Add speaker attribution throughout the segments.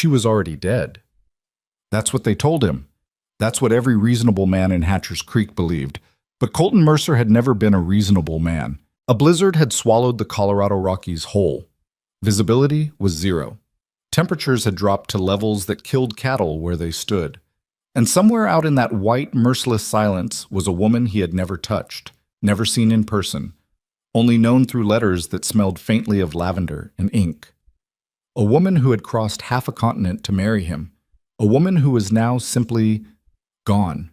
Speaker 1: she was already dead. That's what they told him. That's what every reasonable man in Hatcher's Creek believed. But Colton Mercer had never been a reasonable man. A blizzard had swallowed the Colorado Rockies whole. Visibility was zero. Temperatures had dropped to levels that killed cattle where they stood. And somewhere out in that white, merciless silence was a woman he had never touched, never seen in person, only known through letters that smelled faintly of lavender and ink. A woman who had crossed half a continent to marry him. A woman who was now simply gone.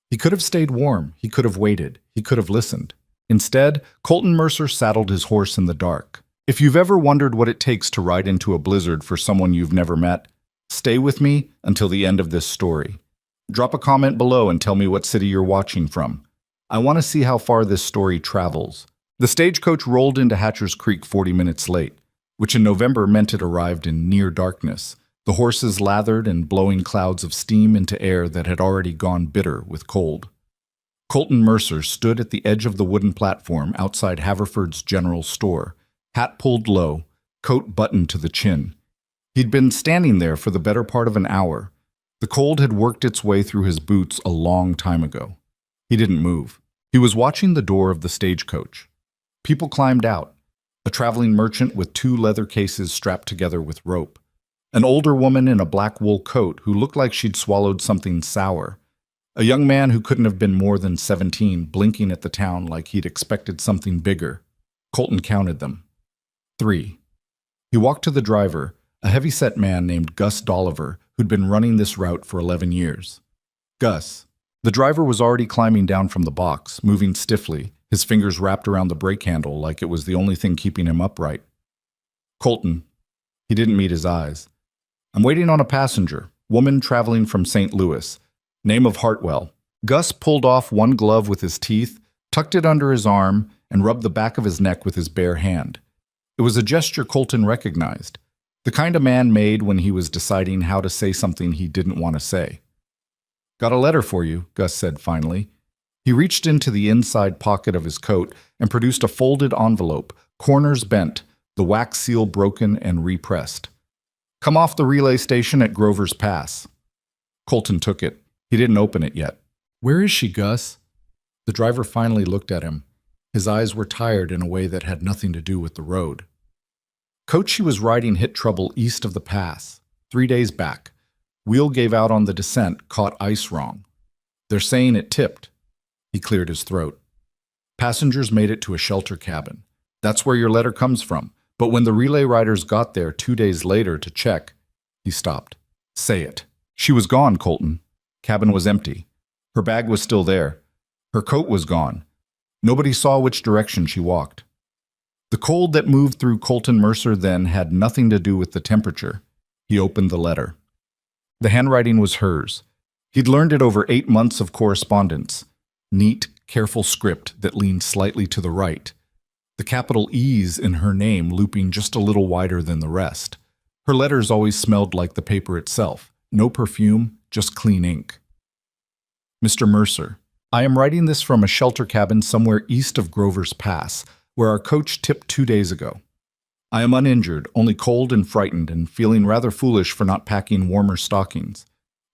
Speaker 1: He could have stayed warm. He could have waited. He could have listened. Instead, Colton Mercer saddled his horse in the dark. If you've ever wondered what it takes to ride into a blizzard for someone you've never met, stay with me until the end of this story. Drop a comment below and tell me what city you're watching from. I want to see how far this story travels. The stagecoach rolled into Hatcher's Creek 40 minutes late, which in November meant it arrived in near darkness. The horses lathered and blowing clouds of steam into air that had already gone bitter with cold. Colton Mercer stood at the edge of the wooden platform outside Haverford's general store, hat pulled low, coat buttoned to the chin. He'd been standing there for the better part of an hour. The cold had worked its way through his boots a long time ago. He didn't move. He was watching the door of the stagecoach. People climbed out. A traveling merchant with 2 leather cases strapped together with rope. An older woman in a black wool coat who looked like she'd swallowed something sour. A young man who couldn't have been more than 17, blinking at the town like he'd expected something bigger. Colton counted them. 3. He walked to the driver, a heavy-set man named Gus Dolliver, who'd been running this route for 11 years. Gus. The driver was already climbing down from the box, moving stiffly, his fingers wrapped around the brake handle like it was the only thing keeping him upright. Colton. He didn't meet his eyes. I'm waiting on a passenger, woman traveling from St. Louis. Name of Hartwell. Gus pulled off one glove with his teeth, tucked it under his arm, and rubbed the back of his neck with his bare hand. It was a gesture Colton recognized, the kind a man made when he was deciding how to say something he didn't want to say. Got a letter for you, Gus said finally. He reached into the inside pocket of his coat and produced a folded envelope, corners bent, the wax seal broken and repressed. Come off the relay station at Grover's Pass. Colton took it. He didn't open it yet. Where is she, Gus? The driver finally looked at him. His eyes were tired in a way that had nothing to do with the road. Coach she was riding hit trouble east of the pass, 3 days back. Wheel gave out on the descent, caught ice wrong. They're saying it tipped. He cleared his throat. Passengers made it to a shelter cabin. That's where your letter comes from. But when the relay riders got there 2 days later to check, he stopped. Say it. She was gone, Colton. Cabin was empty. Her bag was still there. Her coat was gone. Nobody saw which direction she walked. The cold that moved through Colton Mercer then had nothing to do with the temperature. He opened the letter. The handwriting was hers. He'd learned it over 8 months of correspondence. Neat, careful script that leaned slightly to the right. The capital E's in her name looping just a little wider than the rest. Her letters always smelled like the paper itself. No perfume, just clean ink. Mr. Mercer, I am writing this from a shelter cabin somewhere east of Grover's Pass, where our coach tipped 2 days ago. I am uninjured, only cold and frightened, and feeling rather foolish for not packing warmer stockings.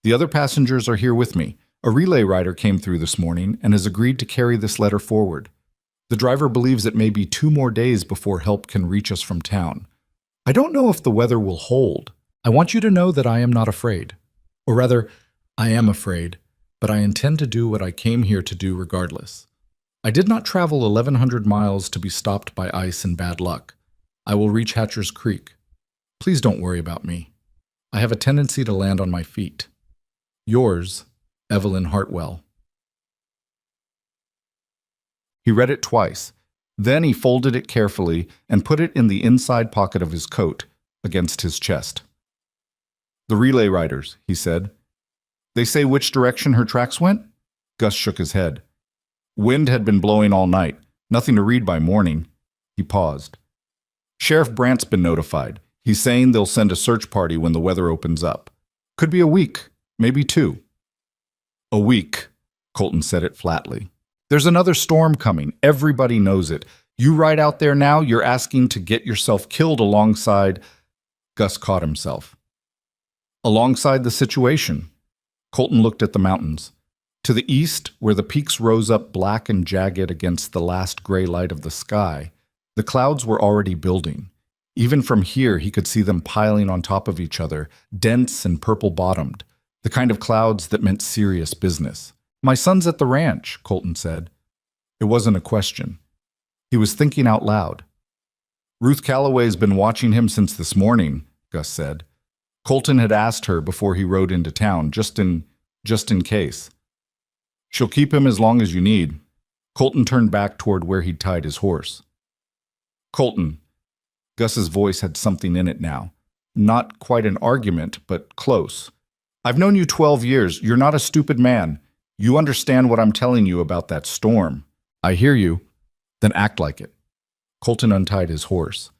Speaker 1: The other passengers are here with me. A relay rider came through this morning and has agreed to carry this letter forward. The driver believes it may be 2 more days before help can reach us from town. I don't know if the weather will hold. I want you to know that I am not afraid. Or rather, I am afraid, but I intend to do what I came here to do regardless. I did not travel 1,100 miles to be stopped by ice and bad luck. I will reach Hatcher's Creek. Please don't worry about me. I have a tendency to land on my feet. Yours, Evelyn Hartwell. He read it twice. Then he folded it carefully and put it in the inside pocket of his coat, against his chest. The relay riders, he said. They say which direction her tracks went? Gus shook his head. Wind had been blowing all night. Nothing to read by morning. He paused. Sheriff Brandt's been notified. He's saying they'll send a search party when the weather opens up. Could be a week, maybe 2. A week, Colton said it flatly. There's another storm coming. Everybody knows it. You ride out there now, you're asking to get yourself killed alongside... Gus caught himself. Alongside the situation, Colton looked at the mountains. To the east, where the peaks rose up black and jagged against the last gray light of the sky, the clouds were already building. Even from here, he could see them piling on top of each other, dense and purple-bottomed, the kind of clouds that meant serious business. "My son's at the ranch," Colton said. It wasn't a question. He was thinking out loud. "Ruth Calloway's been watching him since this morning," Gus said. Colton had asked her before he rode into town, just in case. "She'll keep him as long as you need." Colton turned back toward where he'd tied his horse. "Colton." Gus's voice had something in it now. Not quite an argument, but close. "I've known you 12 years. You're not a stupid man. You understand what I'm telling you about that storm." "I hear you." "Then act like it." Colton untied his horse.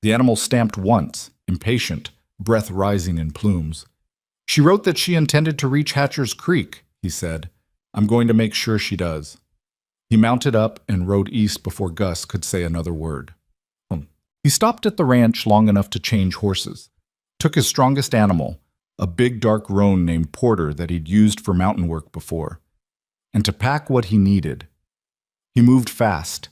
Speaker 1: The animal stamped once, impatient, breath rising in plumes. "She wrote that she intended to reach Hatcher's Creek," he said. "I'm going to make sure she does." He mounted up and rode east before Gus could say another word. He stopped at the ranch long enough to change horses, took his strongest animal, a big dark roan named Porter that he'd used for mountain work before, and to pack what he needed. He moved fast.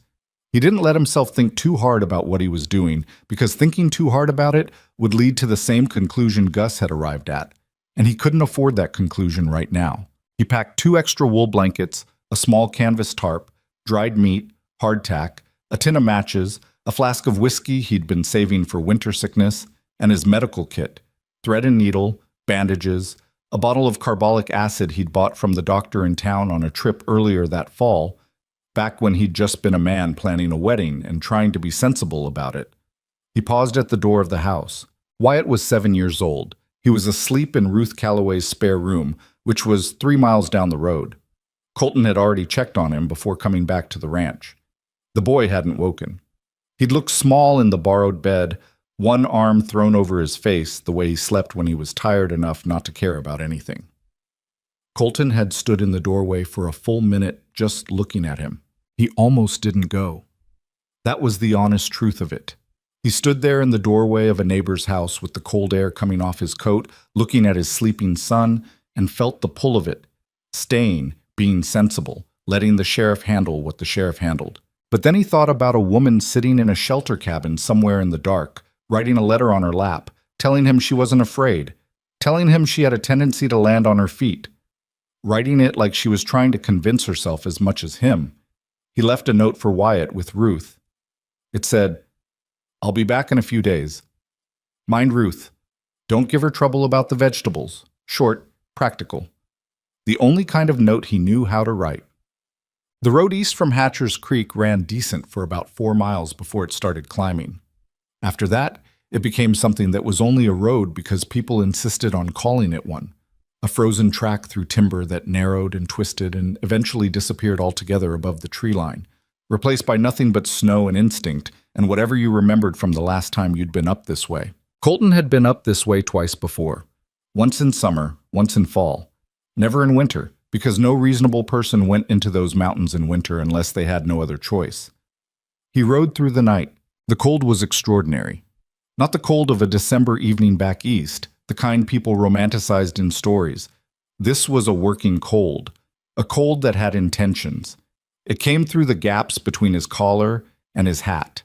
Speaker 1: He didn't let himself think too hard about what he was doing, because thinking too hard about it would lead to the same conclusion Gus had arrived at, and he couldn't afford that conclusion right now. He packed 2 extra wool blankets, a small canvas tarp, dried meat, hardtack, a tin of matches, a flask of whiskey he'd been saving for winter sickness, and his medical kit, thread and needle, bandages, a bottle of carbolic acid he'd bought from the doctor in town on a trip earlier that fall, back when he'd just been a man planning a wedding and trying to be sensible about it. He paused at the door of the house. Wyatt was 7 years old. He was asleep in Ruth Calloway's spare room, which was 3 miles down the road. Colton had already checked on him before coming back to the ranch. The boy hadn't woken. He'd looked small in the borrowed bed, one arm thrown over his face the way he slept when he was tired enough not to care about anything. Colton had stood in the doorway for a full minute just looking at him. He almost didn't go. That was the honest truth of it. He stood there in the doorway of a neighbor's house with the cold air coming off his coat, looking at his sleeping son, and felt the pull of it, staying, being sensible, letting the sheriff handle what the sheriff handled. But then he thought about a woman sitting in a shelter cabin somewhere in the dark, writing a letter on her lap, telling him she wasn't afraid, telling him she had a tendency to land on her feet, writing it like she was trying to convince herself as much as him. He left a note for Wyatt with Ruth. It said, "I'll be back in a few days. Mind Ruth. Don't give her trouble about the vegetables. Short, practical." The only kind of note he knew how to write. The road east from Hatcher's Creek ran decent for about 4 miles before it started climbing. After that, it became something that was only a road because people insisted on calling it one. A frozen track through timber that narrowed and twisted and eventually disappeared altogether above the tree line, replaced by nothing but snow and instinct and whatever you remembered from the last time you'd been up this way. Colton had been up this way twice before. Once in summer, once in fall. Never in winter, because no reasonable person went into those mountains in winter unless they had no other choice. He rode through the night. The cold was extraordinary. Not the cold of a December evening back east, the kind people romanticized in stories. This was a working cold, a cold that had intentions. It came through the gaps between his collar and his hat.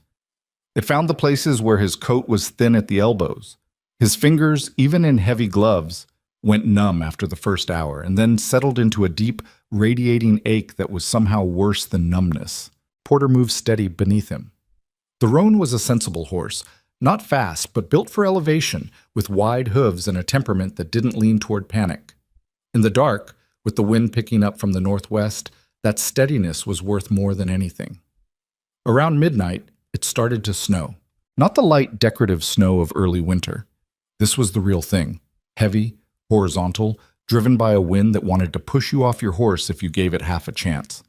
Speaker 1: It found the places where his coat was thin at the elbows. His fingers, even in heavy gloves, went numb after the first hour and then settled into a deep, radiating ache that was somehow worse than numbness. Porter moved steady beneath him. The roan was a sensible horse, not fast, but built for elevation, with wide hooves and a temperament that didn't lean toward panic. In the dark, with the wind picking up from the northwest, that steadiness was worth more than anything. Around midnight, it started to snow. Not the light, decorative snow of early winter. This was the real thing. Heavy, horizontal, driven by a wind that wanted to push you off your horse if you gave it half a chance.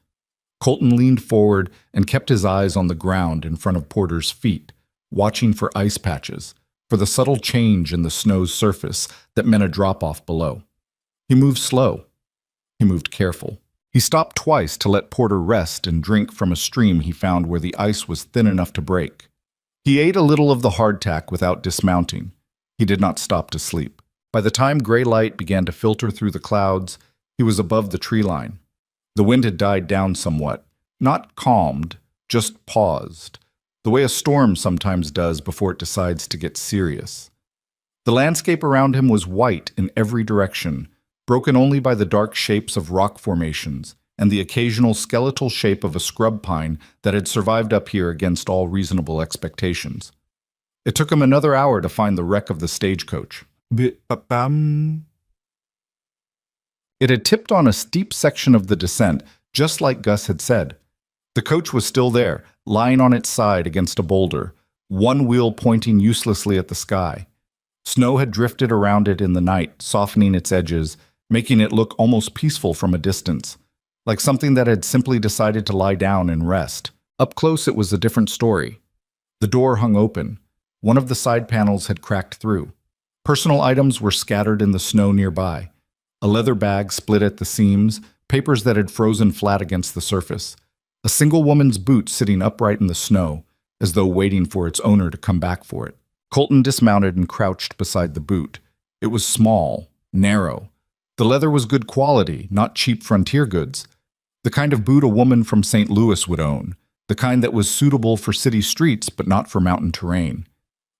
Speaker 1: Colton leaned forward and kept his eyes on the ground in front of Porter's feet, watching for ice patches, for the subtle change in the snow's surface that meant a drop-off below. He moved slow. He moved careful. He stopped twice to let Porter rest and drink from a stream he found where the ice was thin enough to break. He ate a little of the hardtack without dismounting. He did not stop to sleep. By the time gray light began to filter through the clouds, he was above the tree line. The wind had died down somewhat, not calmed, just paused, the way a storm sometimes does before it decides to get serious. The landscape around him was white in every direction, broken only by the dark shapes of rock formations and the occasional skeletal shape of a scrub pine that had survived up here against all reasonable expectations. It took him another hour to find the wreck of the stagecoach. It had tipped on a steep section of the descent, just like Gus had said. The coach was still there, lying on its side against a boulder, one wheel pointing uselessly at the sky. Snow had drifted around it in the night, softening its edges, making it look almost peaceful from a distance, like something that had simply decided to lie down and rest. Up close, it was a different story. The door hung open. One of the side panels had cracked through. Personal items were scattered in the snow nearby. A leather bag split at the seams, papers that had frozen flat against the surface. A single woman's boot sitting upright in the snow, as though waiting for its owner to come back for it. Colton dismounted and crouched beside the boot. It was small, narrow. The leather was good quality, not cheap frontier goods. The kind of boot a woman from St. Louis would own, the kind that was suitable for city streets but not for mountain terrain.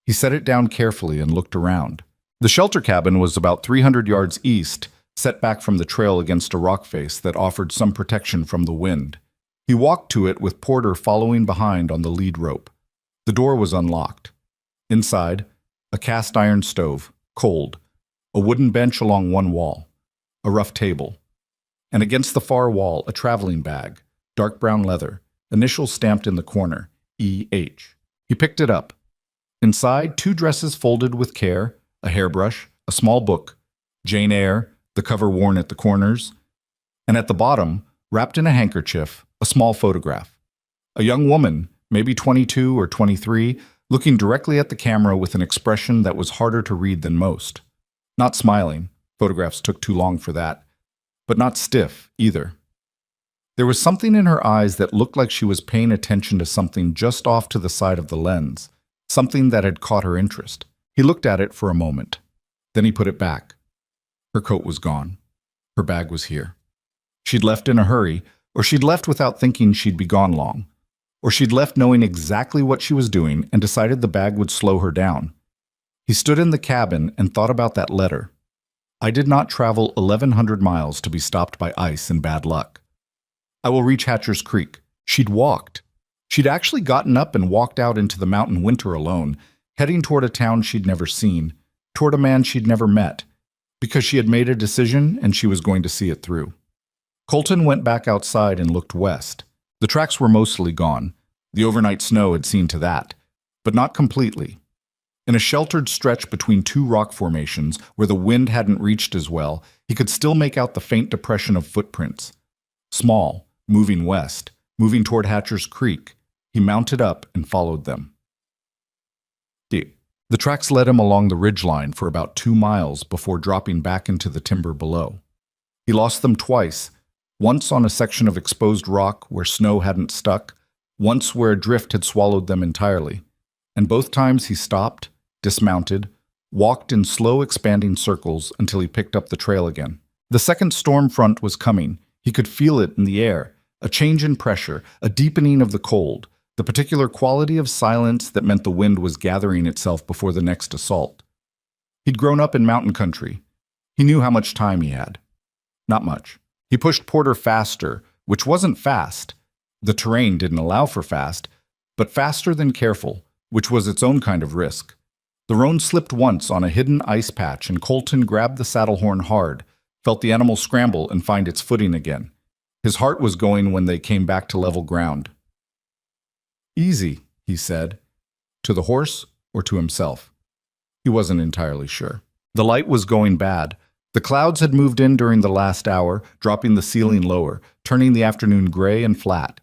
Speaker 1: He set it down carefully and looked around. The shelter cabin was about 300 yards east, set back from the trail against a rock face that offered some protection from the wind. He walked to it with Porter following behind on the lead rope. The door was unlocked. Inside, a cast iron stove, cold, a wooden bench along one wall, a rough table, and against the far wall a traveling bag, dark brown leather, initials stamped in the corner, E.H. He picked it up. Inside, 2 dresses folded with care, a hairbrush, a small book, Jane Eyre, the cover worn at the corners, and at the bottom, wrapped in a handkerchief, a small photograph. A young woman, maybe 22 or 23, looking directly at the camera with an expression that was harder to read than most. Not smiling, photographs took too long for that, but not stiff either. There was something in her eyes that looked like she was paying attention to something just off to the side of the lens, something that had caught her interest. He looked at it for a moment. Then he put it back. Her coat was gone. Her bag was here. She'd left in a hurry, or she'd left without thinking she'd be gone long, or she'd left knowing exactly what she was doing and decided the bag would slow her down. He stood in the cabin and thought about that letter. I did not travel 1,100 miles to be stopped by ice and bad luck. I will reach Hatcher's Creek. She'd walked. She'd actually gotten up and walked out into the mountain winter alone, heading toward a town she'd never seen, toward a man she'd never met, because she had made a decision and she was going to see it through. Colton went back outside and looked west. The tracks were mostly gone. The overnight snow had seen to that, but not completely. In a sheltered stretch between 2 rock formations, where the wind hadn't reached as well, he could still make out the faint depression of footprints. Small, moving west, moving toward Hatcher's Creek. He mounted up and followed them. The tracks led him along the ridgeline for about 2 miles before dropping back into the timber below. He lost them twice, once on a section of exposed rock where snow hadn't stuck, once where a drift had swallowed them entirely. And both times he stopped, dismounted, walked in slow expanding circles until he picked up the trail again. The second storm front was coming. He could feel it in the air, a change in pressure, a deepening of the cold, the particular quality of silence that meant the wind was gathering itself before the next assault. He'd grown up in mountain country. He knew how much time he had. Not much. He pushed Porter faster, which wasn't fast. The terrain didn't allow for fast, but faster than careful, which was its own kind of risk. The roan slipped once on a hidden ice patch and Colton grabbed the saddle horn hard, felt the animal scramble and find its footing again. His heart was going when they came back to level ground. Easy, he said. To the horse or to himself? He wasn't entirely sure. The light was going bad. The clouds had moved in during the last hour, dropping the ceiling lower, turning the afternoon gray and flat.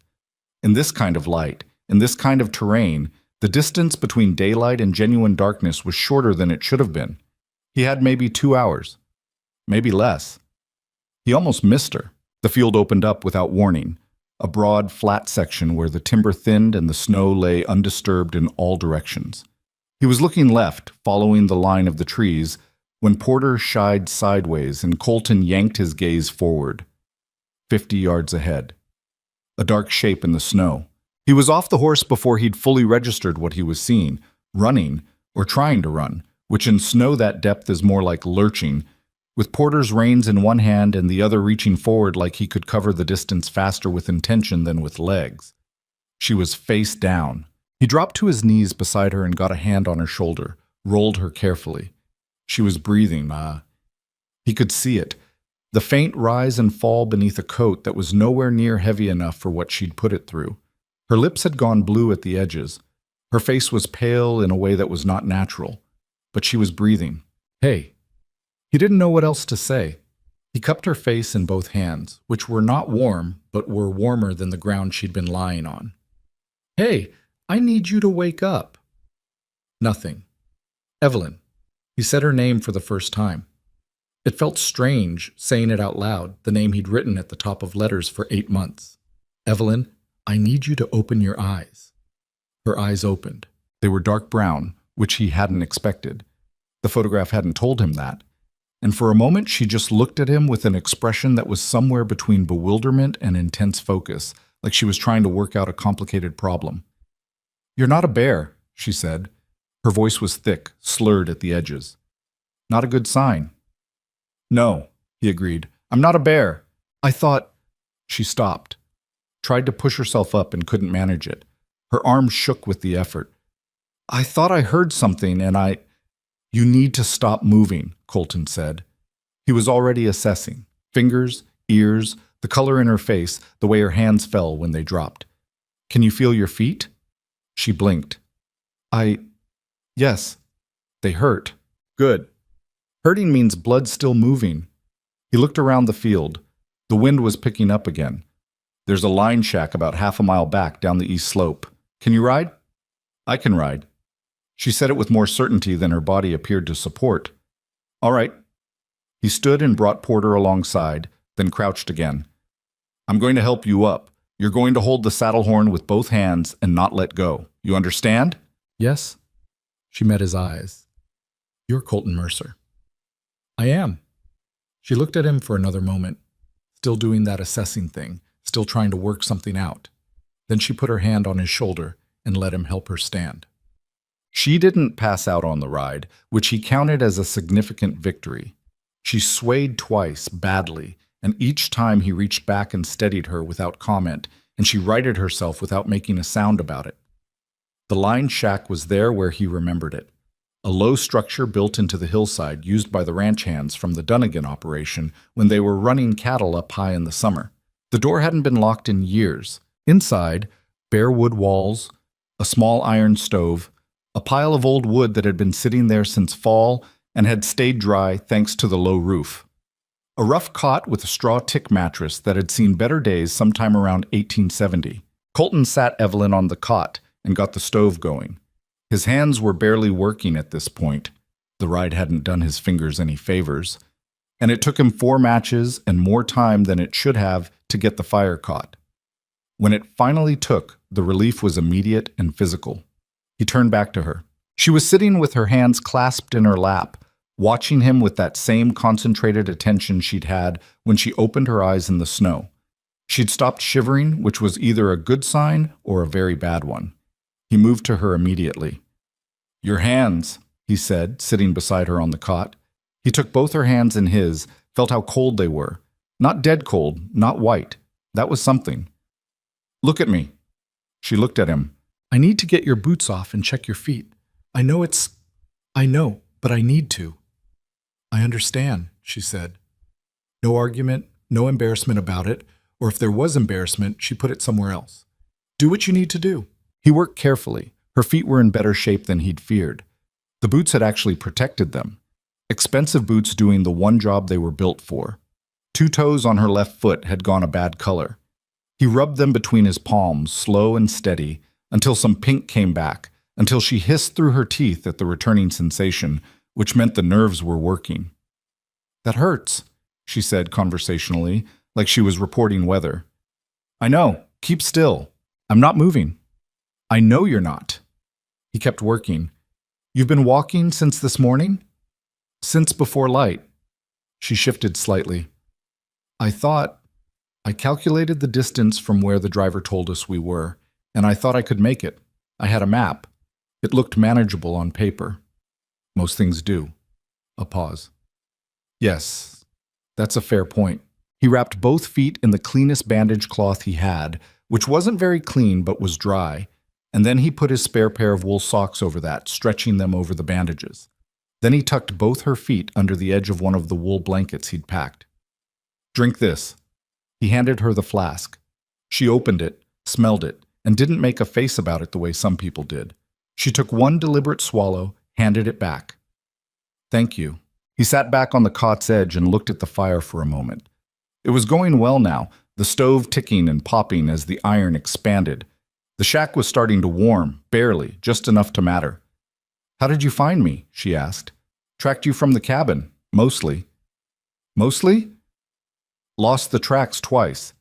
Speaker 1: In this kind of light, in this kind of terrain, the distance between daylight and genuine darkness was shorter than it should have been. He had maybe 2 hours. Maybe less. He almost missed her. The field opened up without warning, a broad, flat section where the timber thinned and the snow lay undisturbed in all directions. He was looking left, following the line of the trees, when Porter shied sideways and Colton yanked his gaze forward. 50 yards ahead. A dark shape in the snow. He was off the horse before he'd fully registered what he was seeing, running, or trying to run, which in snow that depth is more like lurching, with Porter's reins in one hand and the other reaching forward like he could cover the distance faster with intention than with legs. She was face down. He dropped to his knees beside her and got a hand on her shoulder, rolled her carefully. She was breathing. He could see it. The faint rise and fall beneath a coat that was nowhere near heavy enough for what she'd put it through. Her lips had gone blue at the edges. Her face was pale in a way that was not natural. But she was breathing. Hey. He didn't know what else to say. He cupped her face in both hands, which were not warm, but were warmer than the ground she'd been lying on. Hey, I need you to wake up. Nothing. Evelyn. He said her name for the first time. It felt strange, saying it out loud, the name he'd written at the top of letters for 8 months. Evelyn, I need you to open your eyes. Her eyes opened. They were dark brown, which he hadn't expected. The photograph hadn't told him that. And for a moment she just looked at him with an expression that was somewhere between bewilderment and intense focus, like she was trying to work out a complicated problem. You're not a bear, she said. Her voice was thick, slurred at the edges. Not a good sign. No, he agreed. I'm not a bear. I thought... She stopped. Tried to push herself up and couldn't manage it. Her arms shook with the effort. I thought I heard something and I... You need to stop moving, Colton said. He was already assessing. Fingers, ears, the color in her face, the way her hands fell when they dropped. Can you feel your feet? She blinked. Yes. They hurt. Good. Hurting means blood's still moving. He looked around the field. The wind was picking up again. There's a line shack about half a mile back down the east slope. Can you ride? I can ride. She said it with more certainty than her body appeared to support. All right. He stood and brought Porter alongside, then crouched again. I'm going to help you up. You're going to hold the saddle horn with both hands and not let go. You understand? Yes. She met his eyes. You're Colton Mercer. I am. She looked at him for another moment, still doing that assessing thing, still trying to work something out. Then she put her hand on his shoulder and let him help her stand. She didn't pass out on the ride, which he counted as a significant victory. She swayed twice, badly, and each time he reached back and steadied her without comment, and she righted herself without making a sound about it. The line shack was there where he remembered it. A low structure built into the hillside used by the ranch hands from the Dunnigan operation when they were running cattle up high in the summer. The door hadn't been locked in years. Inside, bare wood walls, a small iron stove, a pile of old wood that had been sitting there since fall and had stayed dry thanks to the low roof. A rough cot with a straw tick mattress that had seen better days sometime around 1870. Colton sat Evelyn on the cot and got the stove going. His hands were barely working at this point. The ride hadn't done his fingers any favors. And it took him 4 matches and more time than it should have to get the fire caught. When it finally took, the relief was immediate and physical. He turned back to her. She was sitting with her hands clasped in her lap, watching him with that same concentrated attention she'd had when she opened her eyes in the snow. She'd stopped shivering, which was either a good sign or a very bad one. He moved to her immediately. Your hands, he said, sitting beside her on the cot. He took both her hands in his, felt how cold they were. Not dead cold, not white. That was something. Look at me. She looked at him. I need to get your boots off and check your feet. I know, but I need to. I understand, she said. No argument, no embarrassment about it, or if there was embarrassment, she put it somewhere else. Do what you need to do. He worked carefully. Her feet were in better shape than he'd feared. The boots had actually protected them. Expensive boots doing the one job they were built for. 2 toes on her left foot had gone a bad color. He rubbed them between his palms, slow and steady, until some pink came back, until she hissed through her teeth at the returning sensation, which meant the nerves were working. That hurts, she said conversationally, like she was reporting weather. I know. Keep still. I'm not moving. I know you're not. He kept working. You've been walking since this morning? Since before light. She shifted slightly. I calculated the distance from where the driver told us we were, and I thought I could make it. I had a map. It looked manageable on paper. Most things do. A pause. Yes, that's a fair point. He wrapped both feet in the cleanest bandage cloth he had, which wasn't very clean but was dry, and then he put his spare pair of wool socks over that, stretching them over the bandages. Then he tucked both her feet under the edge of one of the wool blankets he'd packed. Drink this. He handed her the flask. She opened it, smelled it, and didn't make a face about it the way some people did. She took one deliberate swallow, handed it back. Thank you. He sat back on the cot's edge and looked at the fire for a moment. It was going well now, the stove ticking and popping as the iron expanded. The shack was starting to warm, barely, just enough to matter. How did you find me? She asked. Tracked you from the cabin, mostly. Mostly? Lost the tracks twice.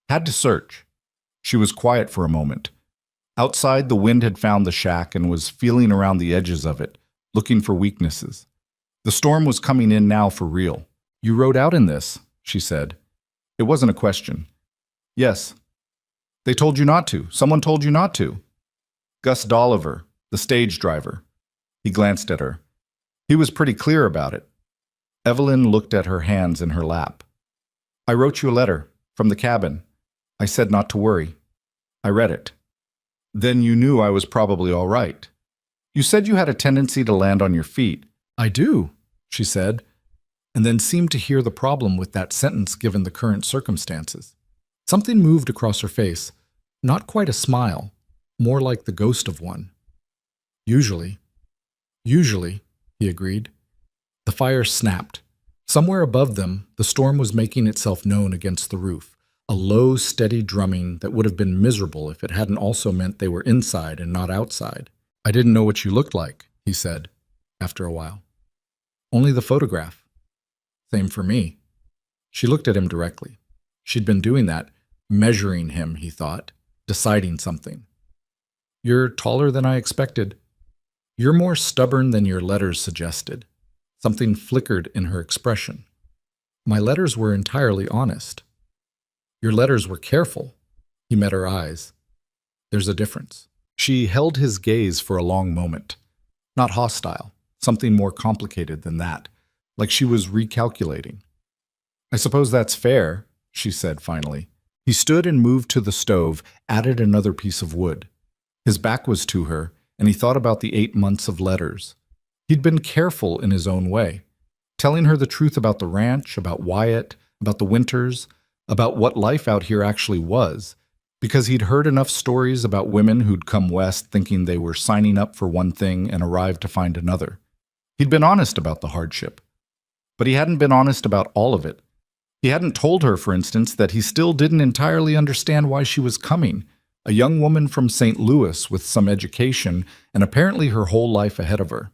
Speaker 1: Had to search. She was quiet for a moment. Outside, the wind had found the shack and was feeling around the edges of it, looking for weaknesses. The storm was coming in now for real. You rode out in this, she said. It wasn't a question. Yes. They told you not to. Someone told you not to. Gus Dolliver, the stage driver. He glanced at her. He was pretty clear about it. Evelyn looked at her hands in her lap. I wrote you a letter, from the cabin. I said not to worry. I read it. Then you knew I was probably all right. You said you had a tendency to land on your feet. I do, she said, and then seemed to hear the problem with that sentence given the current circumstances. Something moved across her face, not quite a smile, more like the ghost of one. Usually, he agreed. The fire snapped. Somewhere above them, the storm was making itself known against the roof, a low, steady drumming that would have been miserable if it hadn't also meant they were inside and not outside. I didn't know what you looked like, he said, after a while. Only the photograph. Same for me. She looked at him directly. She'd been doing that, measuring him, he thought, deciding something. You're taller than I expected. You're more stubborn than your letters suggested. Something flickered in her expression. My letters were entirely honest. Your letters were careful. He met her eyes. There's a difference. She held his gaze for a long moment. Not hostile, something more complicated than that, like she was recalculating. I suppose that's fair, she said finally. He stood and moved to the stove, added another piece of wood. His back was to her, and he thought about the 8 months of letters. He'd been careful in his own way, telling her the truth about the ranch, about Wyatt, about the winters, about what life out here actually was, because he'd heard enough stories about women who'd come west thinking they were signing up for one thing and arrived to find another. He'd been honest about the hardship, but he hadn't been honest about all of it. He hadn't told her, for instance, that he still didn't entirely understand why she was coming, a young woman from St. Louis with some education and apparently her whole life ahead of her.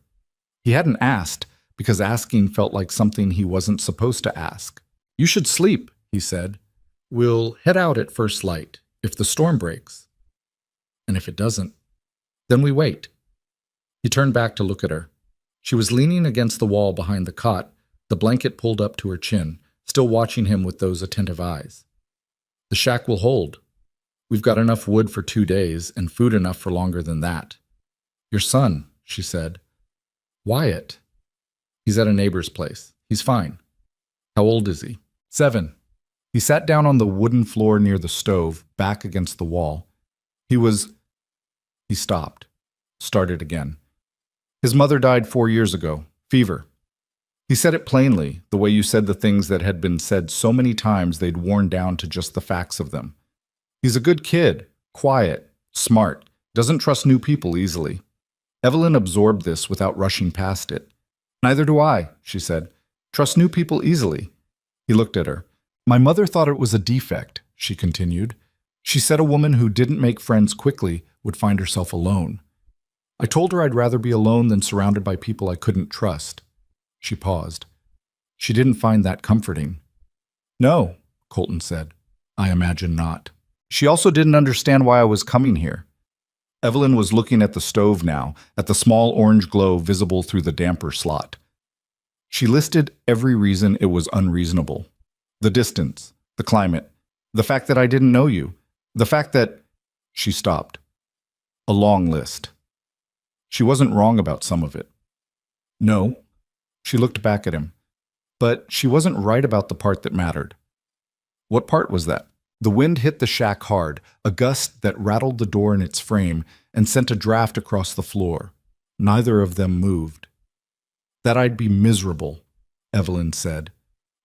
Speaker 1: He hadn't asked, because asking felt like something he wasn't supposed to ask. You should sleep, he said. We'll head out at first light, if the storm breaks. And if it doesn't, then we wait. He turned back to look at her. She was leaning against the wall behind the cot, the blanket pulled up to her chin, still watching him with those attentive eyes. The shack will hold. We've got enough wood for 2 days and food enough for longer than that. Your son, she said. Wyatt. He's at a neighbor's place. He's fine. How old is he? 7. He sat down on the wooden floor near the stove, back against the wall. He stopped. Started again. His mother died 4 years ago. Fever. He said it plainly, the way you said the things that had been said so many times they'd worn down to just the facts of them. He's a good kid, quiet, smart, doesn't trust new people easily. Evelyn absorbed this without rushing past it. Neither do I, she said. Trust new people easily. He looked at her. My mother thought it was a defect, she continued. She said a woman who didn't make friends quickly would find herself alone. I told her I'd rather be alone than surrounded by people I couldn't trust. She paused. She didn't find that comforting. No, Colton said. I imagine not. She also didn't understand why I was coming here. Evelyn was looking at the stove now, at the small orange glow visible through the damper slot. She listed every reason it was unreasonable. The distance, the climate, the fact that I didn't know you, the fact that… She stopped. A long list. She wasn't wrong about some of it. No. She looked back at him. But she wasn't right about the part that mattered. What part was that? The wind hit the shack hard, a gust that rattled the door in its frame and sent a draft across the floor. Neither of them moved. That I'd be miserable, Evelyn said.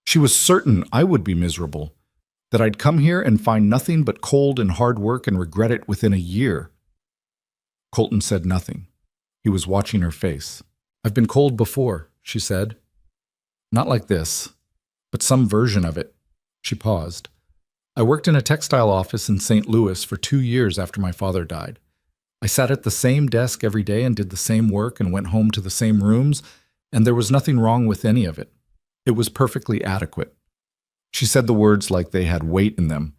Speaker 1: She was certain I would be miserable. That I'd come here and find nothing but cold and hard work and regret it within a year. Colton said nothing. He was watching her face. I've been cold before, she said. Not like this, but some version of it. She paused. I worked in a textile office in St. Louis for 2 years after my father died. I sat at the same desk every day and did the same work and went home to the same rooms, and there was nothing wrong with any of it. It was perfectly adequate. She said the words like they had weight in them.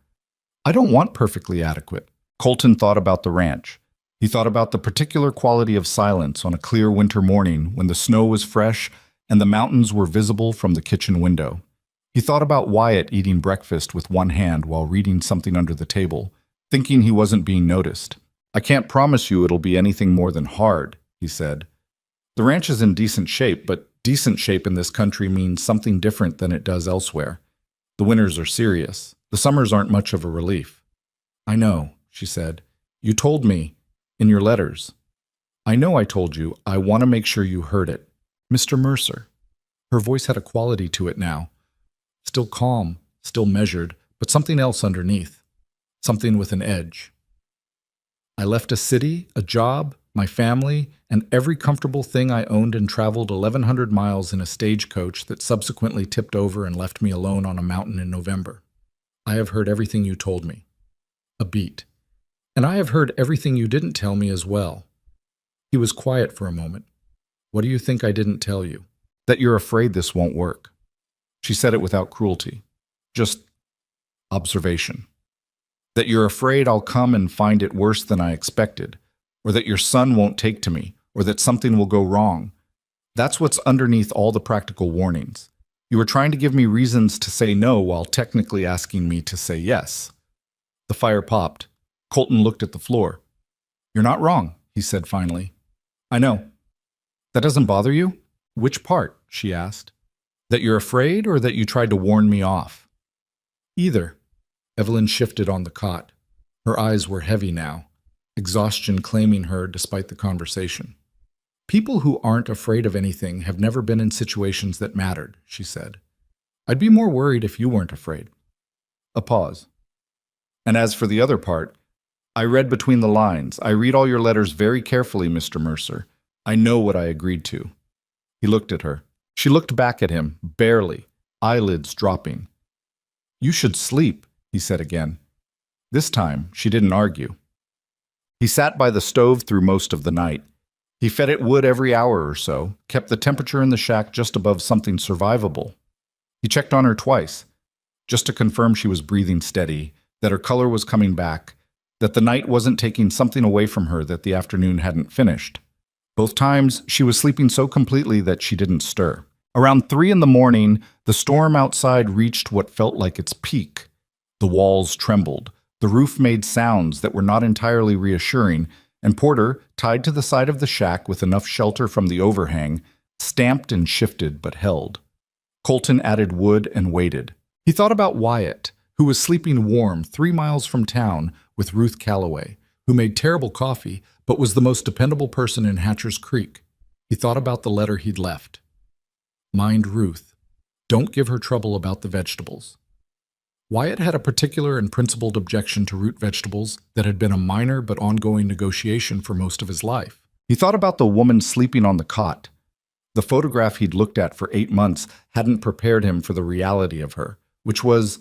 Speaker 1: I don't want perfectly adequate. Colton thought about the ranch. He thought about the particular quality of silence on a clear winter morning when the snow was fresh and the mountains were visible from the kitchen window. He thought about Wyatt eating breakfast with one hand while reading something under the table, thinking he wasn't being noticed. I can't promise you it'll be anything more than hard, he said. The ranch is in decent shape, but decent shape in this country means something different than it does elsewhere. The winters are serious. The summers aren't much of a relief. I know, she said. You told me, in your letters. I know I told you. I want to make sure you heard it. Mr. Mercer. Her voice had a quality to it now. Still calm, still measured, but something else underneath. Something with an edge. I left a city, a job, my family, and every comfortable thing I owned and traveled 1,100 miles in a stagecoach that subsequently tipped over and left me alone on a mountain in November. I have heard everything you told me. A beat. And I have heard everything you didn't tell me as well. He was quiet for a moment. What do you think I didn't tell you? That you're afraid this won't work. She said it without cruelty. Just observation. That you're afraid I'll come and find it worse than I expected, or that your son won't take to me, or that something will go wrong. That's what's underneath all the practical warnings. You were trying to give me reasons to say no while technically asking me to say yes. The fire popped. Colton looked at the floor. You're not wrong, he said finally. I know. That doesn't bother you? Which part? She asked. That you're afraid or that you tried to warn me off? Either. Evelyn shifted on the cot. Her eyes were heavy now, exhaustion claiming her despite the conversation. People who aren't afraid of anything have never been in situations that mattered, she said. I'd be more worried if you weren't afraid. A pause. And as for the other part, I read between the lines. I read all your letters very carefully, Mr. Mercer. I know what I agreed to. He looked at her. She looked back at him, barely, eyelids dropping. You should sleep, he said again. This time, she didn't argue. He sat by the stove through most of the night. He fed it wood every hour or so, kept the temperature in the shack just above something survivable. He checked on her twice, just to confirm she was breathing steady, that her color was coming back, that the night wasn't taking something away from her that the afternoon hadn't finished. Both times, she was sleeping so completely that she didn't stir. Around 3 a.m, the storm outside reached what felt like its peak. The walls trembled. The roof made sounds that were not entirely reassuring, and Porter, tied to the side of the shack with enough shelter from the overhang, stamped and shifted but held. Colton added wood and waited. He thought about Wyatt, who was sleeping warm 3 miles from town with Ruth Calloway, who made terrible coffee but was the most dependable person in Hatcher's Creek. He thought about the letter he'd left. Mind Ruth. Don't give her trouble about the vegetables. Wyatt had a particular and principled objection to root vegetables that had been a minor but ongoing negotiation for most of his life. He thought about the woman sleeping on the cot. The photograph he'd looked at for 8 months hadn't prepared him for the reality of her, which was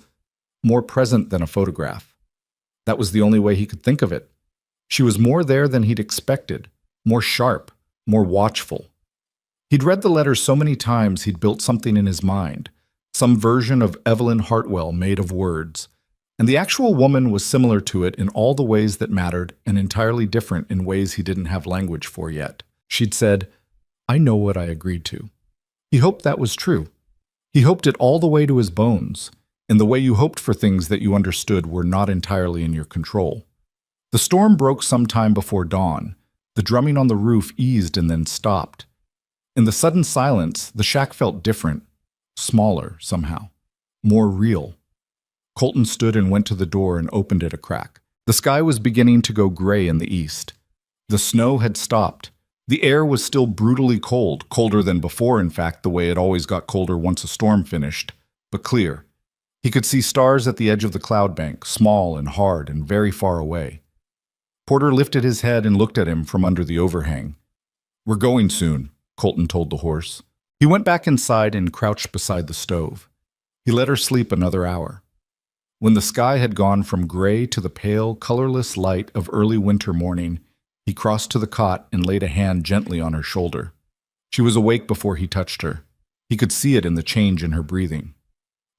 Speaker 1: more present than a photograph. That was the only way he could think of it. She was more there than he'd expected, more sharp, more watchful. He'd read the letter so many times he'd built something in his mind, some version of Evelyn Hartwell made of words, and the actual woman was similar to it in all the ways that mattered and entirely different in ways he didn't have language for yet. She'd said, I know what I agreed to. He hoped that was true. He hoped it all the way to his bones, in the way you hoped for things that you understood were not entirely in your control. The storm broke some time before dawn. The drumming on the roof eased and then stopped. In the sudden silence, the shack felt different, smaller somehow, more real. Colton stood and went to the door and opened it a crack. The sky was beginning to go gray in the east. The snow had stopped. The air was still brutally cold, colder than before, in fact, the way it always got colder once a storm finished, but clear. He could see stars at the edge of the cloud bank, small and hard and very far away. Porter lifted his head and looked at him from under the overhang. "We're going soon," Colton told the horse. He went back inside and crouched beside the stove. He let her sleep another hour. When the sky had gone from gray to the pale, colorless light of early winter morning, he crossed to the cot and laid a hand gently on her shoulder. She was awake before he touched her. He could see it in the change in her breathing.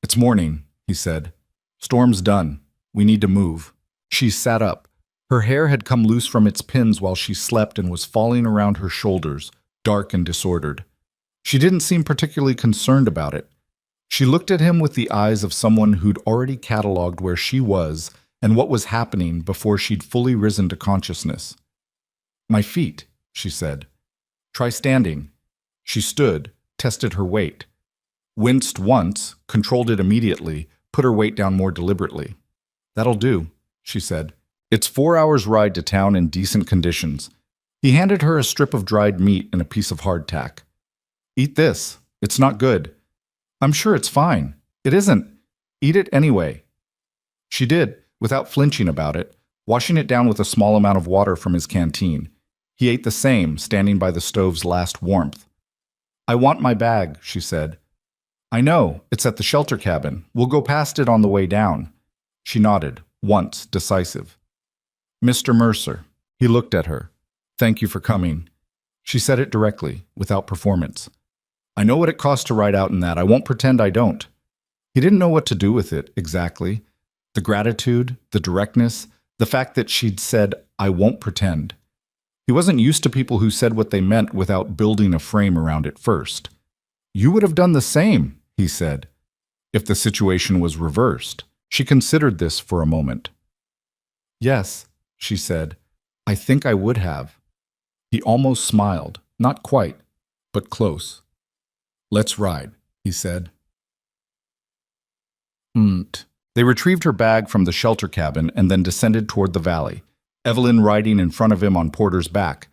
Speaker 1: "It's morning," he said. "Storm's done. We need to move." She sat up. Her hair had come loose from its pins while she slept and was falling around her shoulders, dark and disordered. She didn't seem particularly concerned about it. She looked at him with the eyes of someone who'd already cataloged where she was and what was happening before she'd fully risen to consciousness. "My feet," she said. "Try standing." She stood, tested her weight. Winced once, controlled it immediately, put her weight down more deliberately. "That'll do," she said. "It's 4 hours' ride to town in decent conditions." He handed her a strip of dried meat and a piece of hardtack. "Eat this. It's not good." "I'm sure it's fine." "It isn't. Eat it anyway." She did, without flinching about it, washing it down with a small amount of water from his canteen. He ate the same, standing by the stove's last warmth. "I want my bag," she said. "I know. It's at the shelter cabin. We'll go past it on the way down." She nodded, once, decisive. "Mr. Mercer." He looked at her. "Thank you for coming." She said it directly, without performance. "I know what it costs to ride out in that. I won't pretend I don't." He didn't know what to do with it, exactly. The gratitude, the directness, the fact that she'd said, "I won't pretend." He wasn't used to people who said what they meant without building a frame around it first. "You would have done the same," he said, if the situation was reversed. She considered this for a moment. "Yes," she said, "I think I would have." He almost smiled, not quite, but close. "Let's ride," he said. They retrieved her bag from the shelter cabin and then descended toward the valley, Evelyn riding in front of him on Porter's back.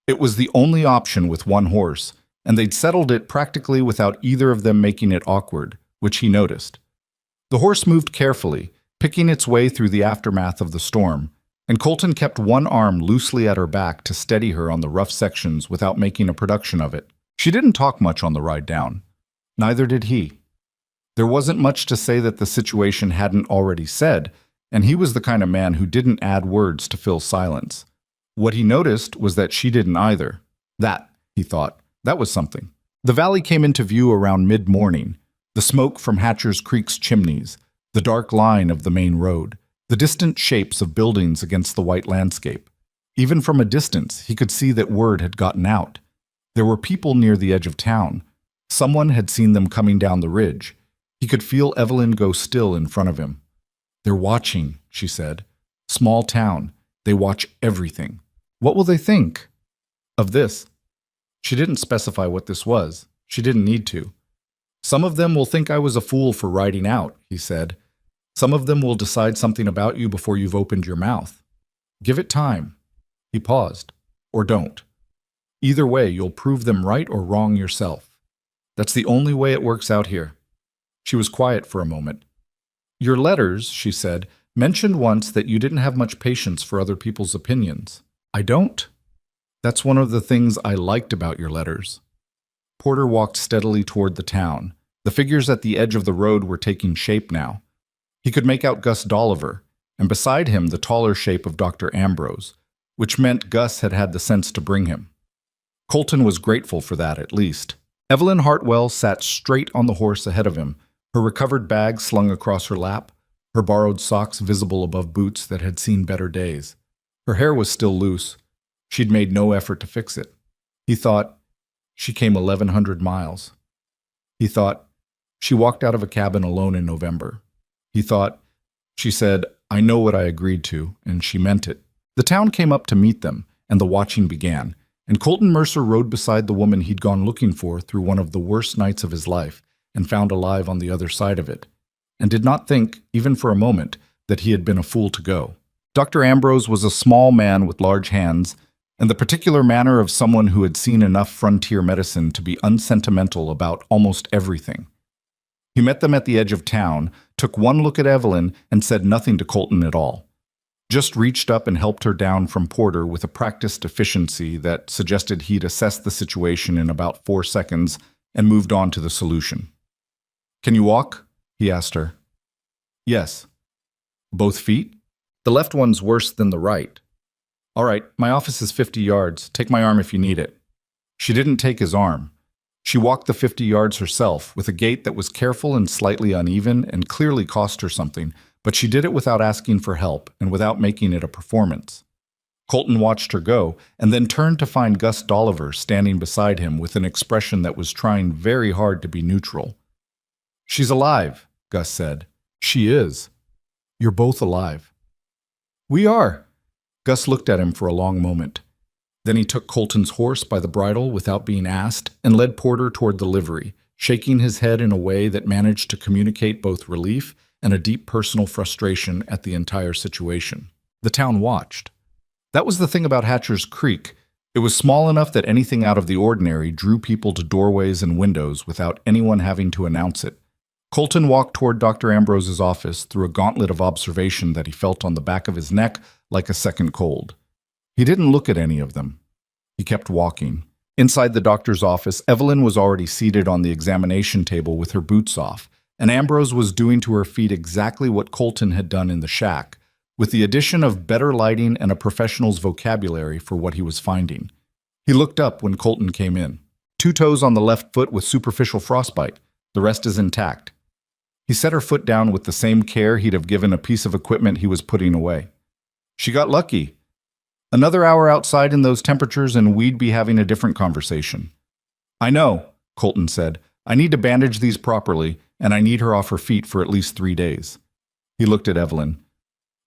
Speaker 1: It was the only option with one horse, and they'd settled it practically without either of them making it awkward, which he noticed. The horse moved carefully, picking its way through the aftermath of the storm, and Colton kept one arm loosely at her back to steady her on the rough sections without making a production of it. She didn't talk much on the ride down. Neither did he. There wasn't much to say that the situation hadn't already said, and he was the kind of man who didn't add words to fill silence. What he noticed was that she didn't either. That, he thought, that was something. The valley came into view around mid-morning, the smoke from Hatcher's Creek's chimneys, the dark line of the main road, the distant shapes of buildings against the white landscape. Even from a distance, he could see that word had gotten out. There were people near the edge of town. Someone had seen them coming down the ridge. He could feel Evelyn go still in front of him. "They're watching," she said. "Small town. They watch everything. What will they think of this?" She didn't specify what this was. She didn't need to. "Some of them will think I was a fool for riding out," he said. "Some of them will decide something about you before you've opened your mouth. Give it time." He paused. "Or don't. Either way, you'll prove them right or wrong yourself. That's the only way it works out here." She was quiet for a moment. "Your letters," she said, "mentioned once that you didn't have much patience for other people's opinions." "I don't? That's one of the things I liked about your letters." Porter walked steadily toward the town. The figures at the edge of the road were taking shape now. He could make out Gus Dolliver, and beside him the taller shape of Dr. Ambrose, which meant Gus had had the sense to bring him. Colton was grateful for that, at least. Evelyn Hartwell sat straight on the horse ahead of him, her recovered bag slung across her lap, her borrowed socks visible above boots that had seen better days. Her hair was still loose. She'd made no effort to fix it. He thought, she came 1,100 miles. He thought, she walked out of a cabin alone in November. He thought, she said, I know what I agreed to, and she meant it. The town came up to meet them, and the watching began, and Colton Mercer rode beside the woman he'd gone looking for through one of the worst nights of his life and found alive on the other side of it, and did not think, even for a moment, that he had been a fool to go. Dr. Ambrose was a small man with large hands, and the particular manner of someone who had seen enough frontier medicine to be unsentimental about almost everything. He met them at the edge of town, took one look at Evelyn, and said nothing to Colton at all. Just reached up and helped her down from Porter with a practiced efficiency that suggested he'd assessed the situation in about 4 seconds and moved on to the solution. Can you walk? He asked her. Yes. Both feet? The left one's worse than the right. All right, my office is 50 yards. Take my arm if you need it. She didn't take his arm. She walked the 50 yards herself, with a gait that was careful and slightly uneven and clearly cost her something, but she did it without asking for help and without making it a performance. Colton watched her go, and then turned to find Gus Dolliver standing beside him with an expression that was trying very hard to be neutral. She's alive, Gus said. She is. You're both alive. We are. Gus looked at him for a long moment. Then he took Colton's horse by the bridle without being asked and led Porter toward the livery, shaking his head in a way that managed to communicate both relief and a deep personal frustration at the entire situation. The town watched. That was the thing about Hatcher's Creek. It was small enough that anything out of the ordinary drew people to doorways and windows without anyone having to announce it. Colton walked toward Dr. Ambrose's office through a gauntlet of observation that he felt on the back of his neck like a second cold. He didn't look at any of them. He kept walking. Inside the doctor's office, Evelyn was already seated on the examination table with her boots off, and Ambrose was doing to her feet exactly what Colton had done in the shack, with the addition of better lighting and a professional's vocabulary for what he was finding. He looked up when Colton came in. 2 toes on the left foot with superficial frostbite. The rest is intact. He set her foot down with the same care he'd have given a piece of equipment he was putting away. She got lucky. Another hour outside in those temperatures and we'd be having a different conversation. I know, Colton said. I need to bandage these properly, and I need her off her feet for at least 3 days. He looked at Evelyn.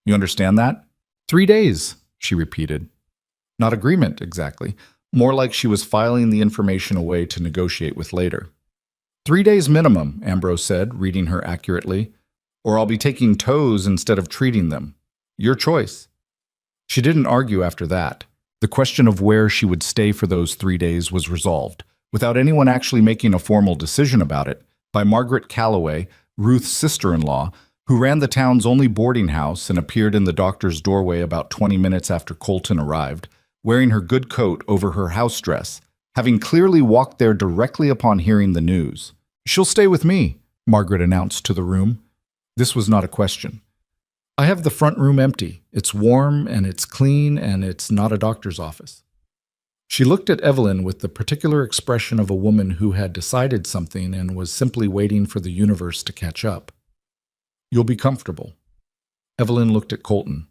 Speaker 1: You understand that? 3 days, she repeated. Not agreement, exactly. More like she was filing the information away to negotiate with later. 3 days minimum, Ambrose said, reading her accurately. Or I'll be taking toes instead of treating them. Your choice. She didn't argue after that. The question of where she would stay for those 3 days was resolved, without anyone actually making a formal decision about it, by Margaret Calloway, Ruth's sister-in-law, who ran the town's only boarding house and appeared in the doctor's doorway about 20 minutes after Colton arrived, wearing her good coat over her house dress, having clearly walked there directly upon hearing the news. She'll stay with me, Margaret announced to the room. This was not a question. I have the front room empty. It's warm and it's clean and it's not a doctor's office. She looked at Evelyn with the particular expression of a woman who had decided something and was simply waiting for the universe to catch up. You'll be comfortable. Evelyn looked at Colton.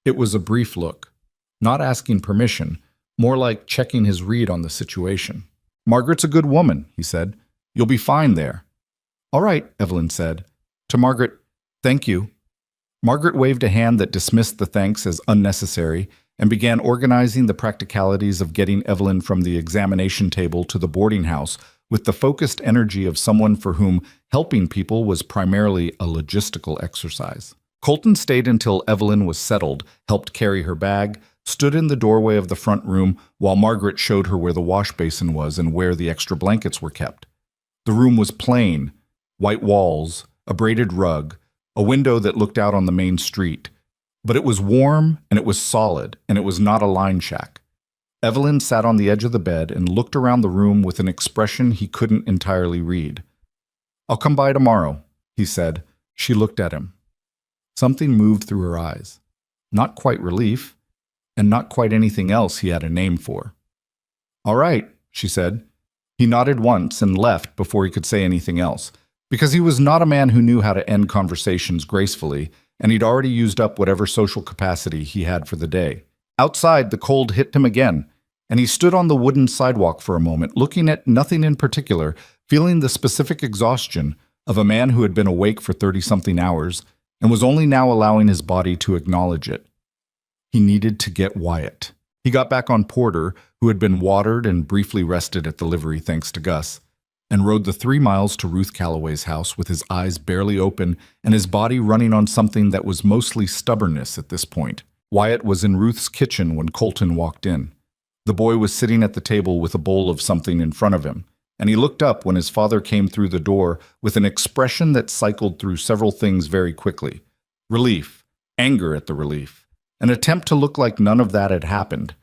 Speaker 1: It was a brief look, not asking permission, more like checking his read on the situation. Margaret's a good woman, he said. You'll be fine there. All right, Evelyn said. To Margaret, thank you. Margaret waved a hand that dismissed the thanks as unnecessary and began organizing the practicalities of getting Evelyn from the examination table to the boarding house with the focused energy of someone for whom helping people was primarily a logistical exercise. Colton stayed until Evelyn was settled, helped carry her bag, stood in the doorway of the front room while Margaret showed her where the wash basin was and where the extra blankets were kept. The room was plain, white walls, a braided rug, a window that looked out on the main street. But it was warm, and it was solid, and it was not a line shack. Evelyn sat on the edge of the bed and looked around the room with an expression he couldn't entirely read. I'll come by tomorrow, he said. She looked at him. Something moved through her eyes. Not quite relief, and not quite anything else he had a name for. All right, she said. He nodded once and left before he could say anything else, because he was not a man who knew how to end conversations gracefully, and he'd already used up whatever social capacity he had for the day. Outside, the cold hit him again, and he stood on the wooden sidewalk for a moment, looking at nothing in particular, feeling the specific exhaustion of a man who had been awake for 30-something hours and was only now allowing his body to acknowledge it. He needed to get Wyatt. He got back on Porter, who had been watered and briefly rested at the livery thanks to Gus, and rode the 3 miles to Ruth Calloway's house with his eyes barely open and his body running on something that was mostly stubbornness at this point. Wyatt was in Ruth's kitchen when Colton walked in. The boy was sitting at the table with a bowl of something in front of him, and he looked up when his father came through the door with an expression that cycled through several things very quickly. Relief, anger at the relief, an attempt to look like none of that had happened,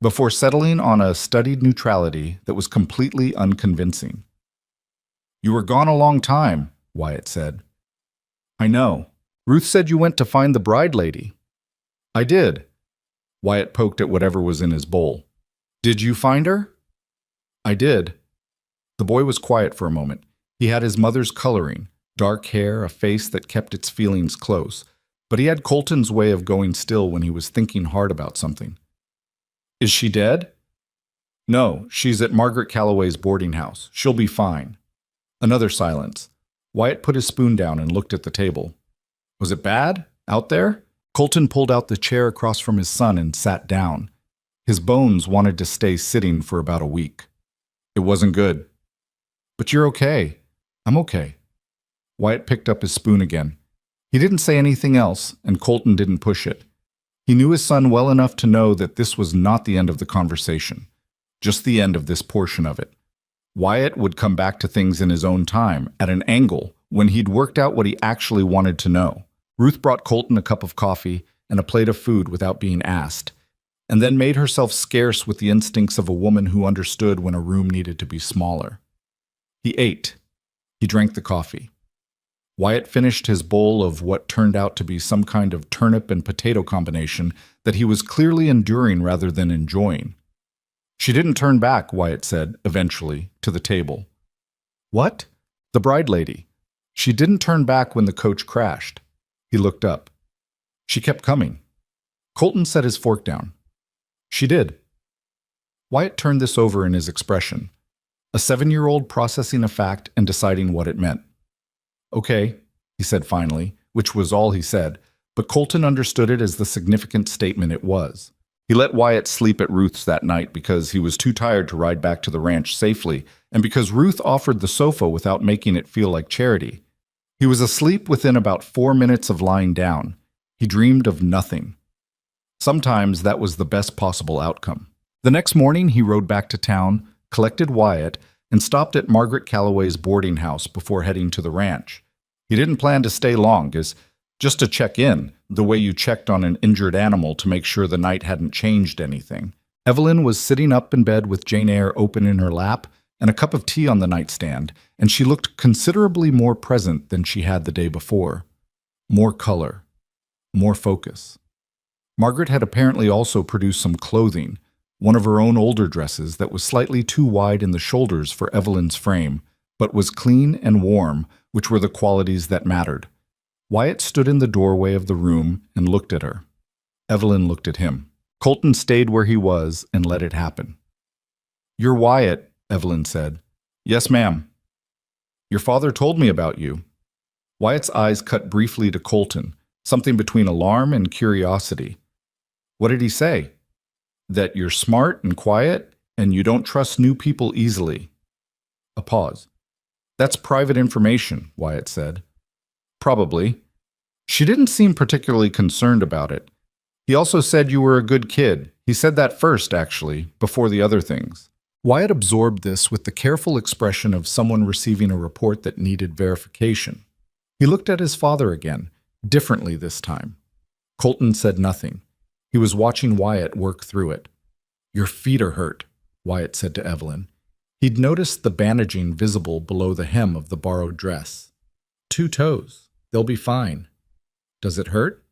Speaker 1: before settling on a studied neutrality that was completely unconvincing. "You were gone a long time," Wyatt said. "I know. Ruth said you went to find the bride lady." "I did." Wyatt poked at whatever was in his bowl. "Did you find her?" "I did." The boy was quiet for a moment. He had his mother's coloring, dark hair, a face that kept its feelings close, but he had Colton's way of going still when he was thinking hard about something. "Is she dead?" "No, she's at Margaret Calloway's boarding house. She'll be fine." Another silence. Wyatt put his spoon down and looked at the table. "Was it bad? Out there?" Colton pulled out the chair across from his son and sat down. His bones wanted to stay sitting for about a week. "It wasn't good." "But you're okay." "I'm okay." Wyatt picked up his spoon again. He didn't say anything else, and Colton didn't push it. He knew his son well enough to know that this was not the end of the conversation, just the end of this portion of it. Wyatt would come back to things in his own time, at an angle, when he'd worked out what he actually wanted to know. Ruth brought Colton a cup of coffee and a plate of food without being asked, and then made herself scarce with the instincts of a woman who understood when a room needed to be smaller. He ate. He drank the coffee. Wyatt finished his bowl of what turned out to be some kind of turnip and potato combination that he was clearly enduring rather than enjoying. "She didn't turn back," Wyatt said, eventually, to the table. "What?" "The bride lady. She didn't turn back when the coach crashed." He looked up. "She kept coming." Colton set his fork down. "She did." Wyatt turned this over in his expression. A 7-year-old processing a fact and deciding what it meant. "Okay," he said finally, which was all he said, but Colton understood it as the significant statement it was. He let Wyatt sleep at Ruth's that night because he was too tired to ride back to the ranch safely, and because Ruth offered the sofa without making it feel like charity. He was asleep within about 4 minutes of lying down. He dreamed of nothing. Sometimes that was the best possible outcome. The next morning he rode back to town, collected Wyatt, and stopped at Margaret Calloway's boarding house before heading to the ranch. He didn't plan to stay long, just to check in, the way you checked on an injured animal to make sure the night hadn't changed anything. Evelyn was sitting up in bed with Jane Eyre open in her lap and a cup of tea on the nightstand, and she looked considerably more present than she had the day before. More color. More focus. Margaret had apparently also produced some clothing, one of her own older dresses that was slightly too wide in the shoulders for Evelyn's frame, but was clean and warm, which were the qualities that mattered. Wyatt stood in the doorway of the room and looked at her. Evelyn looked at him. Colton stayed where he was and let it happen. "You're Wyatt," Evelyn said. "Yes, ma'am." "Your father told me about you." Wyatt's eyes cut briefly to Colton, something between alarm and curiosity. "What did he say?" "That you're smart and quiet, and you don't trust new people easily." A pause. "That's private information," Wyatt said. "Probably." She didn't seem particularly concerned about it. "He also said you were a good kid. He said that first, actually, before the other things." Wyatt absorbed this with the careful expression of someone receiving a report that needed verification. He looked at his father again, differently this time. Colton said nothing. He was watching Wyatt work through it. "Your feet are hurt," Wyatt said to Evelyn. He'd noticed the bandaging visible below the hem of the borrowed dress. "2 toes. They'll be fine." "Does it hurt?"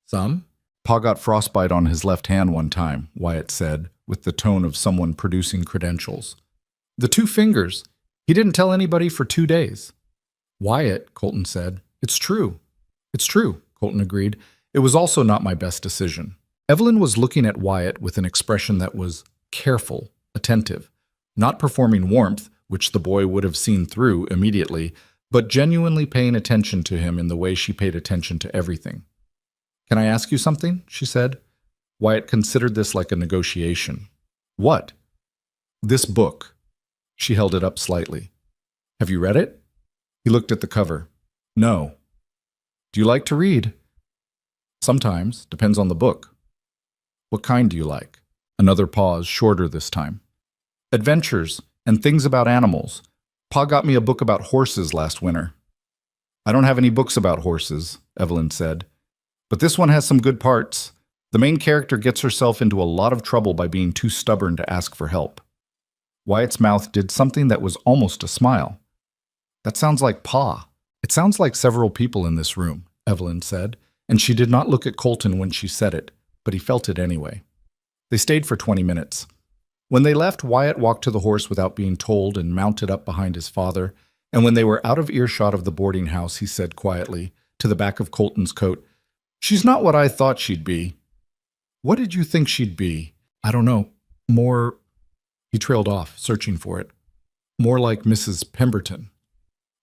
Speaker 1: "Some." "Pa got frostbite on his left hand one time," Wyatt said, with the tone of someone producing credentials. "The 2 fingers. He didn't tell anybody for 2 days." "Wyatt," Colton said. "It's true." "It's true," Colton agreed. "It was also not my best decision." Evelyn was looking at Wyatt with an expression that was careful, attentive, not performing warmth, which the boy would have seen through immediately, but genuinely paying attention to him in the way she paid attention to everything. "Can I ask you something?" she said. Wyatt considered this like a negotiation. "What?" "This book." She held it up slightly. "Have you read it?" He looked at the cover. "No." "Do you like to read?" "Sometimes. Depends on the book." "What kind do you like?" Another pause, shorter this time. "Adventures and things about animals. Pa got me a book about horses last winter." "I don't have any books about horses," Evelyn said. "But this one has some good parts. The main character gets herself into a lot of trouble by being too stubborn to ask for help." Wyatt's mouth did something that was almost a smile. "That sounds like Pa." "It sounds like several people in this room," Evelyn said, and she did not look at Colton when she said it, but he felt it anyway. They stayed for 20 minutes. When they left, Wyatt walked to the horse without being told and mounted up behind his father, and when they were out of earshot of the boarding house, he said quietly, to the back of Colton's coat, "She's not what I thought she'd be." "What did you think she'd be?" "I don't know. More—" He trailed off, searching for it. "More like Mrs. Pemberton."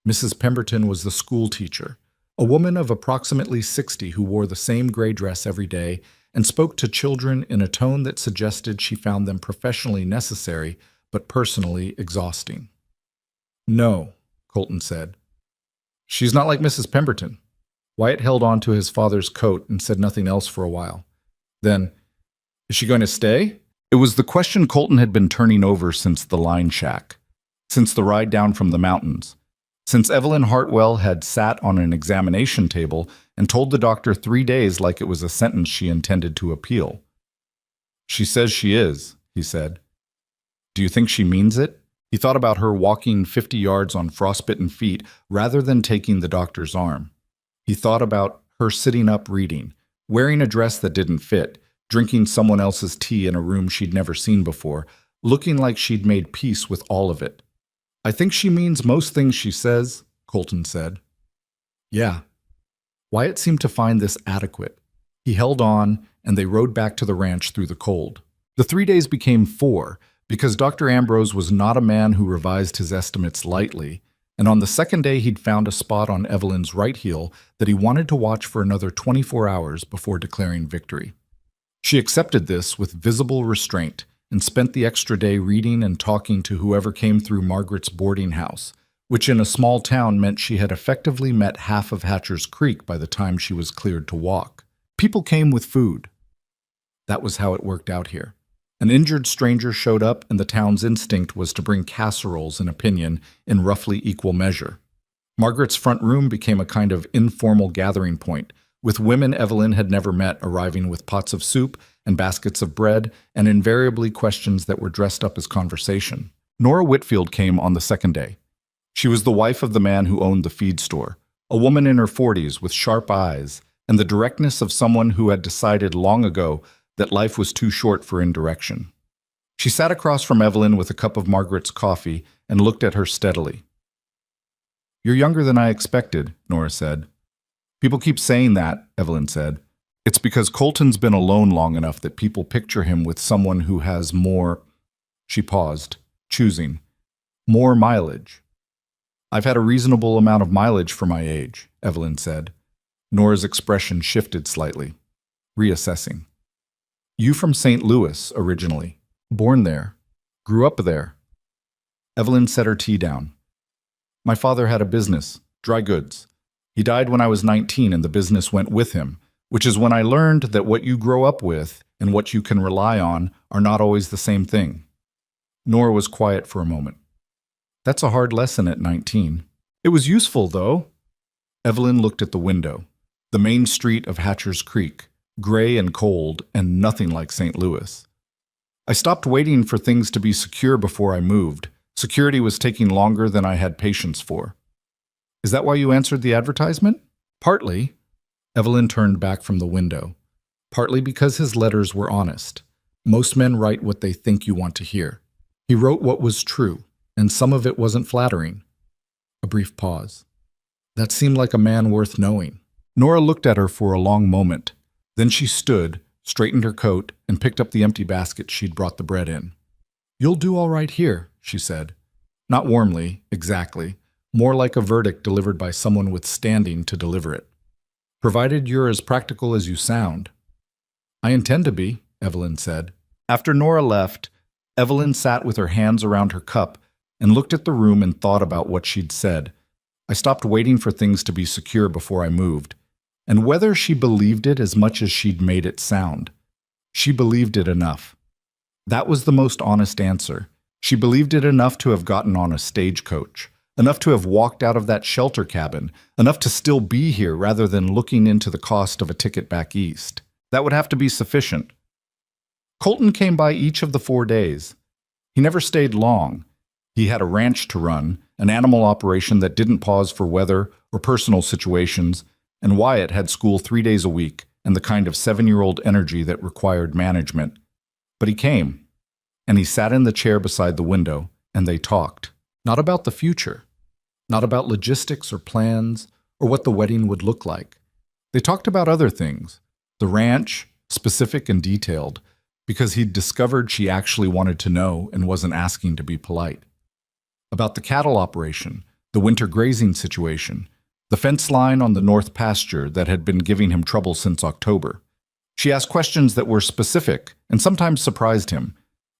Speaker 1: Mrs. Pemberton was the school teacher, a woman of approximately 60 who wore the same gray dress every day and spoke to children in a tone that suggested she found them professionally necessary but personally exhausting. "No," Colton said. "She's not like Mrs. Pemberton." Wyatt held on to his father's coat and said nothing else for a while. Then, "Is she going to stay?" It was the question Colton had been turning over since the line shack, since the ride down from the mountains, since Evelyn Hartwell had sat on an examination table and told the doctor 3 days like it was a sentence she intended to appeal. "She says she is," he said. "Do you think she means it?" He thought about her walking 50 yards on frostbitten feet rather than taking the doctor's arm. He thought about her sitting up reading, wearing a dress that didn't fit, drinking someone else's tea in a room she'd never seen before, looking like she'd made peace with all of it. "I think she means most things she says," Colton said. "Yeah." Wyatt seemed to find this adequate. He held on, and they rode back to the ranch through the cold. The 3 days became 4, because Dr. Ambrose was not a man who revised his estimates lightly, and on the second day he'd found a spot on Evelyn's right heel that he wanted to watch for another 24 hours before declaring victory. She accepted this with visible restraint and spent the extra day reading and talking to whoever came through Margaret's boarding house, which in a small town meant she had effectively met half of Hatcher's Creek by the time she was cleared to walk. People came with food. That was how it worked out here. An injured stranger showed up, and the town's instinct was to bring casseroles and opinion in roughly equal measure. Margaret's front room became a kind of informal gathering point, with women Evelyn had never met arriving with pots of soup and baskets of bread, and invariably questions that were dressed up as conversation. Nora Whitfield came on the second day. She was the wife of the man who owned the feed store, a woman in her 40s with sharp eyes and the directness of someone who had decided long ago that life was too short for indirection. She sat across from Evelyn with a cup of Margaret's coffee and looked at her steadily. "You're younger than I expected," Nora said. "People keep saying that," Evelyn said. "It's because Colton's been alone long enough that people picture him with someone who has more—" She paused, choosing. "More mileage." "I've had a reasonable amount of mileage for my age," Evelyn said. Nora's expression shifted slightly, reassessing. "You from St. Louis, originally. Born there. Grew up there." Evelyn set her tea down. "My father had a business, dry goods. He died when I was 19 and the business went with him, which is when I learned that what you grow up with and what you can rely on are not always the same thing." Nora was quiet for a moment. "That's a hard lesson at 19. It was useful, though." Evelyn looked at the window. The main street of Hatcher's Creek, gray and cold and nothing like St. Louis. "I stopped waiting for things to be secure before I moved. Security was taking longer than I had patience for." "Is that why you answered the advertisement?" "Partly." Evelyn turned back from the window. "Partly because his letters were honest. Most men write what they think you want to hear. He wrote what was true, and some of it wasn't flattering." A brief pause. "That seemed like a man worth knowing." Nora looked at her for a long moment. Then she stood, straightened her coat, and picked up the empty basket she'd brought the bread in. "You'll do all right here," she said. Not warmly, exactly. More like a verdict delivered by someone with standing to deliver it. Provided you're as practical as you sound. I intend to be, Evelyn said. After Nora left, Evelyn sat with her hands around her cup and looked at the room and thought about what she'd said. I stopped waiting for things to be secure before I moved, and whether she believed it as much as she'd made it sound. She believed it enough. That was the most honest answer. She believed it enough to have gotten on a stagecoach, enough to have walked out of that shelter cabin, enough to still be here rather than looking into the cost of a ticket back east. That would have to be sufficient. Colton came by each of the 4 days. He never stayed long. He had a ranch to run, an animal operation that didn't pause for weather or personal situations, and Wyatt had school 3 days a week and the kind of 7-year-old energy that required management. But he came, and he sat in the chair beside the window, and they talked. Not about the future, not about logistics or plans or what the wedding would look like. They talked about other things, the ranch, specific and detailed, because he'd discovered she actually wanted to know and wasn't asking to be polite. About the cattle operation, the winter grazing situation, the fence line on the north pasture that had been giving him trouble since October. She asked questions that were specific and sometimes surprised him.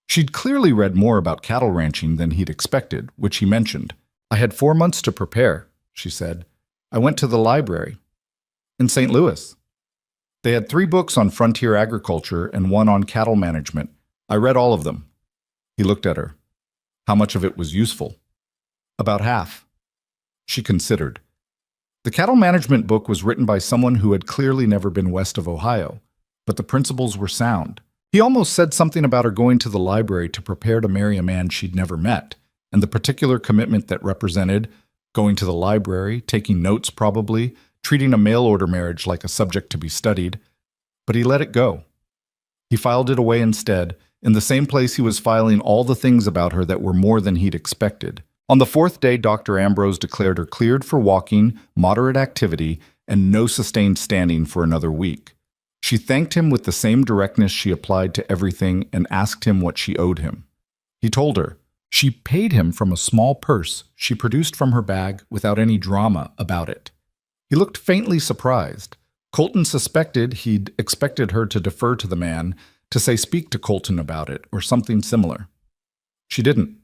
Speaker 1: She'd clearly read more about cattle ranching than he'd expected, which he mentioned. I had 4 months to prepare, she said. I went to the library. In St. Louis. They had 3 books on frontier agriculture and 1 on cattle management. I read all of them. He looked at her. How much of it was useful? About half. She considered. The cattle management book was written by someone who had clearly never been west of Ohio, but the principles were sound. He almost said something about her going to the library to prepare to marry a man she'd never met, and the particular commitment that represented going to the library, taking notes probably, treating a mail-order marriage like a subject to be studied. But he let it go. He filed it away instead, in the same place he was filing all the things about her that were more than he'd expected. On the 4th day, Dr. Ambrose declared her cleared for walking, moderate activity, and no sustained standing for another week. She thanked him with the same directness she applied to everything and asked him what she owed him. He told her. She paid him from a small purse she produced from her bag without any drama about it. He looked faintly surprised. Colton suspected he'd expected her to defer to the man, to say speak to Colton about it, or something similar. She didn't.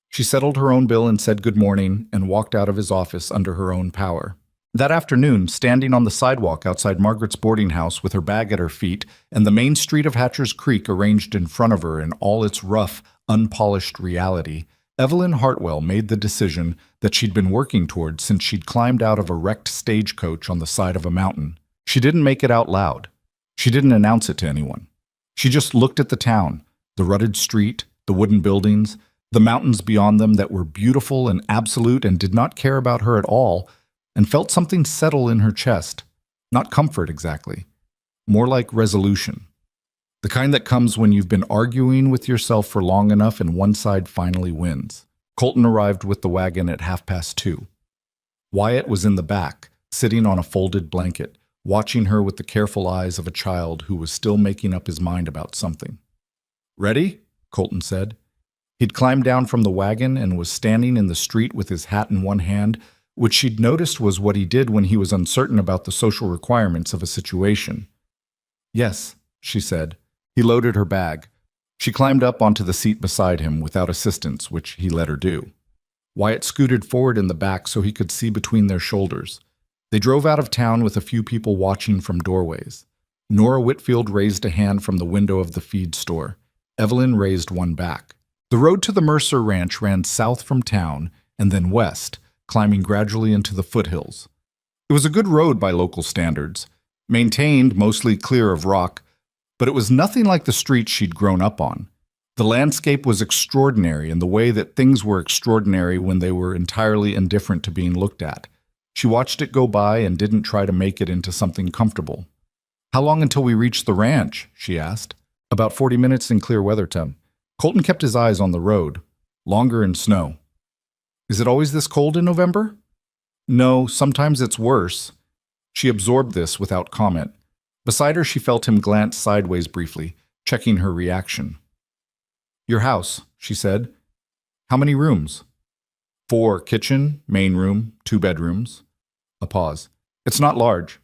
Speaker 1: She settled her own bill and said good morning and walked out of his office under her own power. That afternoon, standing on the sidewalk outside Margaret's boarding house with her bag at her feet and the main street of Hatcher's Creek arranged in front of her in all its rough, unpolished reality, Evelyn Hartwell made the decision that she'd been working toward since she'd climbed out of a wrecked stagecoach on the side of a mountain. She didn't make it out loud. She didn't announce it to anyone. She just looked at the town, the rutted street, the wooden buildings, the mountains beyond them that were beautiful and absolute and did not care about her at all, and felt something settle in her chest. Not comfort exactly. More like resolution. The kind that comes when you've been arguing with yourself for long enough and one side finally wins. Colton arrived with the wagon at 2:30. Wyatt was in the back, sitting on a folded blanket, watching her with the careful eyes of a child who was still making up his mind about something. Ready? Colton said. He'd climbed down from the wagon and was standing in the street with his hat in one hand, which she'd noticed was what he did when he was uncertain about the social requirements of a situation. Yes, she said. He loaded her bag. She climbed up onto the seat beside him without assistance, which he let her do. Wyatt scooted forward in the back so he could see between their shoulders. They drove out of town with a few people watching from doorways. Nora Whitfield raised a hand from the window of the feed store. Evelyn raised one back. The road to the Mercer Ranch ran south from town and then west, climbing gradually into the foothills. It was a good road by local standards, maintained mostly clear of rock, but it was nothing like the streets she'd grown up on. The landscape was extraordinary in the way that things were extraordinary when they were entirely indifferent to being looked at. She watched it go by and didn't try to make it into something comfortable. How long until we reach the ranch? She asked. About 40 minutes in clear weather, Tim. Colton kept his eyes on the road. Longer in snow. Is it always this cold in November? No, sometimes it's worse. She absorbed this without comment. Beside her, she felt him glance sideways briefly, checking her reaction. Your house, she said. How many rooms? 4 kitchen, main room, 2 bedrooms. A pause. It's not large.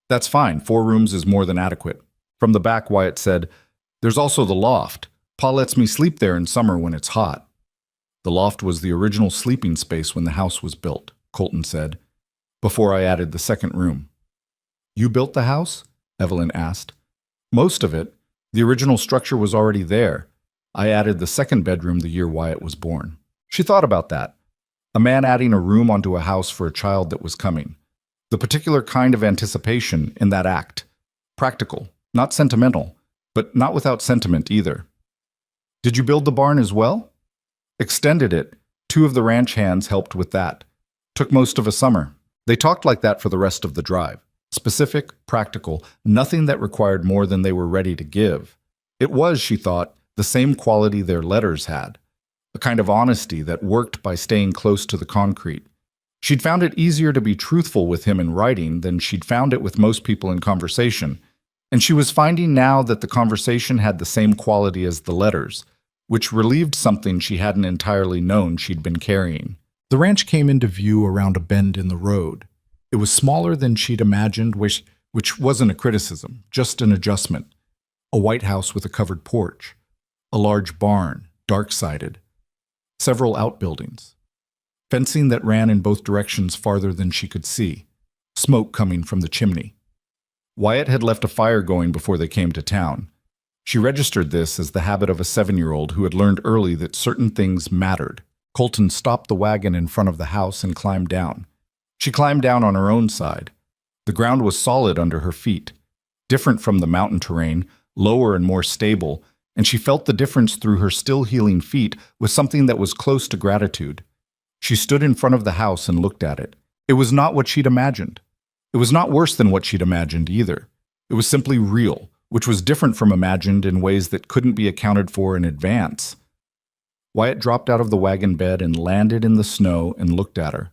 Speaker 1: That's fine. 4 rooms is more than adequate. From the back, Wyatt said, There's also the loft. Pa lets me sleep there in summer when it's hot. The loft was the original sleeping space when the house was built, Colton said, before I added the second room. You built the house? Evelyn asked. Most of it. The original structure was already there. I added the second bedroom the year Wyatt was born. She thought about that. A man adding a room onto a house for a child that was coming. The particular kind of anticipation in that act. Practical, not sentimental, but not without sentiment either. Did you build the barn as well? Extended it. 2 of the ranch hands helped with that. Took most of a summer. They talked like that for the rest of the drive. Specific, practical, nothing that required more than they were ready to give. It was, she thought, the same quality their letters had. A kind of honesty that worked by staying close to the concrete. She'd found it easier to be truthful with him in writing than she'd found it with most people in conversation. And she was finding now that the conversation had the same quality as the letters, which relieved something she hadn't entirely known she'd been carrying. The ranch came into view around a bend in the road. It was smaller than she'd imagined, which wasn't a criticism, just an adjustment. A white house with a covered porch. A large barn, dark-sided. Several outbuildings. Fencing that ran in both directions farther than she could see. Smoke coming from the chimney. Wyatt had left a fire going before they came to town. She registered this as the habit of a 7-year-old who had learned early that certain things mattered. Colton stopped the wagon in front of the house and climbed down. She climbed down on her own side. The ground was solid under her feet, different from the mountain terrain, lower and more stable, and she felt the difference through her still healing feet with something that was close to gratitude. She stood in front of the house and looked at it. It was not what she'd imagined. It was not worse than what she'd imagined either. It was simply real, which was different from imagined in ways that couldn't be accounted for in advance. Wyatt dropped out of the wagon bed and landed in the snow and looked at her.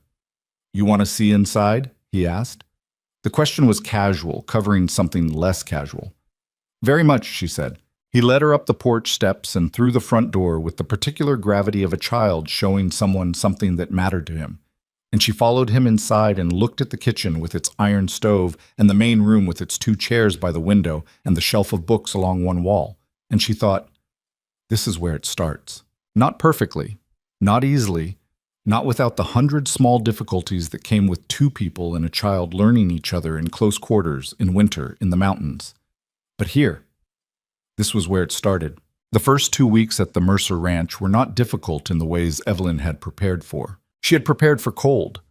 Speaker 1: You want to see inside? He asked. The question was casual, covering something less casual. Very much, she said. He led her up the porch steps and through the front door with the particular gravity of a child showing someone something that mattered to him. And she followed him inside and looked at the kitchen with its iron stove and the main room with its 2 chairs by the window and the shelf of books along one wall. And she thought, this is where it starts. Not perfectly, not easily, not without the 100 small difficulties that came with 2 people and a child learning each other in close quarters, in winter, in the mountains. But here, this was where it started. The first 2 weeks at the Mercer Ranch were not difficult in the ways Evelyn had prepared for. She had prepared for cold.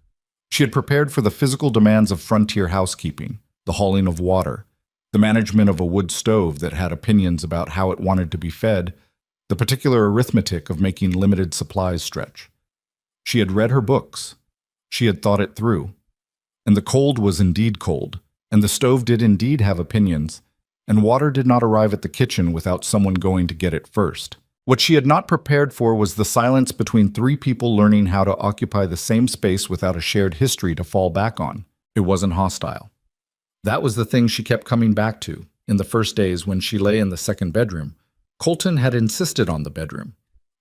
Speaker 1: She had prepared for the physical demands of frontier housekeeping, the hauling of water, the management of a wood stove that had opinions about how it wanted to be fed, the particular arithmetic of making limited supplies stretch. She had read her books. She had thought it through. And the cold was indeed cold, and the stove did indeed have opinions, and water did not arrive at the kitchen without someone going to get it first. What she had not prepared for was the silence between 3 people learning how to occupy the same space without a shared history to fall back on. It wasn't hostile. That was the thing she kept coming back to in the first days when she lay in the second bedroom. Colton had insisted on the bedroom.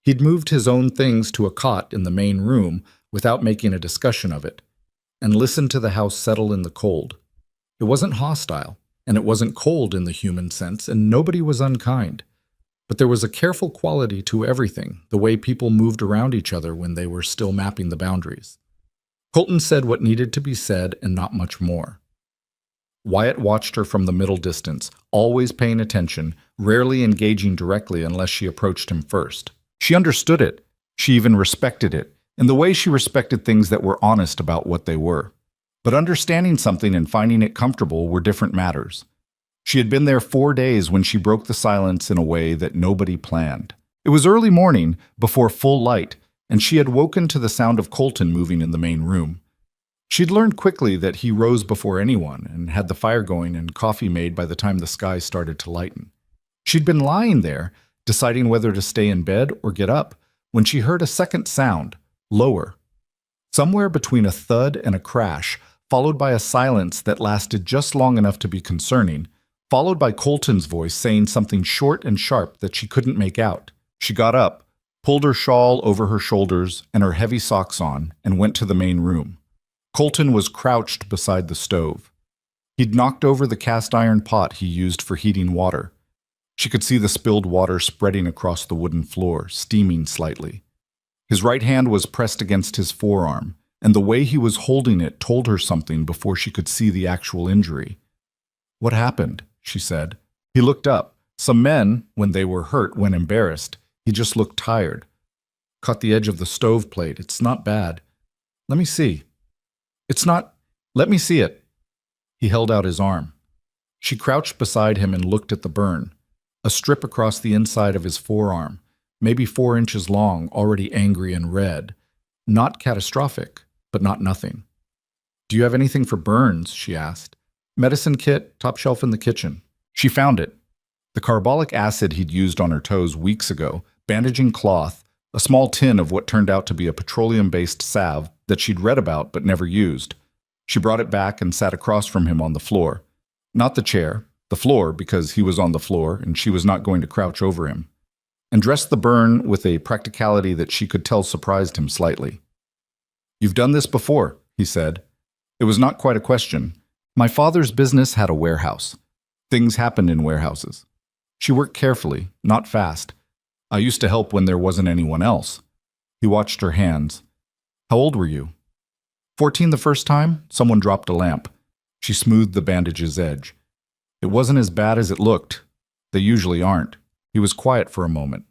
Speaker 1: He'd moved his own things to a cot in the main room without making a discussion of it, and listened to the house settle in the cold. It wasn't hostile, and it wasn't cold in the human sense, and nobody was unkind. But there was a careful quality to everything, the way people moved around each other when they were still mapping the boundaries. Colton said what needed to be said and not much more. Wyatt watched her from the middle distance, always paying attention, rarely engaging directly unless she approached him first. She understood it. She even respected it, in the way she respected things that were honest about what they were. But understanding something and finding it comfortable were different matters. She had been there 4 days when she broke the silence in a way that nobody planned. It was early morning, before full light, and she had woken to the sound of Colton moving in the main room. She'd learned quickly that he rose before anyone and had the fire going and coffee made by the time the sky started to lighten. She'd been lying there, deciding whether to stay in bed or get up, when she heard a second sound, lower. Somewhere between a thud and a crash, followed by a silence that lasted just long enough to be concerning, followed by Colton's voice saying something short and sharp that she couldn't make out. She got up, pulled her shawl over her shoulders and her heavy socks on, and went to the main room. Colton was crouched beside the stove. He'd knocked over the cast iron pot he used for heating water. She could see the spilled water spreading across the wooden floor, steaming slightly. His right hand was pressed against his forearm, and the way he was holding it told her something before she could see the actual injury. "What happened?" she said. He looked up. Some men, when they were hurt, went embarrassed. He just looked tired. Caught the edge of the stove plate. It's not bad. Let me see. It's not. Let me see it. He held out his arm. She crouched beside him and looked at the burn. A strip across the inside of his forearm, maybe 4 inches long, already angry and red. Not catastrophic, but not nothing. "Do you have anything for burns?" she asked. "Medicine kit, top shelf in the kitchen." She found it. The carbolic acid he'd used on her toes weeks ago, bandaging cloth, a small tin of what turned out to be a petroleum-based salve that she'd read about but never used. She brought it back and sat across from him on the floor. Not the chair, the floor, because he was on the floor and she was not going to crouch over him, and dressed the burn with a practicality that she could tell surprised him slightly. "You've done this before," he said. It was not quite a question. "My father's business had a warehouse. Things happened in warehouses." She worked carefully, not fast. "I used to help when there wasn't anyone else." He watched her hands. "How old were you?" 14 the first time, someone dropped a lamp. She smoothed the bandage's edge. "It wasn't as bad as it looked. They usually aren't." He was quiet for a moment.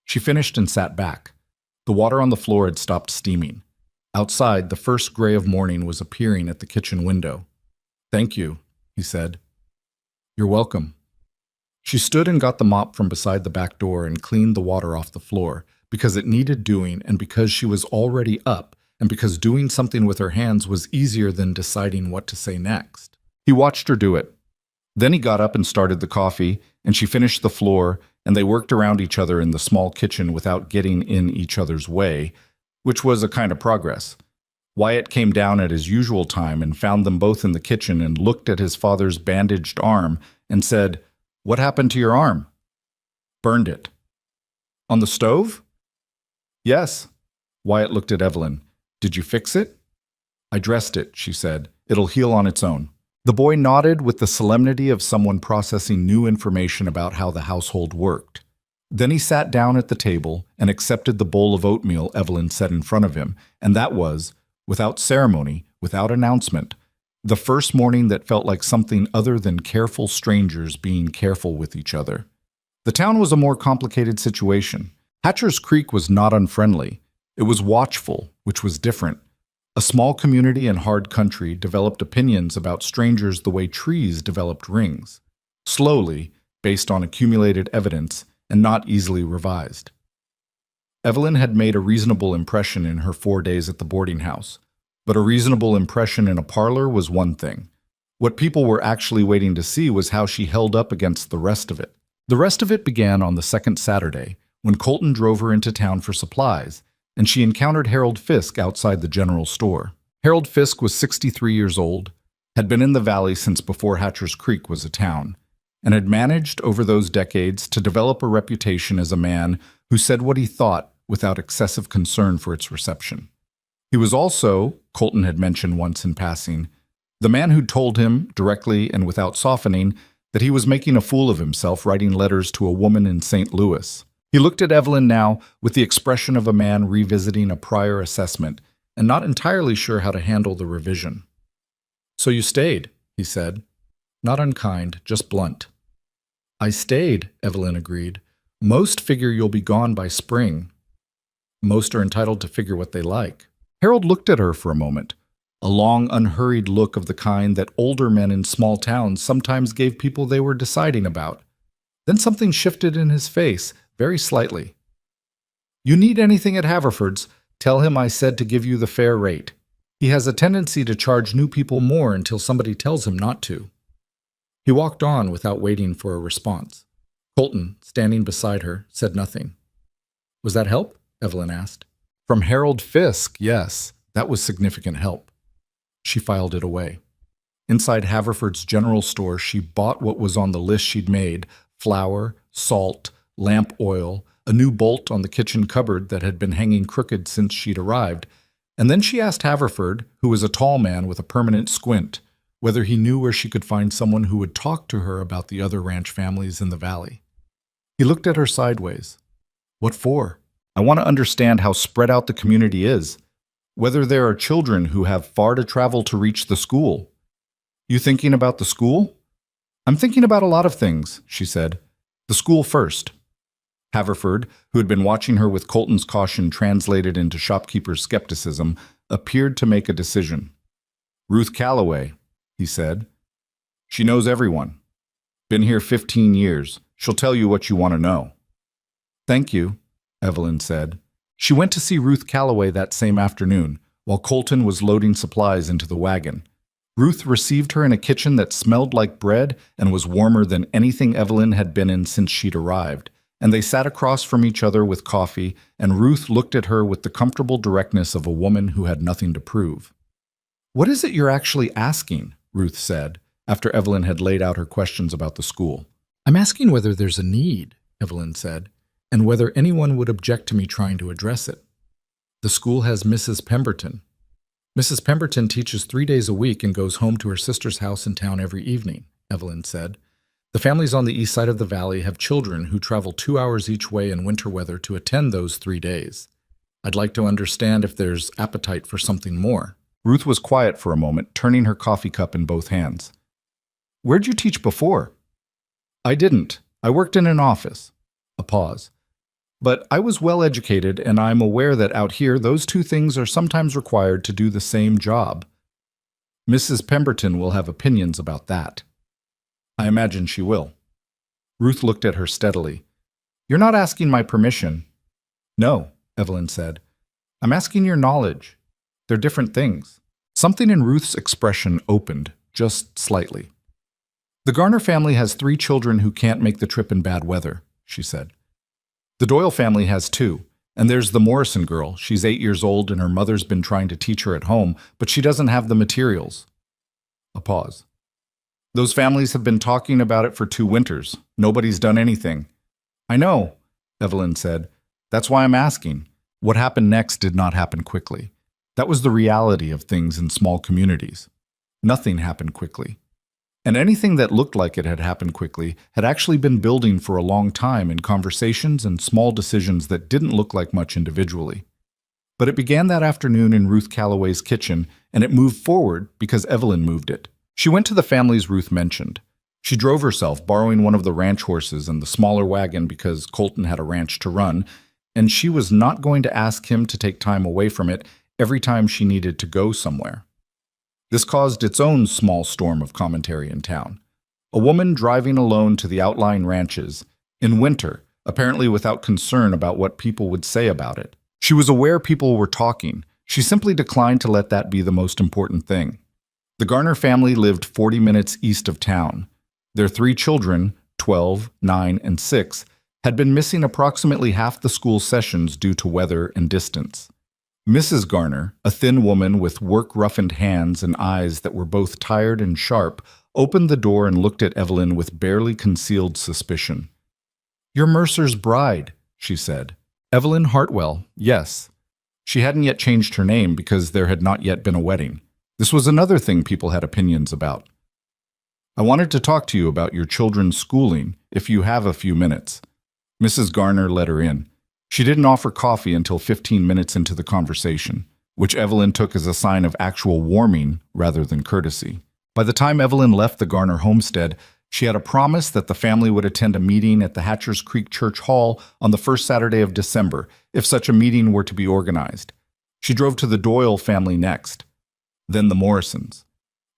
Speaker 1: She finished and sat back. The water on the floor had stopped steaming. Outside, the first gray of morning was appearing at the kitchen window. "Thank you," he said. "You're welcome." She stood and got the mop from beside the back door and cleaned the water off the floor, because it needed doing and because she was already up, and because doing something with her hands was easier than deciding what to say next. He watched her do it. Then he got up and started the coffee, and she finished the floor, and they worked around each other in the small kitchen without getting in each other's way, which was a kind of progress. Wyatt came down at his usual time and found them both in the kitchen and looked at his father's bandaged arm and said, "What happened to your arm?" "Burned it." "On the stove?" "Yes." Wyatt looked at Evelyn. "Did you fix it?" "I dressed it," she said. "It'll heal on its own." The boy nodded with the solemnity of someone processing new information about how the household worked. Then he sat down at the table and accepted the bowl of oatmeal Evelyn set in front of him, and that was, without ceremony, without announcement, the first morning that felt like something other than careful strangers being careful with each other. The town was a more complicated situation. Hatcher's Creek was not unfriendly. It was watchful, which was different. A small community in hard country developed opinions about strangers the way trees developed rings, slowly, based on accumulated evidence, and not easily revised. Evelyn had made a reasonable impression in her 4 days at the boarding house, but a reasonable impression in a parlor was one thing. What people were actually waiting to see was how she held up against the rest of it. The rest of it began on the second Saturday, when Colton drove her into town for supplies, and she encountered Harold Fisk outside the general store. Harold Fisk was 63 years old, had been in the valley since before Hatcher's Creek was a town, and had managed over those decades to develop a reputation as a man who said what he thought without excessive concern for its reception. He was also, Colton had mentioned once in passing, the man who told him, directly and without softening, that he was making a fool of himself writing letters to a woman in St. Louis. He looked at Evelyn now with the expression of a man revisiting a prior assessment and not entirely sure how to handle the revision. "So you stayed," he said. Not unkind, just blunt. "I stayed," Evelyn agreed. "Most figure you'll be gone by spring." "Most are entitled to figure what they like." Harold looked at her for a moment, a long, unhurried look of the kind that older men in small towns sometimes gave people they were deciding about. Then something shifted in his face, very slightly. "You need anything at Haverford's, tell him I said to give you the fair rate. He has a tendency to charge new people more until somebody tells him not to." He walked on without waiting for a response. Colton, standing beside her, said nothing. "Was that help?" Evelyn asked. "From Harold Fisk, yes. That was significant help." She filed it away. Inside Haverford's general store, she bought what was on the list she'd made: flour, salt, lamp oil, a new bolt on the kitchen cupboard that had been hanging crooked since she'd arrived, and then she asked Haverford, who was a tall man with a permanent squint, whether he knew where she could find someone who would talk to her about the other ranch families in the valley. He looked at her sideways. What for? I want to understand how spread out the community is, whether there are children who have far to travel to reach the school. You thinking about the school? I'm thinking about a lot of things, she said. The school first. Haverford, who had been watching her with Colton's caution translated into shopkeeper's skepticism, appeared to make a decision. Ruth Calloway, he said. She knows everyone. Been here 15 years. She'll tell you what you want to know. Thank you, Evelyn said. She went to see Ruth Calloway that same afternoon, while Colton was loading supplies into the wagon. Ruth received her in a kitchen that smelled like bread and was warmer than anything Evelyn had been in since she'd arrived, and they sat across from each other with coffee, and Ruth looked at her with the comfortable directness of a woman who had nothing to prove. What is it you're actually asking? Ruth said, after Evelyn had laid out her questions about the school. I'm asking whether there's a need, Evelyn said, and whether anyone would object to me trying to address it. The school has Mrs. Pemberton. Mrs. Pemberton teaches 3 days a week and goes home to her sister's house in town every evening, Evelyn said. The families on the east side of the valley have children who travel 2 hours each way in winter weather to attend those 3 days. I'd like to understand if there's appetite for something more. Ruth was quiet for a moment, turning her coffee cup in both hands. Where'd you teach before? I didn't. I worked in an office. A pause. But I was well educated, and I'm aware that out here those two things are sometimes required to do the same job. Mrs. Pemberton will have opinions about that. I imagine she will. Ruth looked at her steadily. You're not asking my permission. No, Evelyn said. I'm asking your knowledge. They're different things. Something in Ruth's expression opened, just slightly. The Garner family has 3 children who can't make the trip in bad weather, she said. The Doyle family has 2, and there's the Morrison girl. She's 8 years old and her mother's been trying to teach her at home, but she doesn't have the materials. A pause. Those families have been talking about it for 2 winters. Nobody's done anything. I know, Evelyn said. That's why I'm asking. What happened next did not happen quickly. That was the reality of things in small communities. Nothing happened quickly. And anything that looked like it had happened quickly had actually been building for a long time in conversations and small decisions that didn't look like much individually. But it began that afternoon in Ruth Calloway's kitchen, and it moved forward because Evelyn moved it. She went to the families Ruth mentioned. She drove herself, borrowing one of the ranch horses and the smaller wagon because Colton had a ranch to run, and she was not going to ask him to take time away from it every time she needed to go somewhere. This caused its own small storm of commentary in town. A woman driving alone to the outlying ranches, in winter, apparently without concern about what people would say about it. She was aware people were talking. She simply declined to let that be the most important thing. The Garner family lived 40 minutes east of town. Their 3 children, 12, 9, and 6, had been missing approximately half the school sessions due to weather and distance. Mrs. Garner, a thin woman with work-roughened hands and eyes that were both tired and sharp, opened the door and looked at Evelyn with barely concealed suspicion. "You're Mercer's bride," she said. Evelyn Hartwell, yes. She hadn't yet changed her name because there had not yet been a wedding. This was another thing people had opinions about. I wanted to talk to you about your children's schooling, if you have a few minutes. Mrs. Garner let her in. She didn't offer coffee until 15 minutes into the conversation, which Evelyn took as a sign of actual warming rather than courtesy. By the time Evelyn left the Garner homestead, she had a promise that the family would attend a meeting at the Hatcher's Creek Church Hall on the first Saturday of December, if such a meeting were to be organized. She drove to the Doyle family next, then the Morrisons.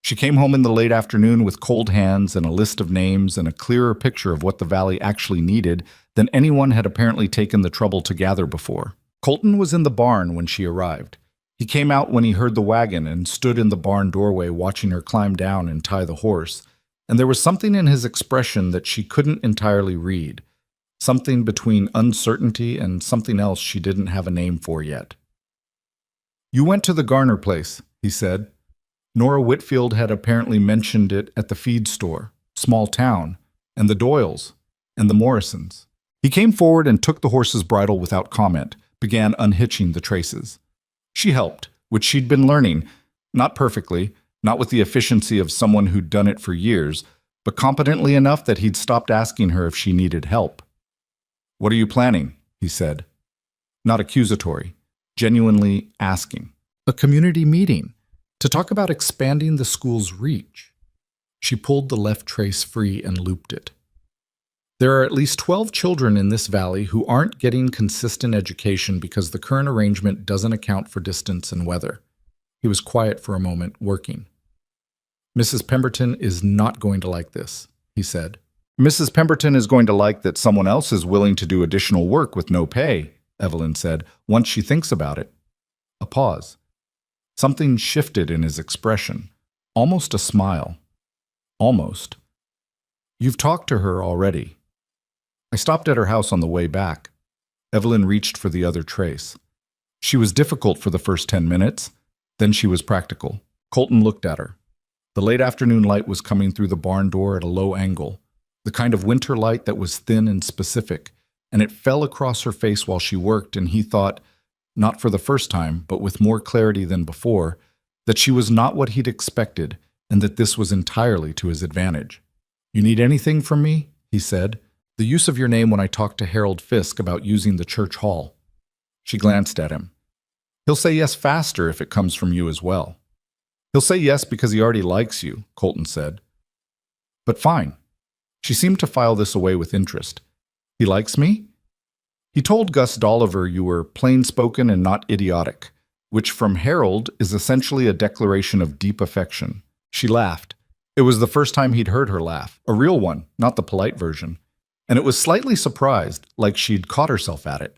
Speaker 1: She came home in the late afternoon with cold hands and a list of names and a clearer picture of what the valley actually needed than anyone had apparently taken the trouble to gather before. Colton was in the barn when she arrived. He came out when he heard the wagon and stood in the barn doorway watching her climb down and tie the horse, and there was something in his expression that she couldn't entirely read, something between uncertainty and something else she didn't have a name for yet. "You went to the Garner place," he said. Nora Whitfield had apparently mentioned it at the feed store, small town, and the Doyles, and the Morrisons. He came forward and took the horse's bridle without comment, began unhitching the traces. She helped, which she'd been learning, not perfectly, not with the efficiency of someone who'd done it for years, but competently enough that he'd stopped asking her if she needed help. "What are you planning?" he said. Not accusatory, genuinely asking. "A community meeting, to talk about expanding the school's reach." She pulled the left trace free and looped it. "There are at least 12 children in this valley who aren't getting consistent education because the current arrangement doesn't account for distance and weather." He was quiet for a moment, working. "Mrs. Pemberton is not going to like this," he said. "Mrs. Pemberton is going to like that someone else is willing to do additional work with no pay," Evelyn said, "once she thinks about it." A pause. Something shifted in his expression, almost a smile. Almost. "You've talked to her already." "I stopped at her house on the way back." Evelyn reached for the other trace. She was difficult for the first 10 minutes, then she was practical. Colton looked at her. The late afternoon light was coming through the barn door at a low angle, the kind of winter light that was thin and specific, and it fell across her face while she worked, and he thought, not for the first time, but with more clarity than before, that she was not what he'd expected, and that this was entirely to his advantage. "You need anything from me?" he said. "The use of your name when I talked to Harold Fisk about using the church hall." She glanced at him. "He'll say yes faster if it comes from you as well." "He'll say yes because he already likes you," Colton said. "But fine." She seemed to file this away with interest. "He likes me?" "He told Gus Dolliver you were plain-spoken and not idiotic, which from Harold is essentially a declaration of deep affection." She laughed. It was the first time he'd heard her laugh, a real one, not the polite version. And it was slightly surprised, like she'd caught herself at it.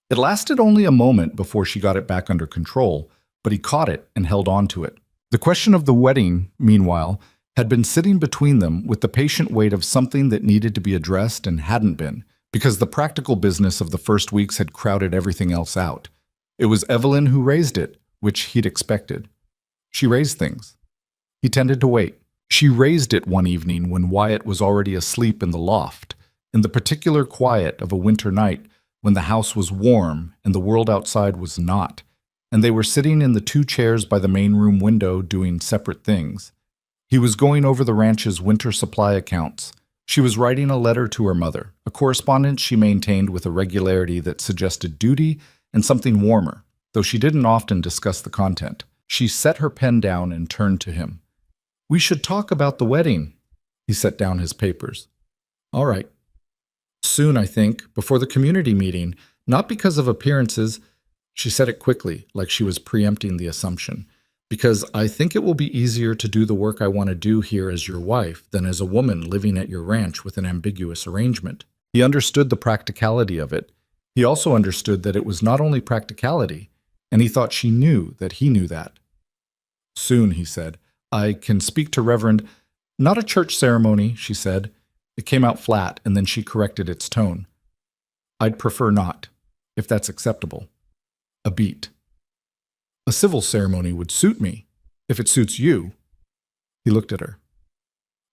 Speaker 1: It lasted only a moment before she got it back under control, but he caught it and held on to it. The question of the wedding, meanwhile, had been sitting between them with the patient weight of something that needed to be addressed and hadn't been, because the practical business of the first weeks had crowded everything else out. It was Evelyn who raised it, which he'd expected. She raised things. He tended to wait. She raised it one evening when Wyatt was already asleep in the loft, in the particular quiet of a winter night when the house was warm and the world outside was not, and they were sitting in the 2 chairs by the main room window doing separate things. He was going over the ranch's winter supply accounts. She was writing a letter to her mother, a correspondence she maintained with a regularity that suggested duty and something warmer, though she didn't often discuss the content. She set her pen down and turned to him. "We should talk about the wedding." He set down his papers. "All right. Soon, I think, before the community meeting, not because of appearances." She said it quickly, like she was preempting the assumption. "Because I think it will be easier to do the work I want to do here as your wife than as a woman living at your ranch with an ambiguous arrangement." He understood the practicality of it. He also understood that it was not only practicality, and he thought she knew that he knew that. "Soon," he said. "I can speak to Reverend—" "Not a church ceremony," she said. It came out flat, and then she corrected its tone. "I'd prefer not, if that's acceptable." A beat. "A civil ceremony would suit me, if it suits you." He looked at her.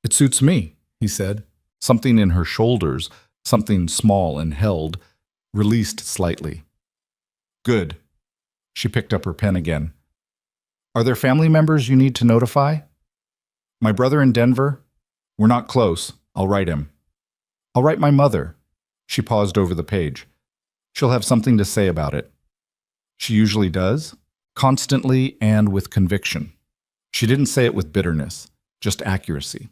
Speaker 1: "It suits me," he said. Something in her shoulders, something small and held, released slightly. "Good." She picked up her pen again. "Are there family members you need to notify?" "My brother in Denver? We're not close. I'll write him." "I'll write my mother." She paused over the page. "She'll have something to say about it." She usually does, constantly and with conviction. She didn't say it with bitterness, just accuracy.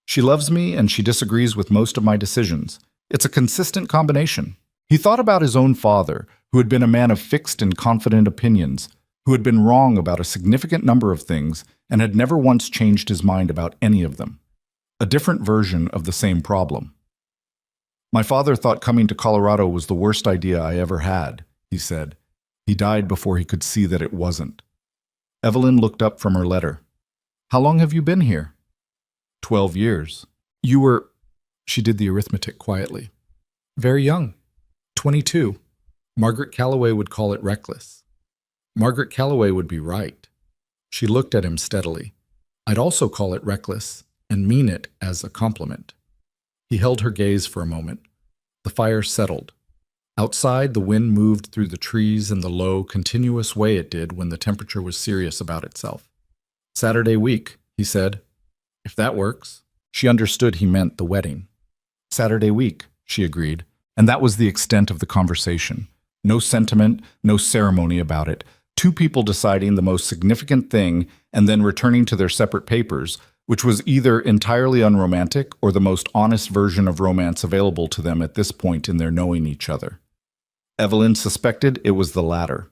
Speaker 1: "She loves me and she disagrees with most of my decisions. It's a consistent combination." He thought about his own father, who had been a man of fixed and confident opinions, who had been wrong about a significant number of things and had never once changed his mind about any of them. A different version of the same problem. "My father thought coming to Colorado was the worst idea I ever had," he said. He died before he could see that it wasn't. Evelyn looked up from her letter. "How long have you been here?" 12 years. "You were—" She did the arithmetic quietly. "Very young. 22. Margaret Calloway would call it reckless." "Margaret Calloway would be right." She looked at him steadily. "I'd also call it reckless and mean it as a compliment." He held her gaze for a moment. The fire settled. Outside, the wind moved through the trees in the low, continuous way it did when the temperature was serious about itself. "Saturday week," he said. "If that works." She understood he meant the wedding. "Saturday week," she agreed, and that was the extent of the conversation. No sentiment, no ceremony about it. Two people deciding the most significant thing and then returning to their separate papers, which was either entirely unromantic or the most honest version of romance available to them at this point in their knowing each other. Evelyn suspected it was the latter.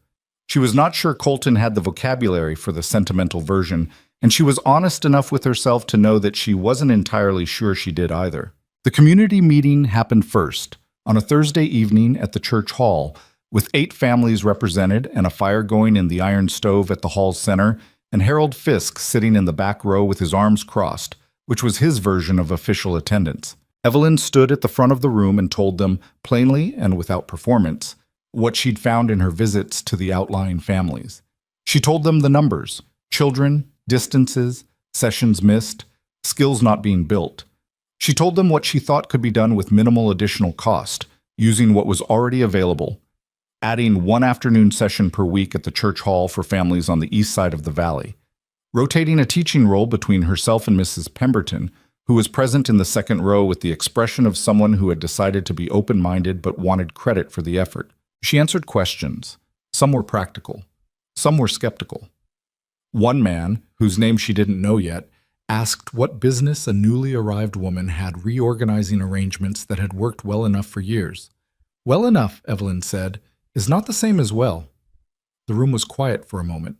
Speaker 1: She was not sure Colton had the vocabulary for the sentimental version, and she was honest enough with herself to know that she wasn't entirely sure she did either. The community meeting happened first, on a Thursday evening at the church hall, with 8 families represented and a fire going in the iron stove at the hall's center, and Harold Fisk sitting in the back row with his arms crossed, which was his version of official attendance. Evelyn stood at the front of the room and told them, plainly and without performance, what she'd found in her visits to the outlying families. She told them the numbers: children, distances, sessions missed, skills not being built. She told them what she thought could be done with minimal additional cost, using what was already available, adding 1 afternoon session per week at the church hall for families on the east side of the valley, rotating a teaching role between herself and Mrs. Pemberton, who was present in the second row with the expression of someone who had decided to be open-minded but wanted credit for the effort. She answered questions. Some were practical. Some were skeptical. One man, whose name she didn't know yet, asked what business a newly arrived woman had reorganizing arrangements that had worked well enough for years. "Well enough," Evelyn said, "is not the same as well." The room was quiet for a moment.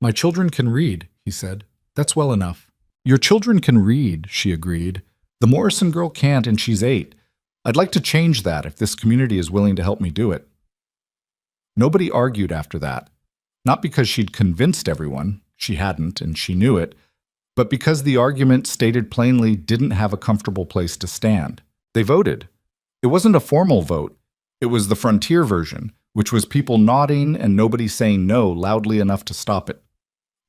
Speaker 1: "My children can read," he said. "That's well enough." "Your children can read," she agreed. "The Morrison girl can't, and she's 8. I'd like to change that if this community is willing to help me do it." Nobody argued after that, not because she'd convinced everyone, she hadn't, and she knew it, but because the argument, stated plainly, didn't have a comfortable place to stand. They voted. It wasn't a formal vote. It was the frontier version, which was people nodding and nobody saying no loudly enough to stop it.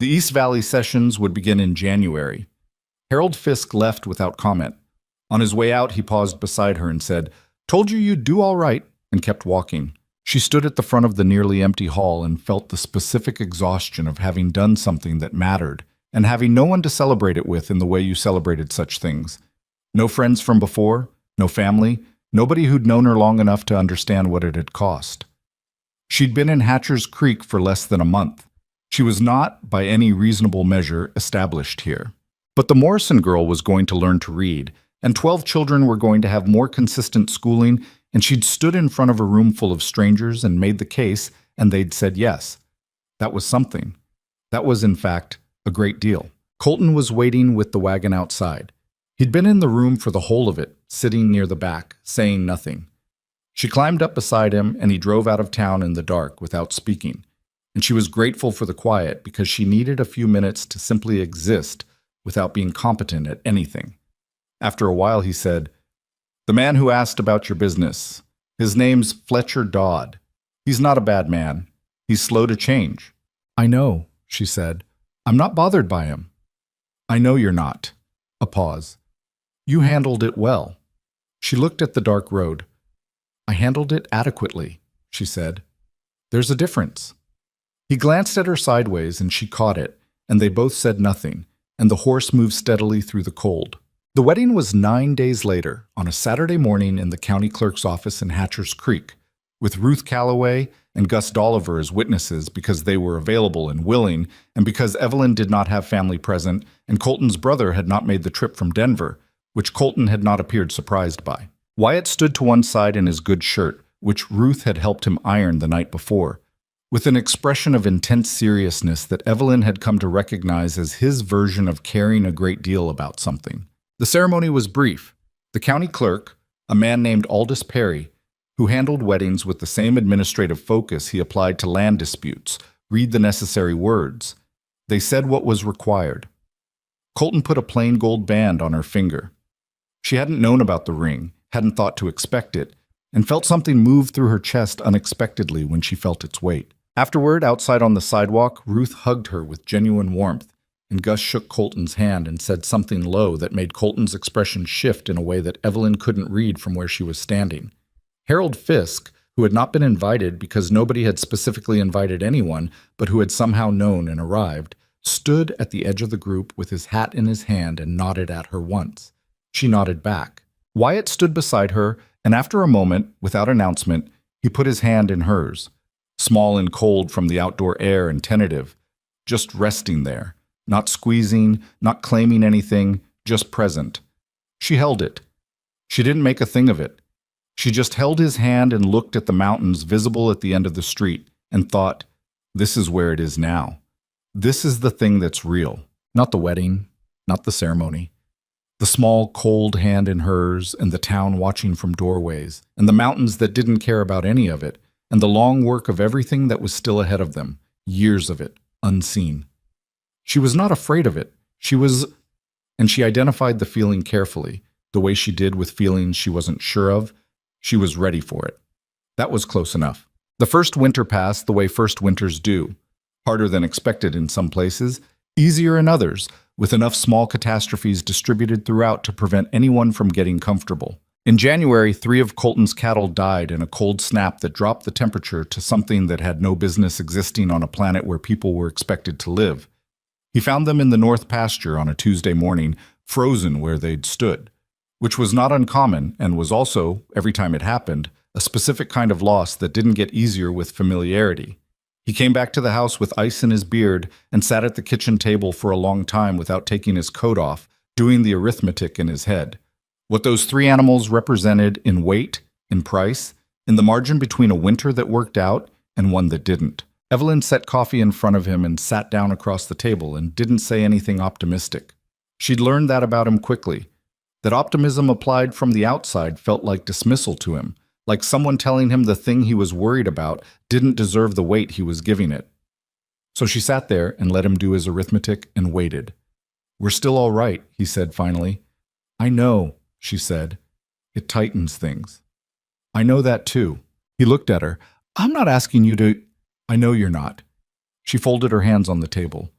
Speaker 1: The East Valley sessions would begin in January. Harold Fisk left without comment. On his way out, he paused beside her and said, "Told you you'd do all right," and kept walking. She stood at the front of the nearly empty hall and felt the specific exhaustion of having done something that mattered and having no one to celebrate it with in the way you celebrated such things. No friends from before, no family, nobody who'd known her long enough to understand what it had cost. She'd been in Hatcher's Creek for less than a month. She was not, by any reasonable measure, established here. But the Morrison girl was going to learn to read, and 12 children were going to have more consistent schooling, and she'd stood in front of a room full of strangers and made the case, and they'd said yes. That was something. That was, in fact, a great deal. Colton was waiting with the wagon outside. He'd been in the room for the whole of it, sitting near the back, saying nothing. She climbed up beside him, and he drove out of town in the dark without speaking. And she was grateful for the quiet because she needed a few minutes to simply exist without being competent at anything. After a while, he said, "The man who asked about your business. His name's Fletcher Dodd. He's not a bad man. He's slow to change." "I know," she said. "I'm not bothered by him." "I know you're not." A pause. "You handled it well." She looked at the dark road. "I handled it adequately," she said. "There's a difference." He glanced at her sideways and she caught it, and they both said nothing, and the horse moved steadily through the cold. The wedding was 9 days later, on a Saturday morning in the county clerk's office in Hatcher's Creek, with Ruth Calloway and Gus Dolliver as witnesses because they were available and willing, and because Evelyn did not have family present and Colton's brother had not made the trip from Denver, which Colton had not appeared surprised by. Wyatt stood to one side in his good shirt, which Ruth had helped him iron the night before, with an expression of intense seriousness that Evelyn had come to recognize as his version of caring a great deal about something. The ceremony was brief. The county clerk, a man named Aldous Perry, who handled weddings with the same administrative focus he applied to land disputes, read the necessary words. They said what was required. Colton put a plain gold band on her finger. She hadn't known about the ring, hadn't thought to expect it, and felt something move through her chest unexpectedly when she felt its weight. Afterward, outside on the sidewalk, Ruth hugged her with genuine warmth, and Gus shook Colton's hand and said something low that made Colton's expression shift in a way that Evelyn couldn't read from where she was standing. Harold Fisk, who had not been invited because nobody had specifically invited anyone, but who had somehow known and arrived, stood at the edge of the group with his hat in his hand and nodded at her once. She nodded back. Wyatt stood beside her, and after a moment, without announcement, he put his hand in hers, small and cold from the outdoor air and tentative, just resting there, not squeezing, not claiming anything, just present. She held it. She didn't make a thing of it. She just held his hand and looked at the mountains visible at the end of the street and thought, this is where it is now. This is the thing that's real, not the wedding, not the ceremony. The small, cold hand in hers, and the town watching from doorways, and the mountains that didn't care about any of it, and the long work of everything that was still ahead of them, years of it, unseen. She was not afraid of it. And she identified the feeling carefully, the way she did with feelings she wasn't sure of. She was ready for it. That was close enough. The first winter passed the way first winters do, harder than expected in some places, easier in others, with enough small catastrophes distributed throughout to prevent anyone from getting comfortable. In January, 3 of Colton's cattle died in a cold snap that dropped the temperature to something that had no business existing on a planet where people were expected to live. He found them in the north pasture on a Tuesday morning, frozen where they'd stood, which was not uncommon and was also, every time it happened, a specific kind of loss that didn't get easier with familiarity. He came back to the house with ice in his beard and sat at the kitchen table for a long time without taking his coat off, doing the arithmetic in his head. What those 3 animals represented in weight, in price, in the margin between a winter that worked out and one that didn't. Evelyn set coffee in front of him and sat down across the table and didn't say anything optimistic. She'd learned that about him quickly, that optimism applied from the outside felt like dismissal to him, like someone telling him the thing he was worried about didn't deserve the weight he was giving it. So she sat there and let him do his arithmetic and waited. "We're still all right," he said finally. "I know," she said. "It tightens things." "I know that too." He looked at her. "I'm not asking you to—" "I know you're not." She folded her hands on the table.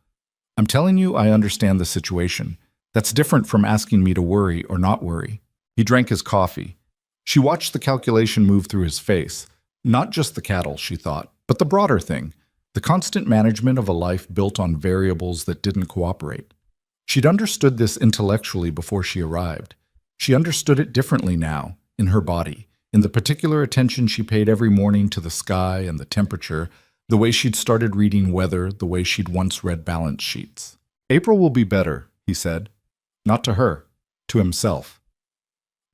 Speaker 1: "I'm telling you I understand the situation. That's different from asking me to worry or not worry." He drank his coffee. She watched the calculation move through his face. Not just the cattle, she thought, but the broader thing, the constant management of a life built on variables that didn't cooperate. She'd understood this intellectually before she arrived. She understood it differently now, in her body, in the particular attention she paid every morning to the sky and the temperature, the way she'd started reading weather, the way she'd once read balance sheets. "April will be better," he said. Not to her, to himself.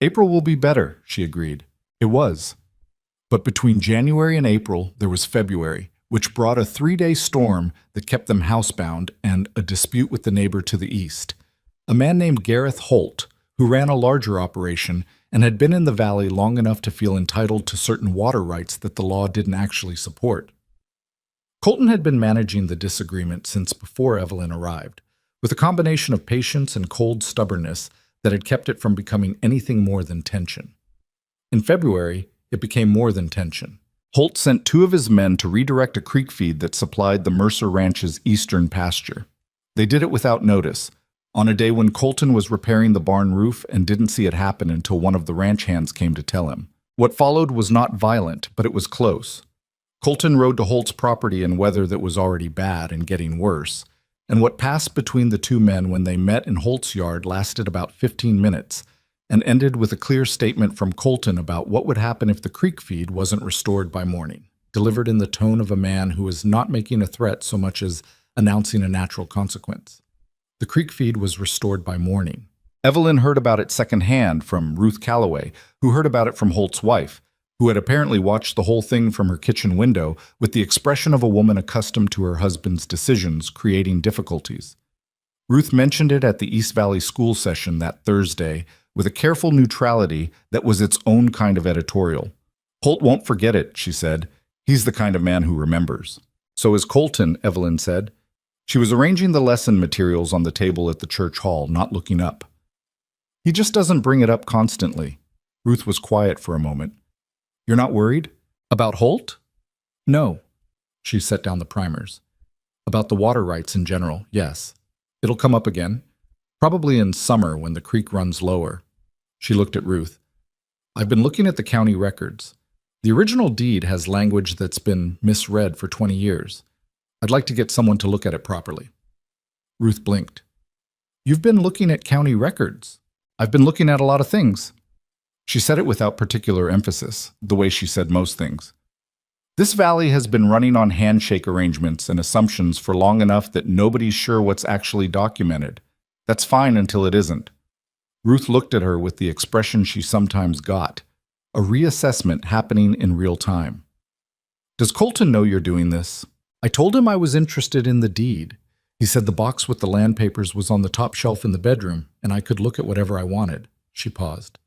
Speaker 1: "April will be better," she agreed. It was. But between January and April, there was February, which brought a 3-day storm that kept them housebound and a dispute with the neighbor to the east. A man named Gareth Holt, who ran a larger operation and had been in the valley long enough to feel entitled to certain water rights that the law didn't actually support. Colton had been managing the disagreement since before Evelyn arrived, with a combination of patience and cold stubbornness that had kept it from becoming anything more than tension. In February, it became more than tension. Holt sent 2 of his men to redirect a creek feed that supplied the Mercer Ranch's eastern pasture. They did it without notice, on a day when Colton was repairing the barn roof and didn't see it happen until one of the ranch hands came to tell him. What followed was not violent, but it was close. Colton rode to Holt's property in weather that was already bad and getting worse, and what passed between the 2 men when they met in Holt's yard lasted about 15 minutes, and ended with a clear statement from Colton about what would happen if the creek feed wasn't restored by morning, delivered in the tone of a man who was not making a threat so much as announcing a natural consequence. The creek feed was restored by morning. Evelyn heard about it secondhand from Ruth Calloway, who heard about it from Holt's wife, who had apparently watched the whole thing from her kitchen window with the expression of a woman accustomed to her husband's decisions creating difficulties. Ruth mentioned it at the East Valley school session that Thursday with a careful neutrality that was its own kind of editorial. "Holt won't forget it," she said. "He's the kind of man who remembers." "So is Colton," Evelyn said. She was arranging the lesson materials on the table at the church hall, not looking up. "He just doesn't bring it up constantly." Ruth was quiet for a moment. "You're not worried? About Holt?" "No." She set down the primers. "About the water rights in general, yes. It'll come up again. Probably in summer when the creek runs lower." She looked at Ruth. "I've been looking at the county records. The original deed has language that's been misread for 20 years. I'd like to get someone to look at it properly. Ruth blinked. You've been looking at county records. I've been looking at a lot of things. She said it without particular emphasis, the way she said most things. This valley has been running on handshake arrangements and assumptions for long enough that nobody's sure what's actually documented. That's fine until it isn't. Ruth looked at her with the expression she sometimes got, a reassessment happening in real time. Does Colton know you're doing this? I told him I was interested in the deed. He said the box with the land papers was on the top shelf in the bedroom, and I could look at whatever I wanted. She paused.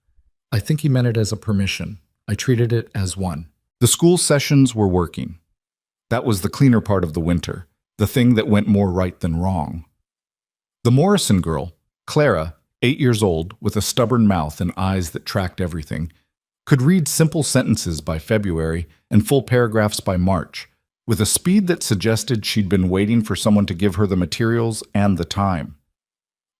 Speaker 1: I think he meant it as a permission. I treated it as one. The school sessions were working. That was the cleaner part of the winter, the thing that went more right than wrong. The Morrison girl, Clara, 8 years old, with a stubborn mouth and eyes that tracked everything, could read simple sentences by February and full paragraphs by March, with a speed that suggested she'd been waiting for someone to give her the materials and the time.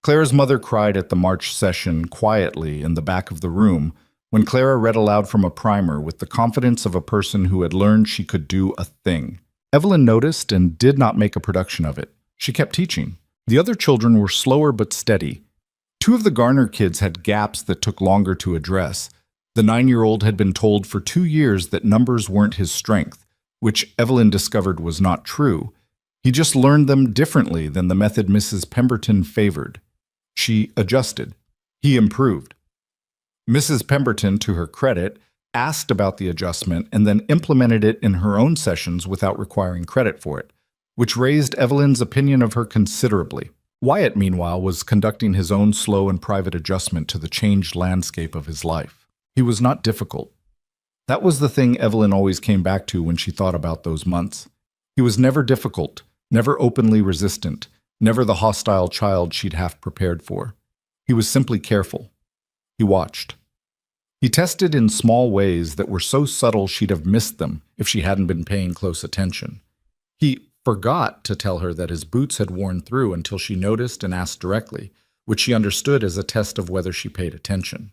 Speaker 1: Clara's mother cried at the March session quietly in the back of the room when Clara read aloud from a primer with the confidence of a person who had learned she could do a thing. Evelyn noticed and did not make a production of it. She kept teaching. The other children were slower but steady. 2 of the Garner kids had gaps that took longer to address. The 9-year-old had been told for 2 years that numbers weren't his strength, which Evelyn discovered was not true. He just learned them differently than the method Mrs. Pemberton favored. She adjusted. He improved. Mrs. Pemberton, to her credit, asked about the adjustment and then implemented it in her own sessions without requiring credit for it, which raised Evelyn's opinion of her considerably. Wyatt, meanwhile, was conducting his own slow and private adjustment to the changed landscape of his life. He was not difficult. That was the thing Evelyn always came back to when she thought about those months. He was never difficult, never openly resistant, never the hostile child she'd half prepared for. He was simply careful. He watched. He tested in small ways that were so subtle she'd have missed them if she hadn't been paying close attention. He forgot to tell her that his boots had worn through until she noticed and asked directly, which she understood as a test of whether she paid attention.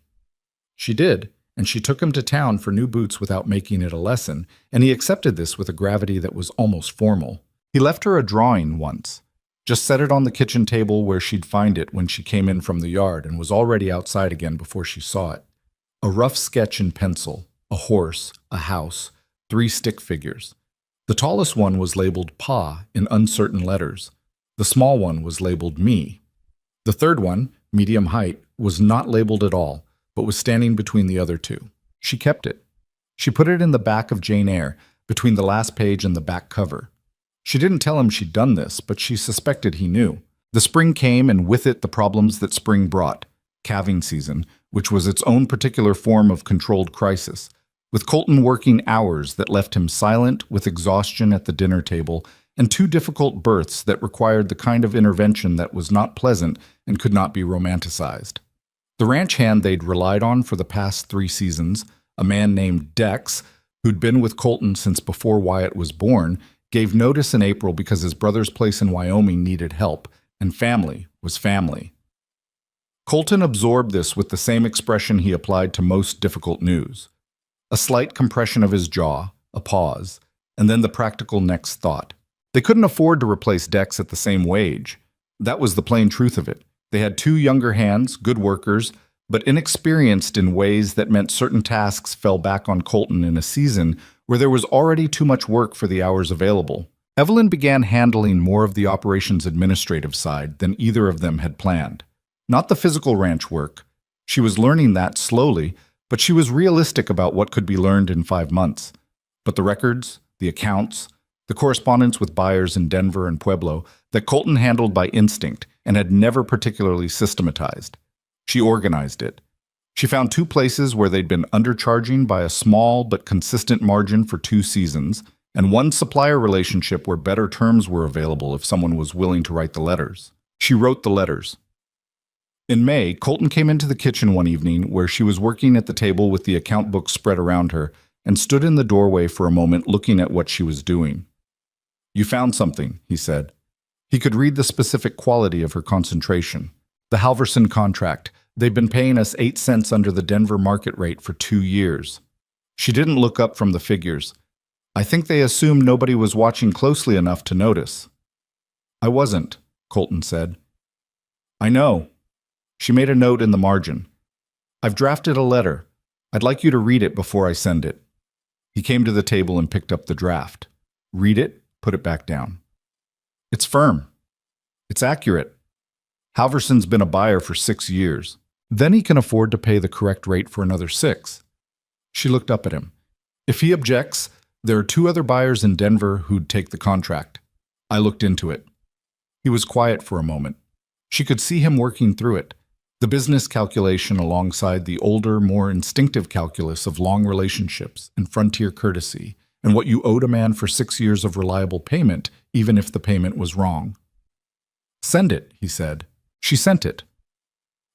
Speaker 1: She did, and she took him to town for new boots without making it a lesson, and he accepted this with a gravity that was almost formal. He left her a drawing once. Just set it on the kitchen table where she'd find it when she came in from the yard and was already outside again before she saw it. A rough sketch in pencil, a horse, a house, 3 stick figures. The tallest one was labeled Pa in uncertain letters. The small one was labeled Me. The third one, medium height, was not labeled at all, but was standing between the other 2. She kept it. She put it in the back of Jane Eyre, between the last page and the back cover. She didn't tell him she'd done this, but she suspected he knew. The spring came, and with it the problems that spring brought. Calving season, which was its own particular form of controlled crisis, with Colton working hours that left him silent with exhaustion at the dinner table, and 2 difficult births that required the kind of intervention that was not pleasant and could not be romanticized. The ranch hand they'd relied on for the past 3 seasons, a man named Dex, who'd been with Colton since before Wyatt was born, gave notice in April because his brother's place in Wyoming needed help, and family was family. Colton absorbed this with the same expression he applied to most difficult news. A slight compression of his jaw, a pause, and then the practical next thought. They couldn't afford to replace Dex at the same wage. That was the plain truth of it. They had 2 younger hands, good workers, but inexperienced in ways that meant certain tasks fell back on Colton in a season where there was already too much work for the hours available. Evelyn began handling more of the operations administrative side than either of them had planned. Not the physical ranch work. She was learning that slowly, but she was realistic about what could be learned in 5 months. But the records, the accounts, the correspondence with buyers in Denver and Pueblo that Colton handled by instinct and had never particularly systematized. She organized it. She found 2 places where they'd been undercharging by a small but consistent margin for 2 seasons, and 1 supplier relationship where better terms were available if someone was willing to write the letters. She wrote the letters. In May, Colton came into the kitchen one evening where she was working at the table with the account book spread around her and stood in the doorway for a moment looking at what she was doing. "You found something," he said. He could read the specific quality of her concentration. "The Halverson contract. They've been paying us 8 cents under the Denver market rate for 2 years. She didn't look up from the figures. I think they assumed nobody was watching closely enough to notice. I wasn't, Colton said. I know. She made a note in the margin. I've drafted a letter. I'd like you to read it before I send it. He came to the table and picked up the draft. Read it, put it back down. It's firm. It's accurate. Halverson's been a buyer for 6 years. Then he can afford to pay the correct rate for another 6. She looked up at him. If he objects, there are 2 other buyers in Denver who'd take the contract. I looked into it. He was quiet for a moment. She could see him working through it. The business calculation alongside the older, more instinctive calculus of long relationships and frontier courtesy and what you owed a man for 6 years of reliable payment, even if the payment was wrong. Send it, he said. She sent it.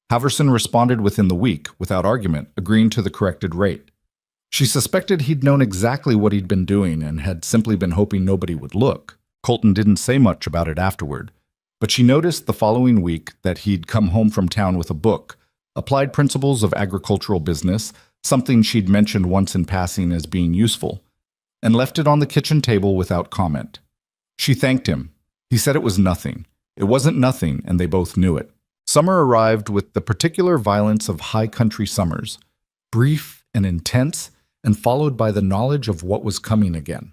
Speaker 1: Halverson responded within the week, without argument, agreeing to the corrected rate. She suspected he'd known exactly what he'd been doing and had simply been hoping nobody would look. Colton didn't say much about it afterward, but she noticed the following week that he'd come home from town with a book, Applied Principles of Agricultural Business, something she'd mentioned once in passing as being useful, and left it on the kitchen table without comment. She thanked him. He said it was nothing. It wasn't nothing, and they both knew it. Summer arrived with the particular violence of high country summers, brief and intense, and followed by the knowledge of what was coming again.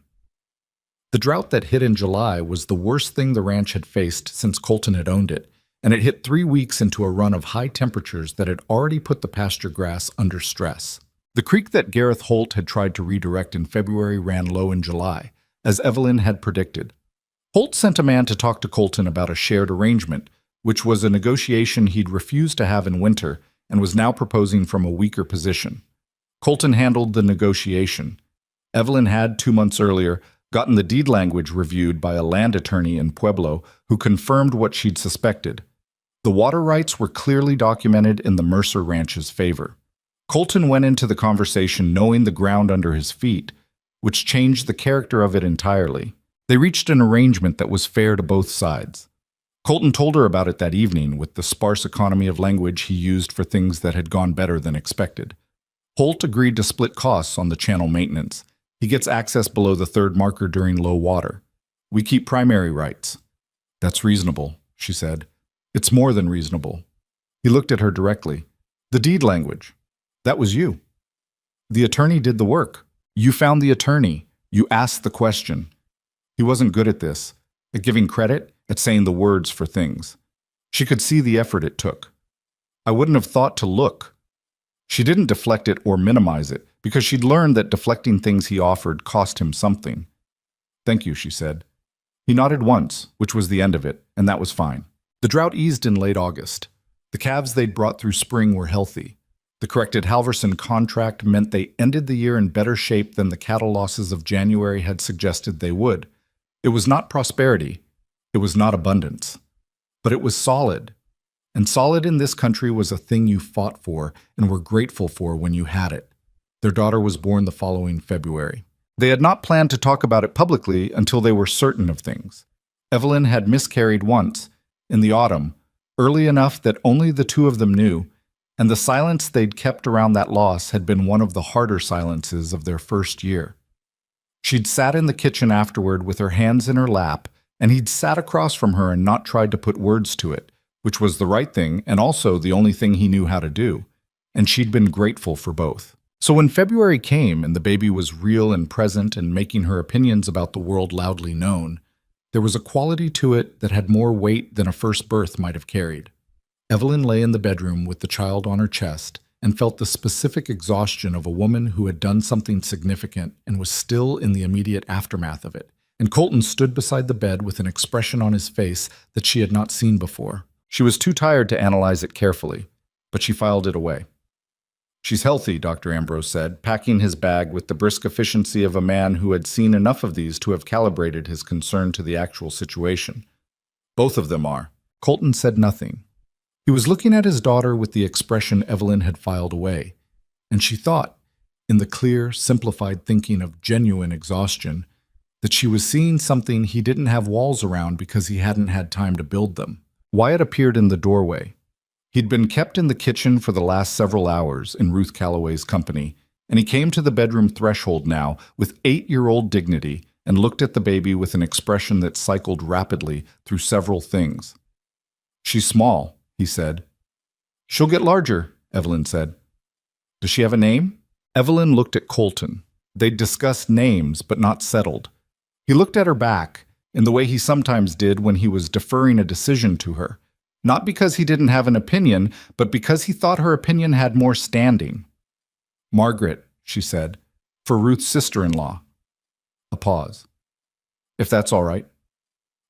Speaker 1: The drought that hit in July was the worst thing the ranch had faced since Colton had owned it, and it hit 3 weeks into a run of high temperatures that had already put the pasture grass under stress. The creek that Gareth Holt had tried to redirect in February ran low in July, as Evelyn had predicted. Holt sent a man to talk to Colton about a shared arrangement, which was a negotiation he'd refused to have in winter and was now proposing from a weaker position. Colton handled the negotiation. Evelyn had, 2 months earlier, gotten the deed language reviewed by a land attorney in Pueblo who confirmed what she'd suspected. The water rights were clearly documented in the Mercer Ranch's favor. Colton went into the conversation knowing the ground under his feet, which changed the character of it entirely. They reached an arrangement that was fair to both sides. Colton told her about it that evening with the sparse economy of language he used for things that had gone better than expected. Holt agreed to split costs on the channel maintenance. He gets access below the 3rd marker during low water. We keep primary rights. That's reasonable, she said. It's more than reasonable. He looked at her directly. The deed language. That was you. The attorney did the work. You found the attorney. You asked the question. He wasn't good at this, at giving credit, at saying the words for things. She could see the effort it took. I wouldn't have thought to look. She didn't deflect it or minimize it, because she'd learned that deflecting things he offered cost him something. Thank you, she said. He nodded once, which was the end of it, and that was fine. The drought eased in late August. The calves they'd brought through spring were healthy. The corrected Halverson contract meant they ended the year in better shape than the cattle losses of January had suggested they would. It was not prosperity. It was not abundance. But it was solid. And solid in this country was a thing you fought for and were grateful for when you had it. Their daughter was born the following February. They had not planned to talk about it publicly until they were certain of things. Evelyn had miscarried once, in the autumn, early enough that only the 2 of them knew, and the silence they'd kept around that loss had been one of the harder silences of their first year. She'd sat in the kitchen afterward with her hands in her lap, and he'd sat across from her and not tried to put words to it, which was the right thing and also the only thing he knew how to do, and she'd been grateful for both. So when February came and the baby was real and present and making her opinions about the world loudly known, there was a quality to it that had more weight than a first birth might have carried. Evelyn lay in the bedroom with the child on her chest and felt the specific exhaustion of a woman who had done something significant and was still in the immediate aftermath of it. And Colton stood beside the bed with an expression on his face that she had not seen before. She was too tired to analyze it carefully, but she filed it away. She's healthy, Dr. Ambrose said, packing his bag with the brisk efficiency of a man who had seen enough of these to have calibrated his concern to the actual situation. Both of them are. Colton said nothing. He was looking at his daughter with the expression Evelyn had filed away, and she thought, in the clear, simplified thinking of genuine exhaustion, that she was seeing something he didn't have walls around because he hadn't had time to build them. Wyatt appeared in the doorway. He'd been kept in the kitchen for the last several hours in Ruth Calloway's company, and he came to the bedroom threshold now with 8-year-old dignity and looked at the baby with an expression that cycled rapidly through several things. "She's small," he said. "She'll get larger," Evelyn said. "Does she have a name?" Evelyn looked at Colton. They'd discussed names, but not settled. He looked at her back, in the way he sometimes did when he was deferring a decision to her, not because he didn't have an opinion, but because he thought her opinion had more standing. "Margaret," she said, "for Ruth's sister-in-law." A pause. "If that's all right."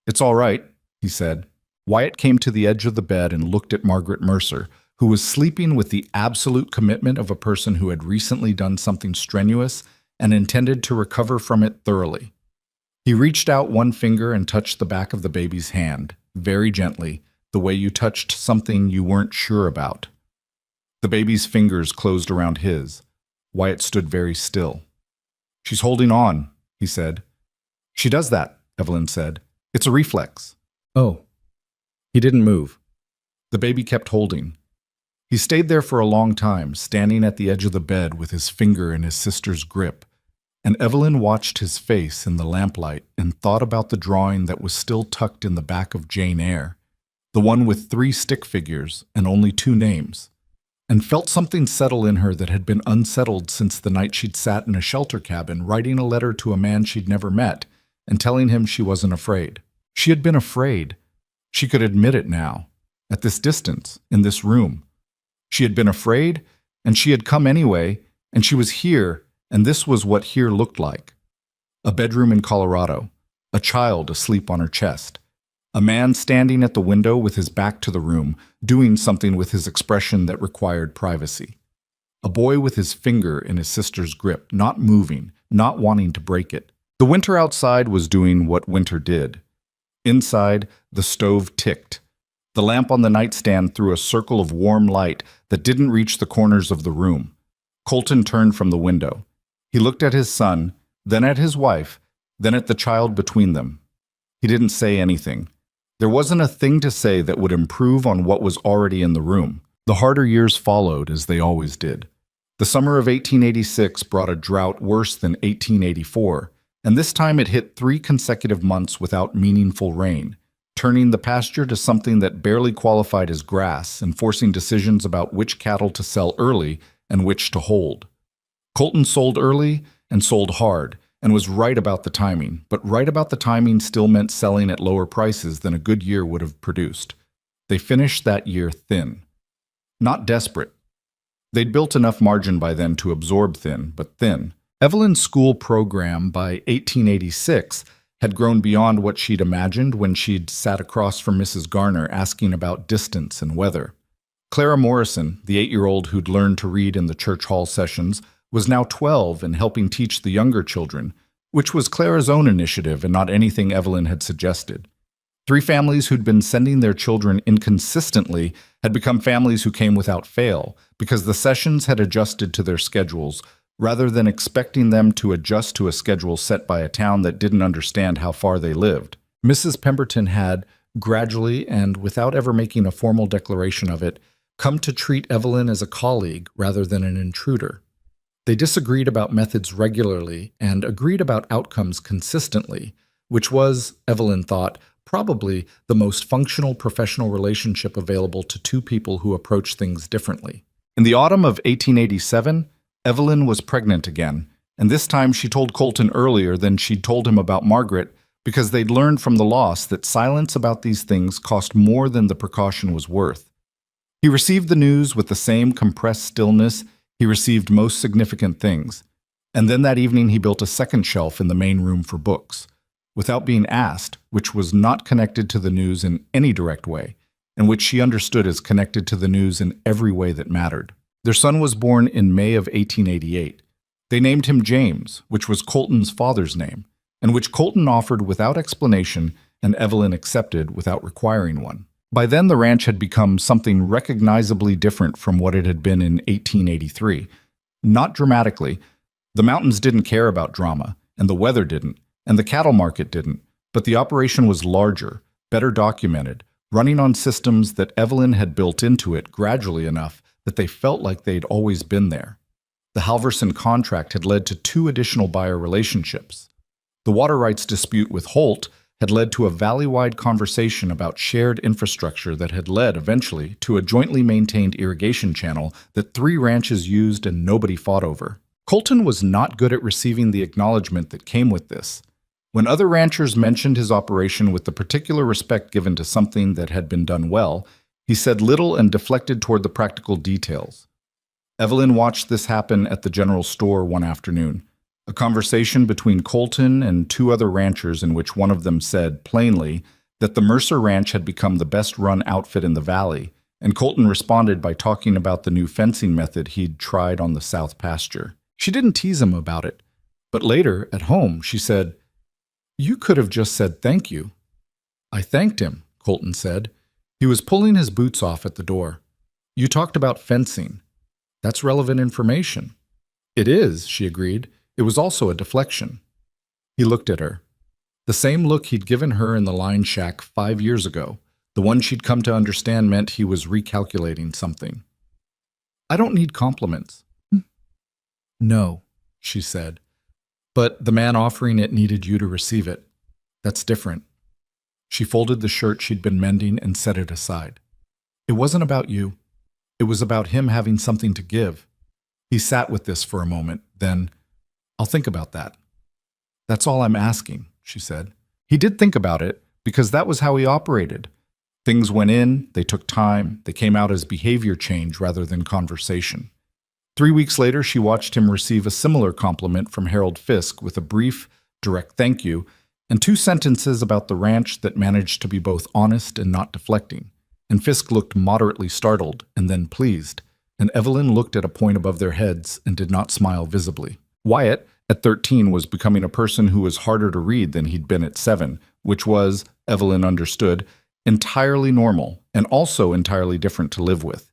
Speaker 1: "It's all right," he said. Wyatt came to the edge of the bed and looked at Margaret Mercer, who was sleeping with the absolute commitment of a person who had recently done something strenuous and intended to recover from it thoroughly. He reached out one finger and touched the back of the baby's hand, very gently, the way you touched something you weren't sure about. The baby's fingers closed around his. Wyatt stood very still. "She's holding on," he said. "She does that," Evelyn said. "It's a reflex." "Oh." He didn't move. The baby kept holding. He stayed there for a long time, standing at the edge of the bed with his finger in his sister's grip, and Evelyn watched his face in the lamplight and thought about the drawing that was still tucked in the back of Jane Eyre, the one with 3 stick figures and only 2 names, and felt something settle in her that had been unsettled since the night she'd sat in a shelter cabin writing a letter to a man she'd never met and telling him she wasn't afraid. She had been afraid. She could admit it now, at this distance, in this room. She had been afraid, and she had come anyway, and she was here, and this was what here looked like. A bedroom in Colorado, a child asleep on her chest, a man standing at the window with his back to the room, doing something with his expression that required privacy. A boy with his finger in his sister's grip, not moving, not wanting to break it. The winter outside was doing what winter did. Inside, the stove ticked. The lamp on the nightstand threw a circle of warm light that didn't reach the corners of the room. Colton turned from the window. He looked at his son, then at his wife, then at the child between them. He didn't say anything. There wasn't a thing to say that would improve on what was already in the room. The harder years followed, as they always did. The summer of 1886 brought a drought worse than 1884, and this time it hit 3 consecutive months without meaningful rain, turning the pasture to something that barely qualified as grass and forcing decisions about which cattle to sell early and which to hold. Colton sold early and sold hard, and was right about the timing, but right about the timing still meant selling at lower prices than a good year would have produced. They finished that year thin. Not desperate. They'd built enough margin by then to absorb thin, but thin. Evelyn's school program by 1886 had grown beyond what she'd imagined when she'd sat across from Mrs. Garner asking about distance and weather. Clara Morrison, the 8-year-old who'd learned to read in the church hall sessions, was now 12 and helping teach the younger children, which was Clara's own initiative and not anything Evelyn had suggested. 3 families who'd been sending their children inconsistently had become families who came without fail because the sessions had adjusted to their schedules, rather than expecting them to adjust to a schedule set by a town that didn't understand how far they lived. Mrs. Pemberton had, gradually and without ever making a formal declaration of it, come to treat Evelyn as a colleague rather than an intruder. They disagreed about methods regularly and agreed about outcomes consistently, which was, Evelyn thought, probably the most functional professional relationship available to 2 people who approach things differently. In the autumn of 1887, Evelyn was pregnant again, and this time she told Colton earlier than she'd told him about Margaret because they'd learned from the loss that silence about these things cost more than the precaution was worth. He received the news with the same compressed stillness he received most significant things, and then that evening he built a second shelf in the main room for books, without being asked, which was not connected to the news in any direct way, and which she understood as connected to the news in every way that mattered. Their son was born in May of 1888. They named him James, which was Colton's father's name, and which Colton offered without explanation and Evelyn accepted without requiring one. By then the ranch had become something recognizably different from what it had been in 1883. Not dramatically. The mountains didn't care about drama, and the weather didn't, and the cattle market didn't, but the operation was larger, better documented, running on systems that Evelyn had built into it gradually enough that they felt like they'd always been there. The Halverson contract had led to 2 additional buyer relationships. The water rights dispute with Holt had led to a valley-wide conversation about shared infrastructure that had led, eventually, to a jointly maintained irrigation channel that 3 ranches used and nobody fought over. Colton was not good at receiving the acknowledgement that came with this. When other ranchers mentioned his operation with the particular respect given to something that had been done well, he said little and deflected toward the practical details. Evelyn watched this happen at the general store one afternoon. A conversation between Colton and 2 other ranchers in which one of them said, plainly, that the Mercer Ranch had become the best-run outfit in the valley, and Colton responded by talking about the new fencing method he'd tried on the south pasture. She didn't tease him about it, but later, at home, she said, "You could have just said thank you." "I thanked him," Colton said. "He was pulling his boots off at the door. You talked about fencing. That's relevant information." "It is," she agreed. It was also a deflection. He looked at her. The same look he'd given her in the line shack 5 years ago, the one she'd come to understand meant he was recalculating something. "I don't need compliments." "No," she said. "But the man offering it needed you to receive it. That's different." She folded the shirt she'd been mending and set it aside. "It wasn't about you. It was about him having something to give." He sat with this for a moment, then, "I'll think about that." "That's all I'm asking," she said. He did think about it, because that was how he operated. Things went in, they took time, they came out as behavior change rather than conversation. 3 weeks later, she watched him receive a similar compliment from Harold Fisk with a brief, direct thank you, and 2 sentences about the ranch that managed to be both honest and not deflecting. And Fisk looked moderately startled and then pleased, and Evelyn looked at a point above their heads and did not smile visibly. Wyatt, at 13, was becoming a person who was harder to read than he'd been at 7, which was, Evelyn understood, entirely normal and also entirely different to live with.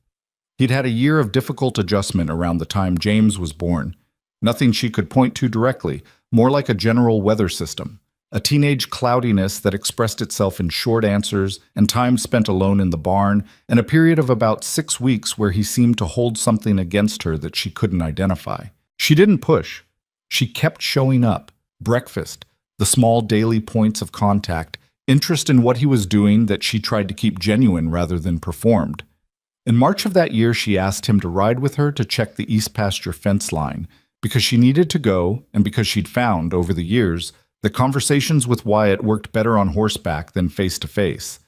Speaker 1: He'd had a year of difficult adjustment around the time James was born. Nothing she could point to directly, more like a general weather system. A teenage cloudiness that expressed itself in short answers and time spent alone in the barn, and a period of about 6 weeks where he seemed to hold something against her that she couldn't identify. She didn't push. She kept showing up. Breakfast, the small daily points of contact, interest in what he was doing that she tried to keep genuine rather than performed. In March of that year, she asked him to ride with her to check the East Pasture fence line, because she needed to go and because she'd found, over the years, that conversations with Wyatt worked better on horseback than face-to-face,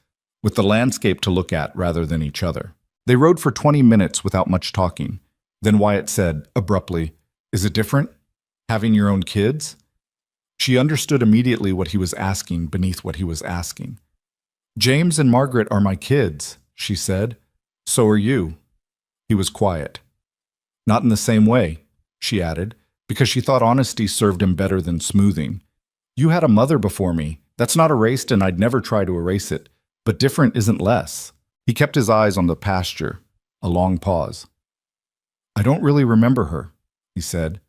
Speaker 1: with the landscape to look at rather than each other. They rode for 20 minutes without much talking. Then Wyatt said, abruptly, "Is it different? Having your own kids?" She understood immediately what he was asking beneath what he was asking. "James and Margaret are my kids," she said. "So are you." He was quiet. "Not in the same way," she added, because she thought honesty served him better than smoothing. "You had a mother before me. That's not erased, and I'd never try to erase it. But different isn't less." He kept his eyes on the pasture. A long pause. "I don't really remember her," he said.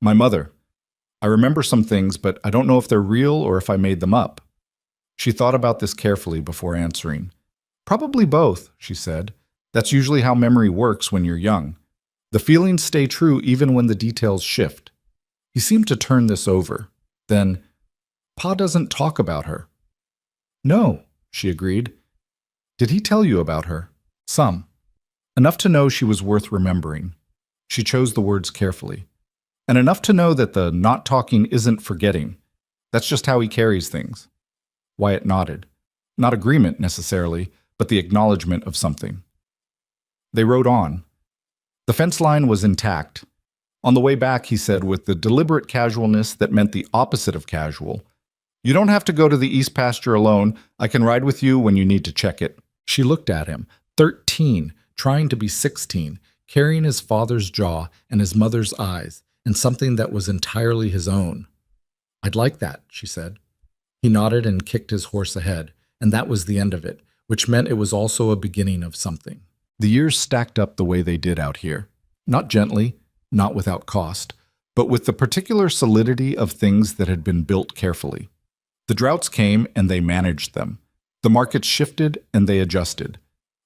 Speaker 1: "My mother. I remember some things, but I don't know if they're real or if I made them up." She thought about this carefully before answering. "Probably both," she said. "That's usually how memory works when you're young. The feelings stay true even when the details shift." He seemed to turn this over. Then, "Pa doesn't talk about her." "No," she agreed. "Did he tell you about her?" "Some. Enough to know she was worth remembering." She chose the words carefully. "And enough to know that the not talking isn't forgetting. That's just how he carries things." Wyatt nodded. Not agreement, necessarily, but the acknowledgement of something. They rode on. The fence line was intact. On the way back, he said with the deliberate casualness that meant the opposite of casual, "You don't have to go to the East Pasture alone. I can ride with you when you need to check it." She looked at him, 13, trying to be 16, carrying his father's jaw and his mother's eyes, and something that was entirely his own. "I'd like that," she said. He nodded and kicked his horse ahead, and that was the end of it, which meant it was also a beginning of something. The years stacked up the way they did out here. Not gently, not without cost, but with the particular solidity of things that had been built carefully. The droughts came and they managed them. The markets shifted and they adjusted.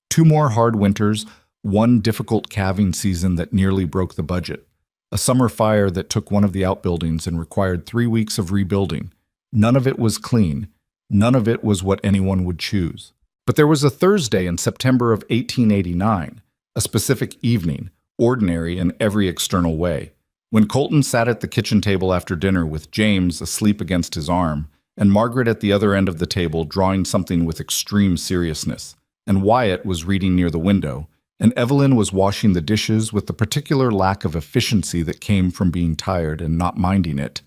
Speaker 1: 2 more hard winters, 1 difficult calving season that nearly broke the budget. A summer fire that took one of the outbuildings and required 3 weeks of rebuilding. None of it was clean. None of it was what anyone would choose. But there was a Thursday in September of 1889, a specific evening, ordinary in every external way, when Colton sat at the kitchen table after dinner with James asleep against his arm, and Margaret at the other end of the table drawing something with extreme seriousness, and Wyatt was reading near the window, and Evelyn was washing the dishes with the particular lack of efficiency that came from being tired and not minding it.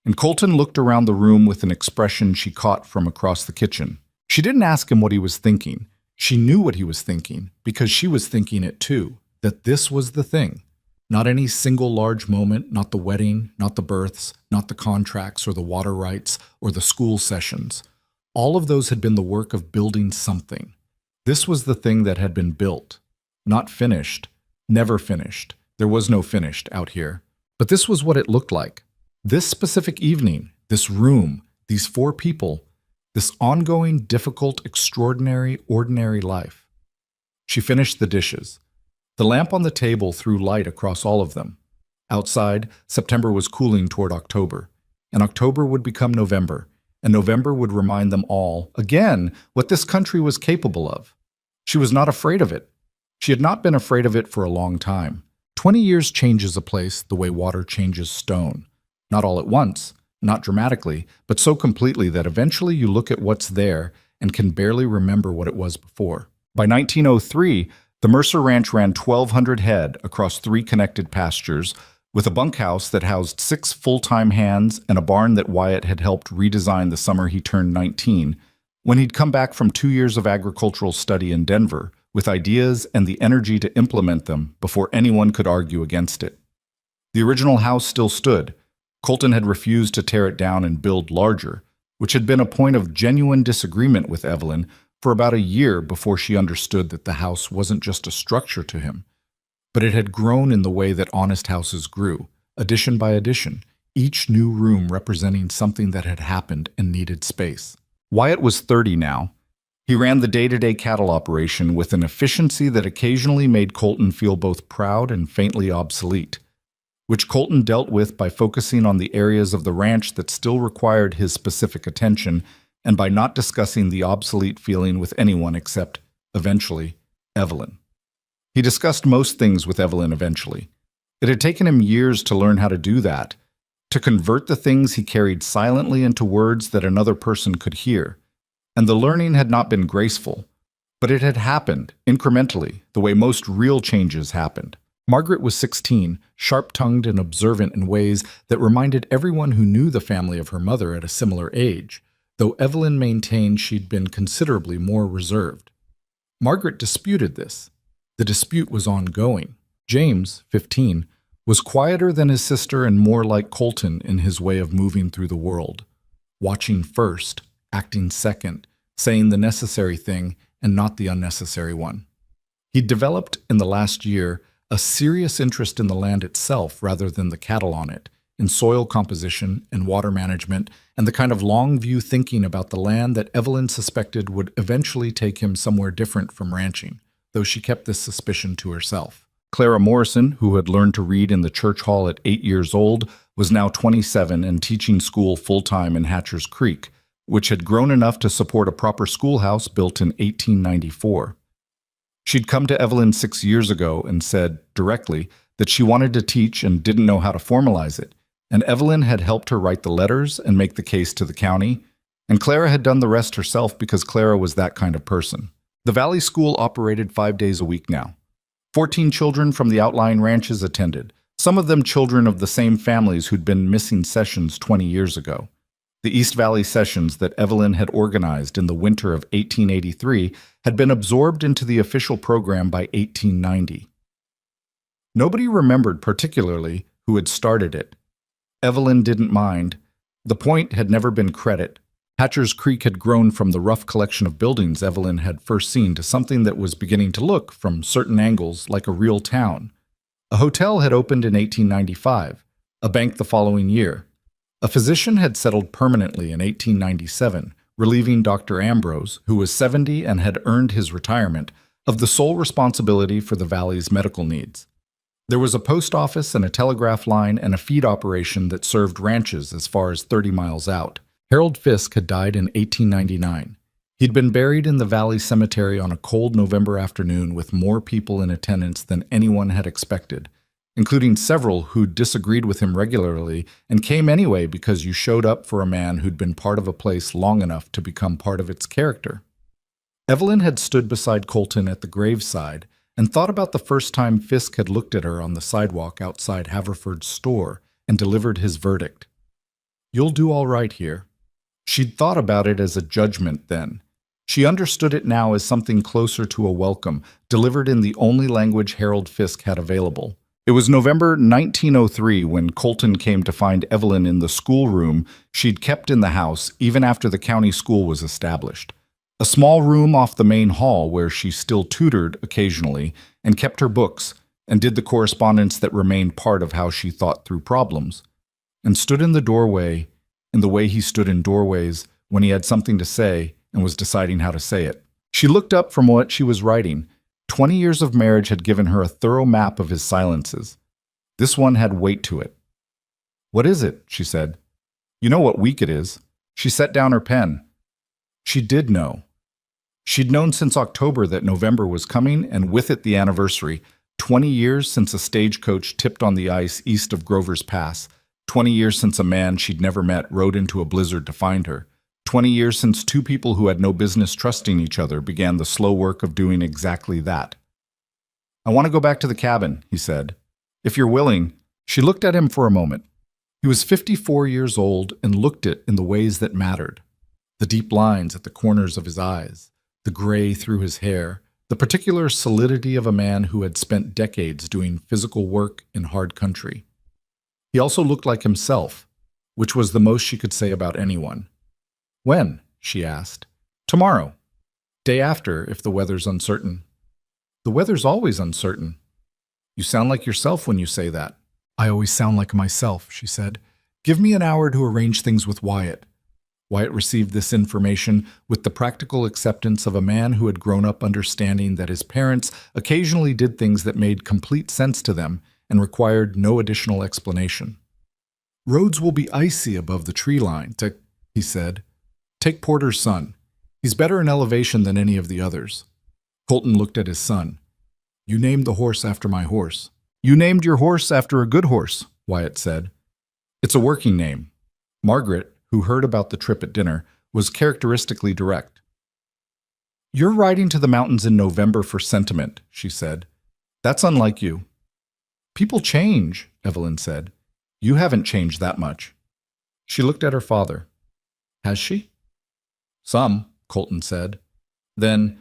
Speaker 1: And Colton looked around the room with an expression she caught from across the kitchen. She didn't ask him what he was thinking. She knew what he was thinking, because she was thinking it too, that this was the thing. Not any single large moment, not the wedding, not the births, not the contracts or the water rights or the school sessions. All of those had been the work of building something. This was the thing that had been built. Not finished. Never finished. There was no finished out here. But this was what it looked like. This specific evening, this room, these 4 people, this ongoing, difficult, extraordinary, ordinary life. She finished the dishes. The lamp on the table threw light across all of them. Outside, September was cooling toward October, and October would become November, and November would remind them all, again, what this country was capable of. She was not afraid of it. She had not been afraid of it for a long time. 20 years changes a place the way water changes stone. Not all at once, not dramatically, but so completely that eventually you look at what's there and can barely remember what it was before. By 1903, the Mercer Ranch ran 1,200 head across 3 connected pastures, with a bunkhouse that housed 6 full-time hands and a barn that Wyatt had helped redesign the summer he turned 19, when he'd come back from 2 years of agricultural study in Denver, with ideas and the energy to implement them before anyone could argue against it. The original house still stood. Colton had refused to tear it down and build larger, which had been a point of genuine disagreement with Evelyn for about a year before she understood that the house wasn't just a structure to him, but it had grown in the way that honest houses grew, addition by addition, each new room representing something that had happened and needed space. Wyatt was 30 now. He ran the day-to-day cattle operation with an efficiency that occasionally made Colton feel both proud and faintly obsolete, which Colton dealt with by focusing on the areas of the ranch that still required his specific attention and by not discussing the obsolete feeling with anyone except, eventually, Evelyn. He discussed most things with Evelyn eventually. It had taken him years to learn how to do that, to convert the things he carried silently into words that another person could hear. And the learning had not been graceful, but it had happened, incrementally, the way most real changes happened. Margaret was 16, sharp-tongued and observant in ways that reminded everyone who knew the family of her mother at a similar age, though Evelyn maintained she'd been considerably more reserved. Margaret disputed this. The dispute was ongoing. James, 15, was quieter than his sister and more like Colton in his way of moving through the world, watching first, acting second, saying the necessary thing and not the unnecessary one. He'd developed, in the last year, a serious interest in the land itself rather than the cattle on it, in soil composition and water management, and the kind of long-view thinking about the land that Evelyn suspected would eventually take him somewhere different from ranching, though she kept this suspicion to herself. Clara Morrison, who had learned to read in the church hall at 8 years old, was now 27 and teaching school full-time in Hatcher's Creek, which had grown enough to support a proper schoolhouse built in 1894. She'd come to Evelyn 6 years ago and said, directly, that she wanted to teach and didn't know how to formalize it, and Evelyn had helped her write the letters and make the case to the county, and Clara had done the rest herself because Clara was that kind of person. The Valley School operated 5 days a week now. 14 children from the outlying ranches attended, some of them children of the same families who'd been missing sessions 20 years ago. The East Valley sessions that Evelyn had organized in the winter of 1883 had been absorbed into the official program by 1890. Nobody remembered particularly who had started it. Evelyn didn't mind. The point had never been credit. Hatcher's Creek had grown from the rough collection of buildings Evelyn had first seen to something that was beginning to look, from certain angles, like a real town. A hotel had opened in 1895, a bank the following year. A physician had settled permanently in 1897, relieving Dr. Ambrose, who was 70 and had earned his retirement, of the sole responsibility for the valley's medical needs. There was a post office and a telegraph line and a feed operation that served ranches as far as 30 miles out. Harold Fisk had died in 1899. He'd been buried in the Valley Cemetery on a cold November afternoon with more people in attendance than anyone had expected, including several who'd disagreed with him regularly and came anyway because you showed up for a man who'd been part of a place long enough to become part of its character. Evelyn had stood beside Colton at the graveside and thought about the first time Fisk had looked at her on the sidewalk outside Haverford's store and delivered his verdict. "You'll do all right here." She'd thought about it as a judgment then. She understood it now as something closer to a welcome, delivered in the only language Harold Fisk had available. It was November 1903 when Colton came to find Evelyn in the schoolroom she'd kept in the house even after the county school was established. A small room off the main hall where she still tutored occasionally and kept her books and did the correspondence that remained part of how she thought through problems, and stood in the doorway in the way he stood in doorways when he had something to say and was deciding how to say it. She looked up from what she was writing. 20 years of marriage had given her a thorough map of his silences. This one had weight to it. "What is it?" she said. "You know what week it is." She set down her pen. She did know. She'd known since October that November was coming, and with it the anniversary. 20 years since a stagecoach tipped on the ice east of Grover's Pass. 20 years since a man she'd never met rode into a blizzard to find her. 20 years since two people who had no business trusting each other began the slow work of doing exactly that. "I want to go back to the cabin," he said. "If you're willing." She looked at him for a moment. He was 54 years old and looked it in the ways that mattered. The deep lines at the corners of his eyes, the gray through his hair, the particular solidity of a man who had spent decades doing physical work in hard country. He also looked like himself, which was the most she could say about anyone. "When?" she asked. "Tomorrow. Day after, if the weather's uncertain." "The weather's always uncertain." "You sound like yourself when you say that." "I always sound like myself," she said. "Give me an hour to arrange things with Wyatt." Wyatt received this information with the practical acceptance of a man who had grown up understanding that his parents occasionally did things that made complete sense to them and required no additional explanation. "Roads will be icy above the tree line," he said. "Take Porter's son. He's better in elevation than any of the others." Colton looked at his son. "You named the horse after my horse." "You named your horse after a good horse," Wyatt said. "It's a working name." Margaret, who heard about the trip at dinner, was characteristically direct. "You're riding to the mountains in November for sentiment," she said. "That's unlike you." "People change," Evelyn said. "You haven't changed that much." She looked at her father. "Has she?" "Some," Colton said. Then,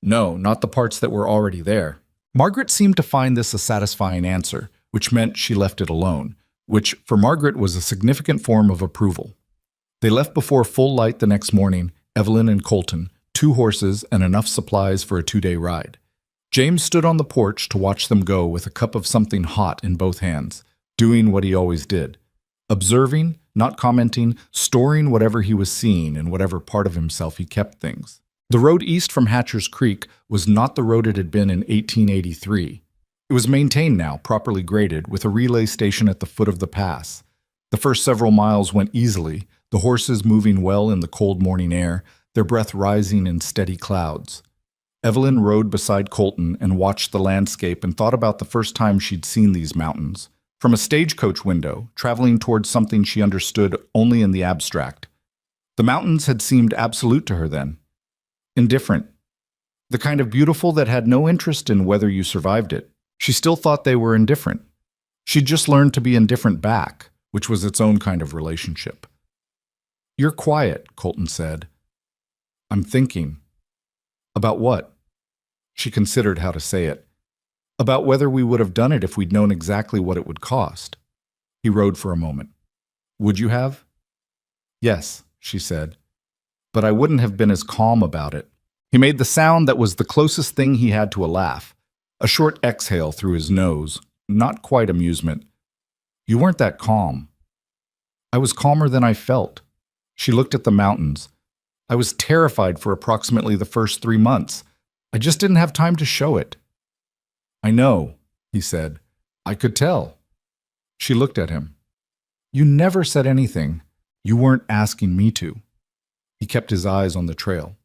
Speaker 1: "No, not the parts that were already there." Margaret seemed to find this a satisfying answer, which meant she left it alone, which for Margaret was a significant form of approval. They left before full light the next morning, Evelyn and Colton, 2 horses and enough supplies for a 2-day ride. James stood on the porch to watch them go with a cup of something hot in both hands, doing what he always did. Observing, not commenting, storing whatever he was seeing in whatever part of himself he kept things. The road east from Hatcher's Creek was not the road it had been in 1883. It was maintained now, properly graded, with a relay station at the foot of the pass. The first several miles went easily, the horses moving well in the cold morning air, their breath rising in steady clouds. Evelyn rode beside Colton and watched the landscape and thought about the first time she'd seen these mountains. From a stagecoach window, traveling towards something she understood only in the abstract. The mountains had seemed absolute to her then. Indifferent. The kind of beautiful that had no interest in whether you survived it. She still thought they were indifferent. She'd just learned to be indifferent back, which was its own kind of relationship. "You're quiet," Colton said. "I'm thinking." "About what?" She considered how to say it. "About whether we would have done it if we'd known exactly what it would cost." He rode for a moment. "Would you have?" "Yes," she said. "But I wouldn't have been as calm about it." He made the sound that was the closest thing he had to a laugh. A short exhale through his nose, not quite amusement. "You weren't that calm." "I was calmer than I felt." She looked at the mountains. "I was terrified for approximately the first 3 months. I just didn't have time to show it." "I know," he said. I could tell. She looked at him. You never said anything. You weren't asking me to. He kept his eyes on the trail.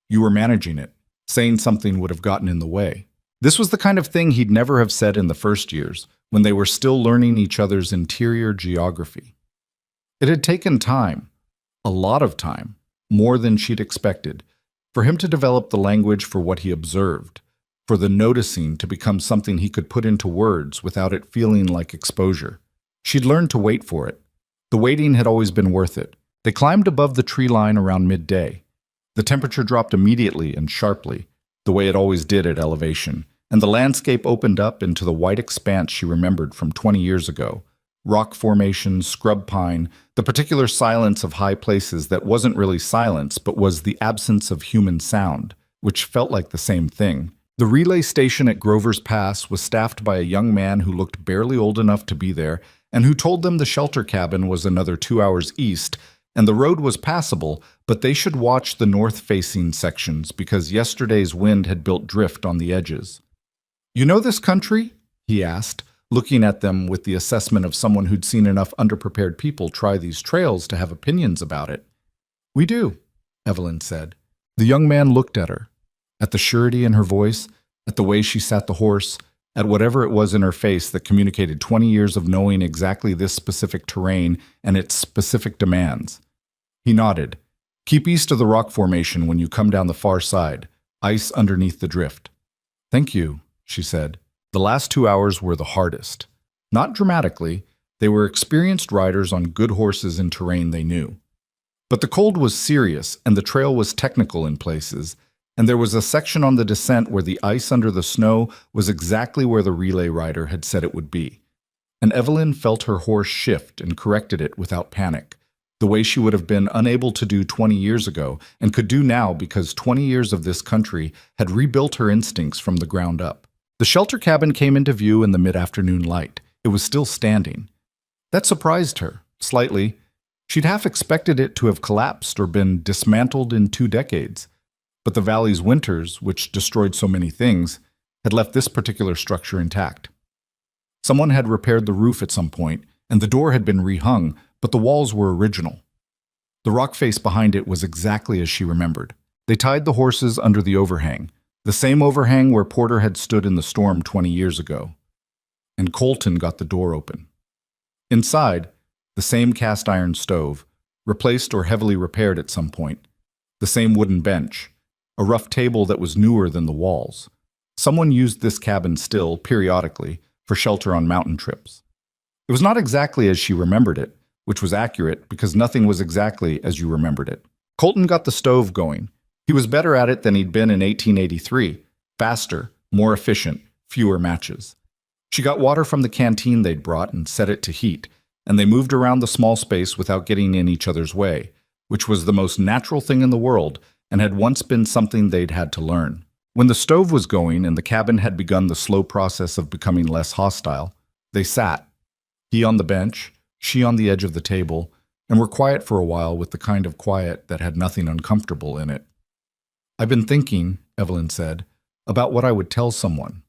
Speaker 1: You were managing it. Saying something would have gotten in the way. This was the kind of thing he'd never have said in the first years, when they were still learning each other's interior geography. It had taken time, a lot of time, more than she'd expected, for him to develop the language for what he observed, for the noticing to become something he could put into words without it feeling like exposure. She'd learned to wait for it. The waiting had always been worth it. They climbed above the tree line around midday. The temperature dropped immediately and sharply, the way it always did at elevation, and the landscape opened up into the white expanse she remembered from 20 years ago. Rock formations, scrub pine, the particular silence of high places that wasn't really silence but was the absence of human sound, which felt like the same thing. The relay station at Grover's Pass was staffed by a young man who looked barely old enough to be there and who told them the shelter cabin was another 2 hours east, and the road was passable, but they should watch the north-facing sections because yesterday's wind had built drift on the edges. You know this country? He asked, looking at them with the assessment of someone who'd seen enough underprepared people try these trails to have opinions about it. We do, Evelyn said. The young man looked at her, at the surety in her voice, at the way she sat the horse, at whatever it was in her face that communicated 20 years of knowing exactly this specific terrain and its specific demands. He nodded. Keep east of the rock formation when you come down the far side, ice underneath the drift. Thank you, she said. The last 2 hours were the hardest. Not dramatically, they were experienced riders on good horses in terrain they knew. But the cold was serious and the trail was technical in places, and there was a section on the descent where the ice under the snow was exactly where the relay rider had said it would be. And Evelyn felt her horse shift and corrected it without panic, the way she would have been unable to do 20 years ago and could do now because 20 years of this country had rebuilt her instincts from the ground up. The shelter cabin came into view in the mid-afternoon light. It was still standing. That surprised her, slightly. She'd half expected it to have collapsed or been dismantled in 2 decades. But the valley's winters, which destroyed so many things, had left this particular structure intact. Someone had repaired the roof at some point, and the door had been rehung, but the walls were original. The rock face behind it was exactly as she remembered. They tied the horses under the overhang, the same overhang where Porter had stood in the storm 20 years ago. And Colton got the door open. Inside, the same cast iron stove, replaced or heavily repaired at some point, the same wooden bench, a rough table that was newer than the walls. Someone used this cabin still, periodically, for shelter on mountain trips. It was not exactly as she remembered it, which was accurate because nothing was exactly as you remembered it. Colton got the stove going. He was better at it than he'd been in 1883, faster, more efficient, fewer matches. She got water from the canteen they'd brought and set it to heat, and they moved around the small space without getting in each other's way, which was the most natural thing in the world and had once been something they'd had to learn. When the stove was going and the cabin had begun the slow process of becoming less hostile, they sat, he on the bench, she on the edge of the table, and were quiet for a while with the kind of quiet that had nothing uncomfortable in it. I've been thinking, Evelyn said, about what I would tell someone.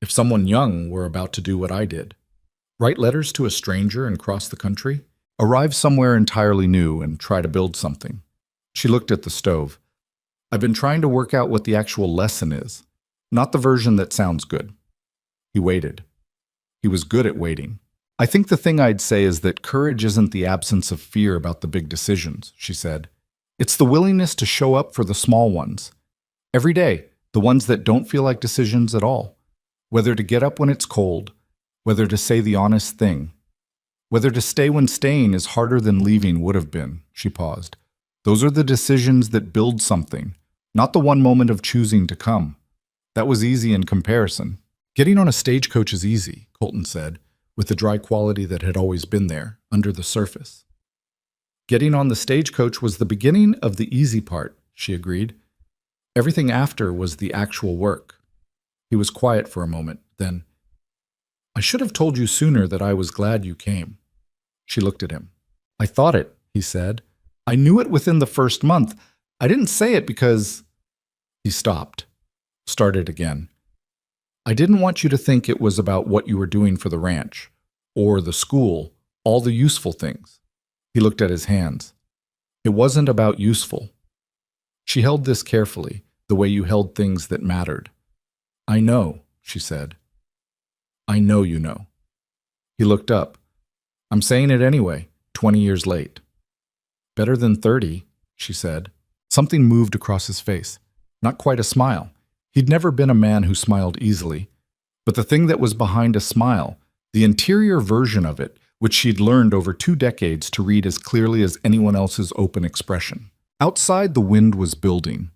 Speaker 1: If someone young were about to do what I did. Write letters to a stranger and cross the country? Arrive somewhere entirely new and try to build something. She looked at the stove. I've been trying to work out what the actual lesson is, not the version that sounds good. He waited. He was good at waiting. I think the thing I'd say is that courage isn't the absence of fear about the big decisions, she said. It's the willingness to show up for the small ones. Every day, the ones that don't feel like decisions at all. Whether to get up when it's cold, whether to say the honest thing, whether to stay when staying is harder than leaving would have been, she paused. Those are the decisions that build something, not the one moment of choosing to come. That was easy in comparison. Getting on a stagecoach is easy, Colton said, with the dry quality that had always been there, under the surface. Getting on the stagecoach was the beginning of the easy part, she agreed. Everything after was the actual work. He was quiet for a moment, then, I should have told you sooner that I was glad you came. She looked at him. I thought it, he said. I knew it within the first month. I didn't say it because... He stopped, started again. I didn't want you to think it was about what you were doing for the ranch, or the school, all the useful things. He looked at his hands. It wasn't about useful. She held this carefully, the way you held things that mattered. I know, she said. I know you know. He looked up. I'm saying it anyway, 20 years late. Better than 30, she said. Something moved across his face. Not quite a smile. He'd never been a man who smiled easily. But the thing that was behind a smile, the interior version of it, which she'd learned over 2 decades to read as clearly as anyone else's open expression. Outside, the wind was building.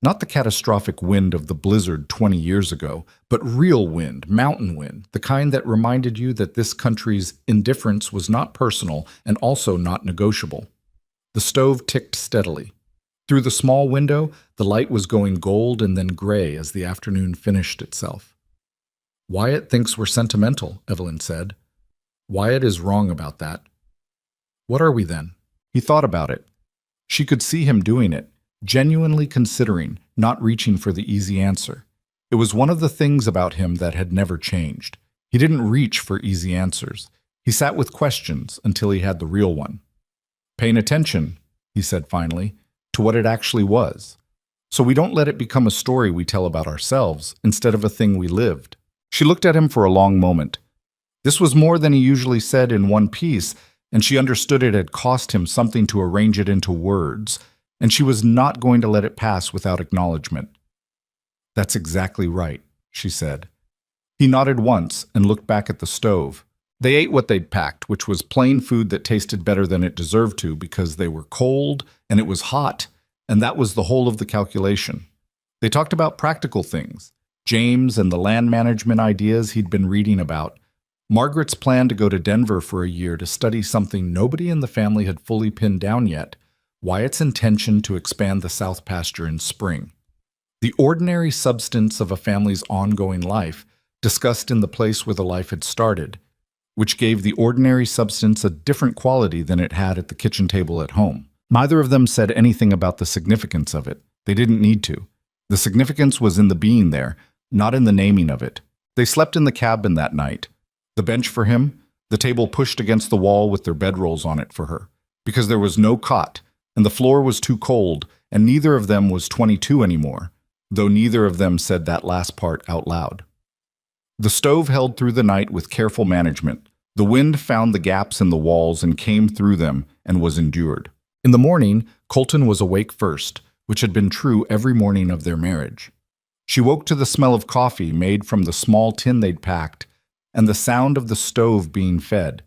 Speaker 1: Not the catastrophic wind of the blizzard 20 years ago, but real wind, mountain wind, the kind that reminded you that this country's indifference was not personal and also not negotiable. The stove ticked steadily. Through the small window, the light was going gold and then gray as the afternoon finished itself. Wyatt thinks we're sentimental, Evelyn said. Wyatt is wrong about that. What are we then? He thought about it. She could see him doing it, genuinely considering, not reaching for the easy answer. It was one of the things about him that had never changed. He didn't reach for easy answers. He sat with questions until he had the real one. Paying attention, he said finally, to what it actually was. So we don't let it become a story we tell about ourselves instead of a thing we lived. She looked at him for a long moment. This was more than he usually said in one piece, and she understood it had cost him something to arrange it into words, and she was not going to let it pass without acknowledgement. That's exactly right, she said. He nodded once and looked back at the stove. They ate what they'd packed, which was plain food that tasted better than it deserved to because they were cold and it was hot, and that was the whole of the calculation. They talked about practical things, James and the land management ideas he'd been reading about, Margaret's plan to go to Denver for a year to study something nobody in the family had fully pinned down yet, Wyatt's intention to expand the South Pasture in spring. The ordinary substance of a family's ongoing life, discussed in the place where the life had started, which gave the ordinary substance a different quality than it had at the kitchen table at home. Neither of them said anything about the significance of it. They didn't need to. The significance was in the being there, not in the naming of it. They slept in the cabin that night. The bench for him, the table pushed against the wall with their bedrolls on it for her, because there was no cot, and the floor was too cold, and neither of them was 22 anymore, though neither of them said that last part out loud. The stove held through the night with careful management. The wind found the gaps in the walls and came through them and was endured. In the morning, Colton was awake first, which had been true every morning of their marriage. She woke to the smell of coffee made from the small tin they'd packed and the sound of the stove being fed,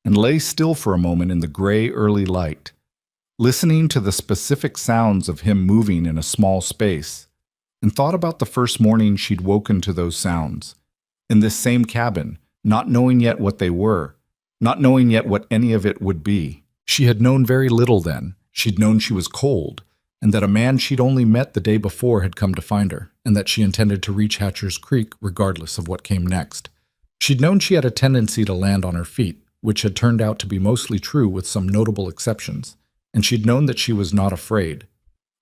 Speaker 1: and lay still for a moment in the gray early light, listening to the specific sounds of him moving in a small space, and thought about the first morning she'd woken to those sounds, in this same cabin, not knowing yet what they were, not knowing yet what any of it would be. She had known very little then. She'd known she was cold, and that a man she'd only met the day before had come to find her, and that she intended to reach Hatcher's Creek regardless of what came next. She'd known she had a tendency to land on her feet, which had turned out to be mostly true with some notable exceptions, and she'd known that she was not afraid,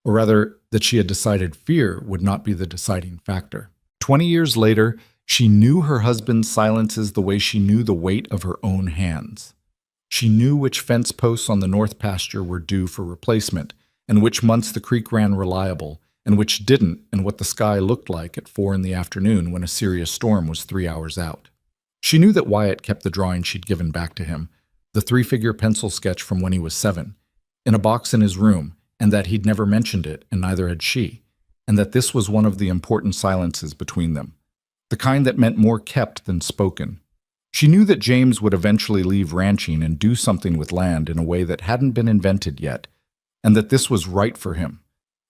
Speaker 1: or rather, that she had decided fear would not be the deciding factor. 20 years later, she knew her husband's silences the way she knew the weight of her own hands. She knew which fence posts on the North Pasture were due for replacement, and which months the creek ran reliable, and which didn't, and what the sky looked like at 4 in the afternoon when a serious storm was 3 hours out. She knew that Wyatt kept the drawing she'd given back to him, the 3-figure pencil sketch from when he was 7, in a box in his room, and that he'd never mentioned it, and neither had she, and that this was one of the important silences between them, the kind that meant more kept than spoken. She knew that James would eventually leave ranching and do something with land in a way that hadn't been invented yet, and that this was right for him,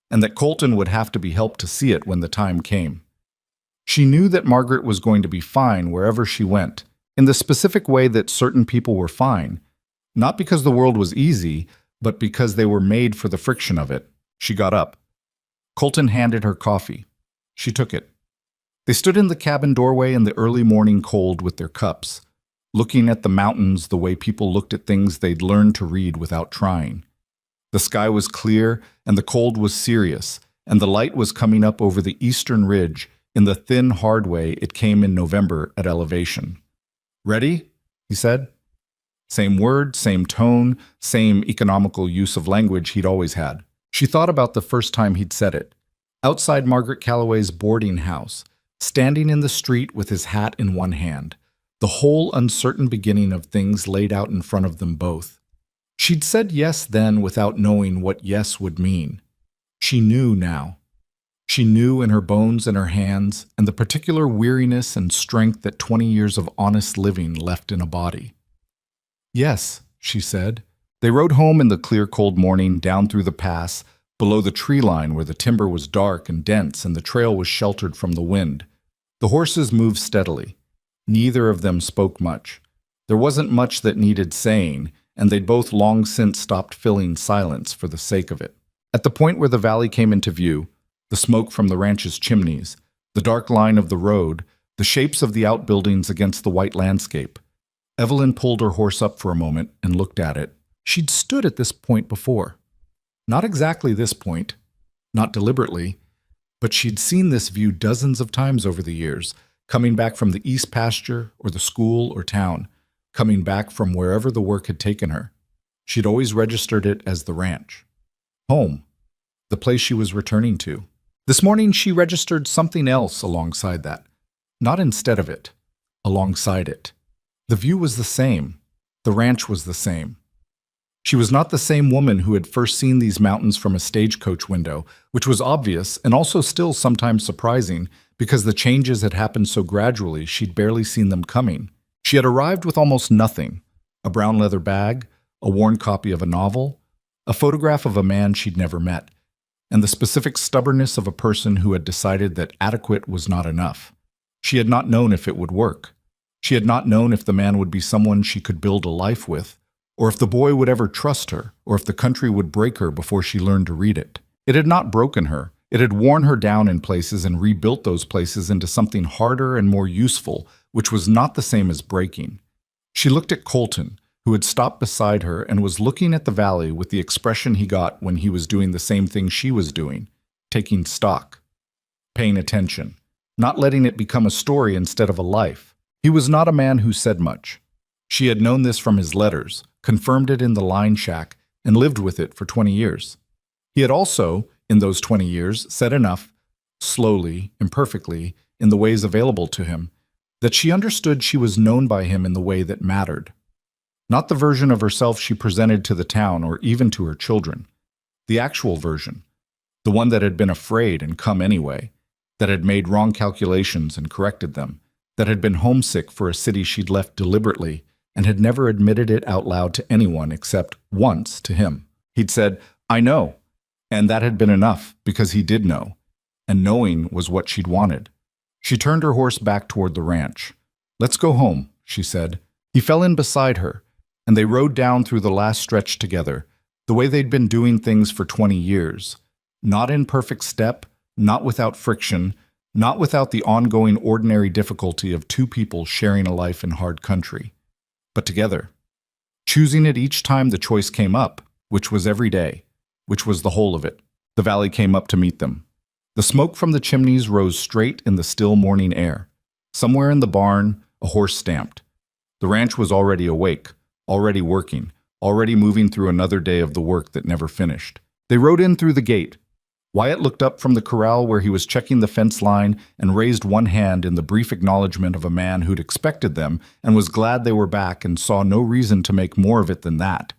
Speaker 1: and that Colton would have to be helped to see it when the time came. She knew that Margaret was going to be fine wherever she went, in the specific way that certain people were fine, not because the world was easy, but because they were made for the friction of it. She got up. Colton handed her coffee. She took it. They stood in the cabin doorway in the early morning cold with their cups, looking at the mountains the way people looked at things they'd learned to read without trying. The sky was clear, and the cold was serious, and the light was coming up over the eastern ridge, In the thin, hard way it came in November at elevation. "Ready?" he said. Same word, same tone, same economical use of language he'd always had. She thought about the first time he'd said it. Outside Margaret Calloway's boarding house, standing in the street with his hat in one hand, the whole uncertain beginning of things laid out in front of them both. She'd said yes then without knowing what yes would mean. She knew now. She knew in her bones and her hands, and the particular weariness and strength that 20 years of honest living left in a body. "Yes," she said. They rode home in the clear, cold morning down through the pass, below the tree line where the timber was dark and dense and the trail was sheltered from the wind. The horses moved steadily. Neither of them spoke much. There wasn't much that needed saying, and they'd both long since stopped filling silence for the sake of it. At the point where the valley came into view, the smoke from the ranch's chimneys, the dark line of the road, the shapes of the outbuildings against the white landscape, Evelyn pulled her horse up for a moment and looked at it. She'd stood at this point before. Not exactly this point, not deliberately, but she'd seen this view dozens of times over the years, coming back from the east pasture or the school or town, coming back from wherever the work had taken her. She'd always registered it as the ranch. Home, the place she was returning to. This morning she registered something else alongside that. Not instead of it, alongside it. The view was the same. The ranch was the same. She was not the same woman who had first seen these mountains from a stagecoach window, which was obvious and also still sometimes surprising because the changes had happened so gradually she'd barely seen them coming. She had arrived with almost nothing: a brown leather bag, a worn copy of a novel, a photograph of a man she'd never met, and the specific stubbornness of a person who had decided that adequate was not enough. She had not known if it would work. She had not known if the man would be someone she could build a life with, or if the boy would ever trust her, or if the country would break her before she learned to read it. It had not broken her. It had worn her down in places and rebuilt those places into something harder and more useful, which was not the same as breaking. She looked at Colton, who had stopped beside her and was looking at the valley with the expression he got when he was doing the same thing she was doing, taking stock, paying attention, not letting it become a story instead of a life. He was not a man who said much. She had known this from his letters, confirmed it in the line shack, and lived with it for 20 years. He had also, in those 20 years, said enough, slowly, imperfectly, in the ways available to him, that she understood she was known by him in the way that mattered. Not the version of herself she presented to the town or even to her children. The actual version. The one that had been afraid and come anyway, that had made wrong calculations and corrected them, that had been homesick for a city she'd left deliberately and had never admitted it out loud to anyone except once to him. He'd said, "I know," and that had been enough because he did know, and knowing was what she'd wanted. She turned her horse back toward the ranch. "Let's go home," she said. He fell in beside her, and they rode down through the last stretch together, the way they'd been doing things for 20 years. Not in perfect step, not without friction, not without the ongoing ordinary difficulty of two people sharing a life in hard country, but together, choosing it each time the choice came up, which was every day, which was the whole of it. The valley came up to meet them. The smoke from the chimneys rose straight in the still morning air. Somewhere in the barn, a horse stamped. The ranch was already awake, already working, already moving through another day of the work that never finished. They rode in through the gate. Wyatt looked up from the corral where he was checking the fence line and raised one hand in the brief acknowledgement of a man who'd expected them and was glad they were back and saw no reason to make more of it than that.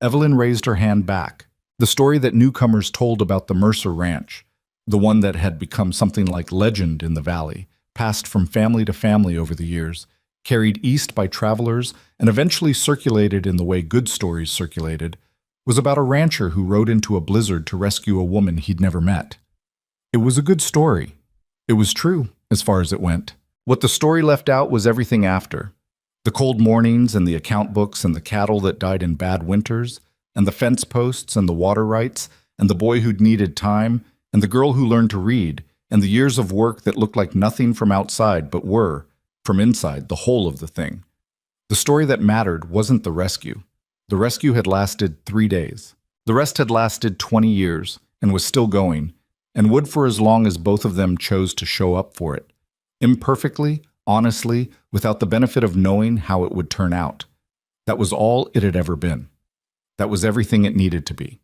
Speaker 1: Evelyn raised her hand back. The story that newcomers told about the Mercer Ranch, the one that had become something like legend in the valley, passed from family to family over the years, carried east by travelers, and eventually circulated in the way good stories circulated, was about a rancher who rode into a blizzard to rescue a woman he'd never met. It was a good story. It was true, as far as it went. What the story left out was everything after. The cold mornings and the account books and the cattle that died in bad winters, and the fence posts and the water rights, and the boy who'd needed time, and the girl who learned to read, and the years of work that looked like nothing from outside but were, from inside, the whole of the thing. The story that mattered wasn't the rescue. The rescue had lasted 3 days. The rest had lasted 20 years and was still going, and would for as long as both of them chose to show up for it. Imperfectly, honestly, without the benefit of knowing how it would turn out. That was all it had ever been. That was everything it needed to be.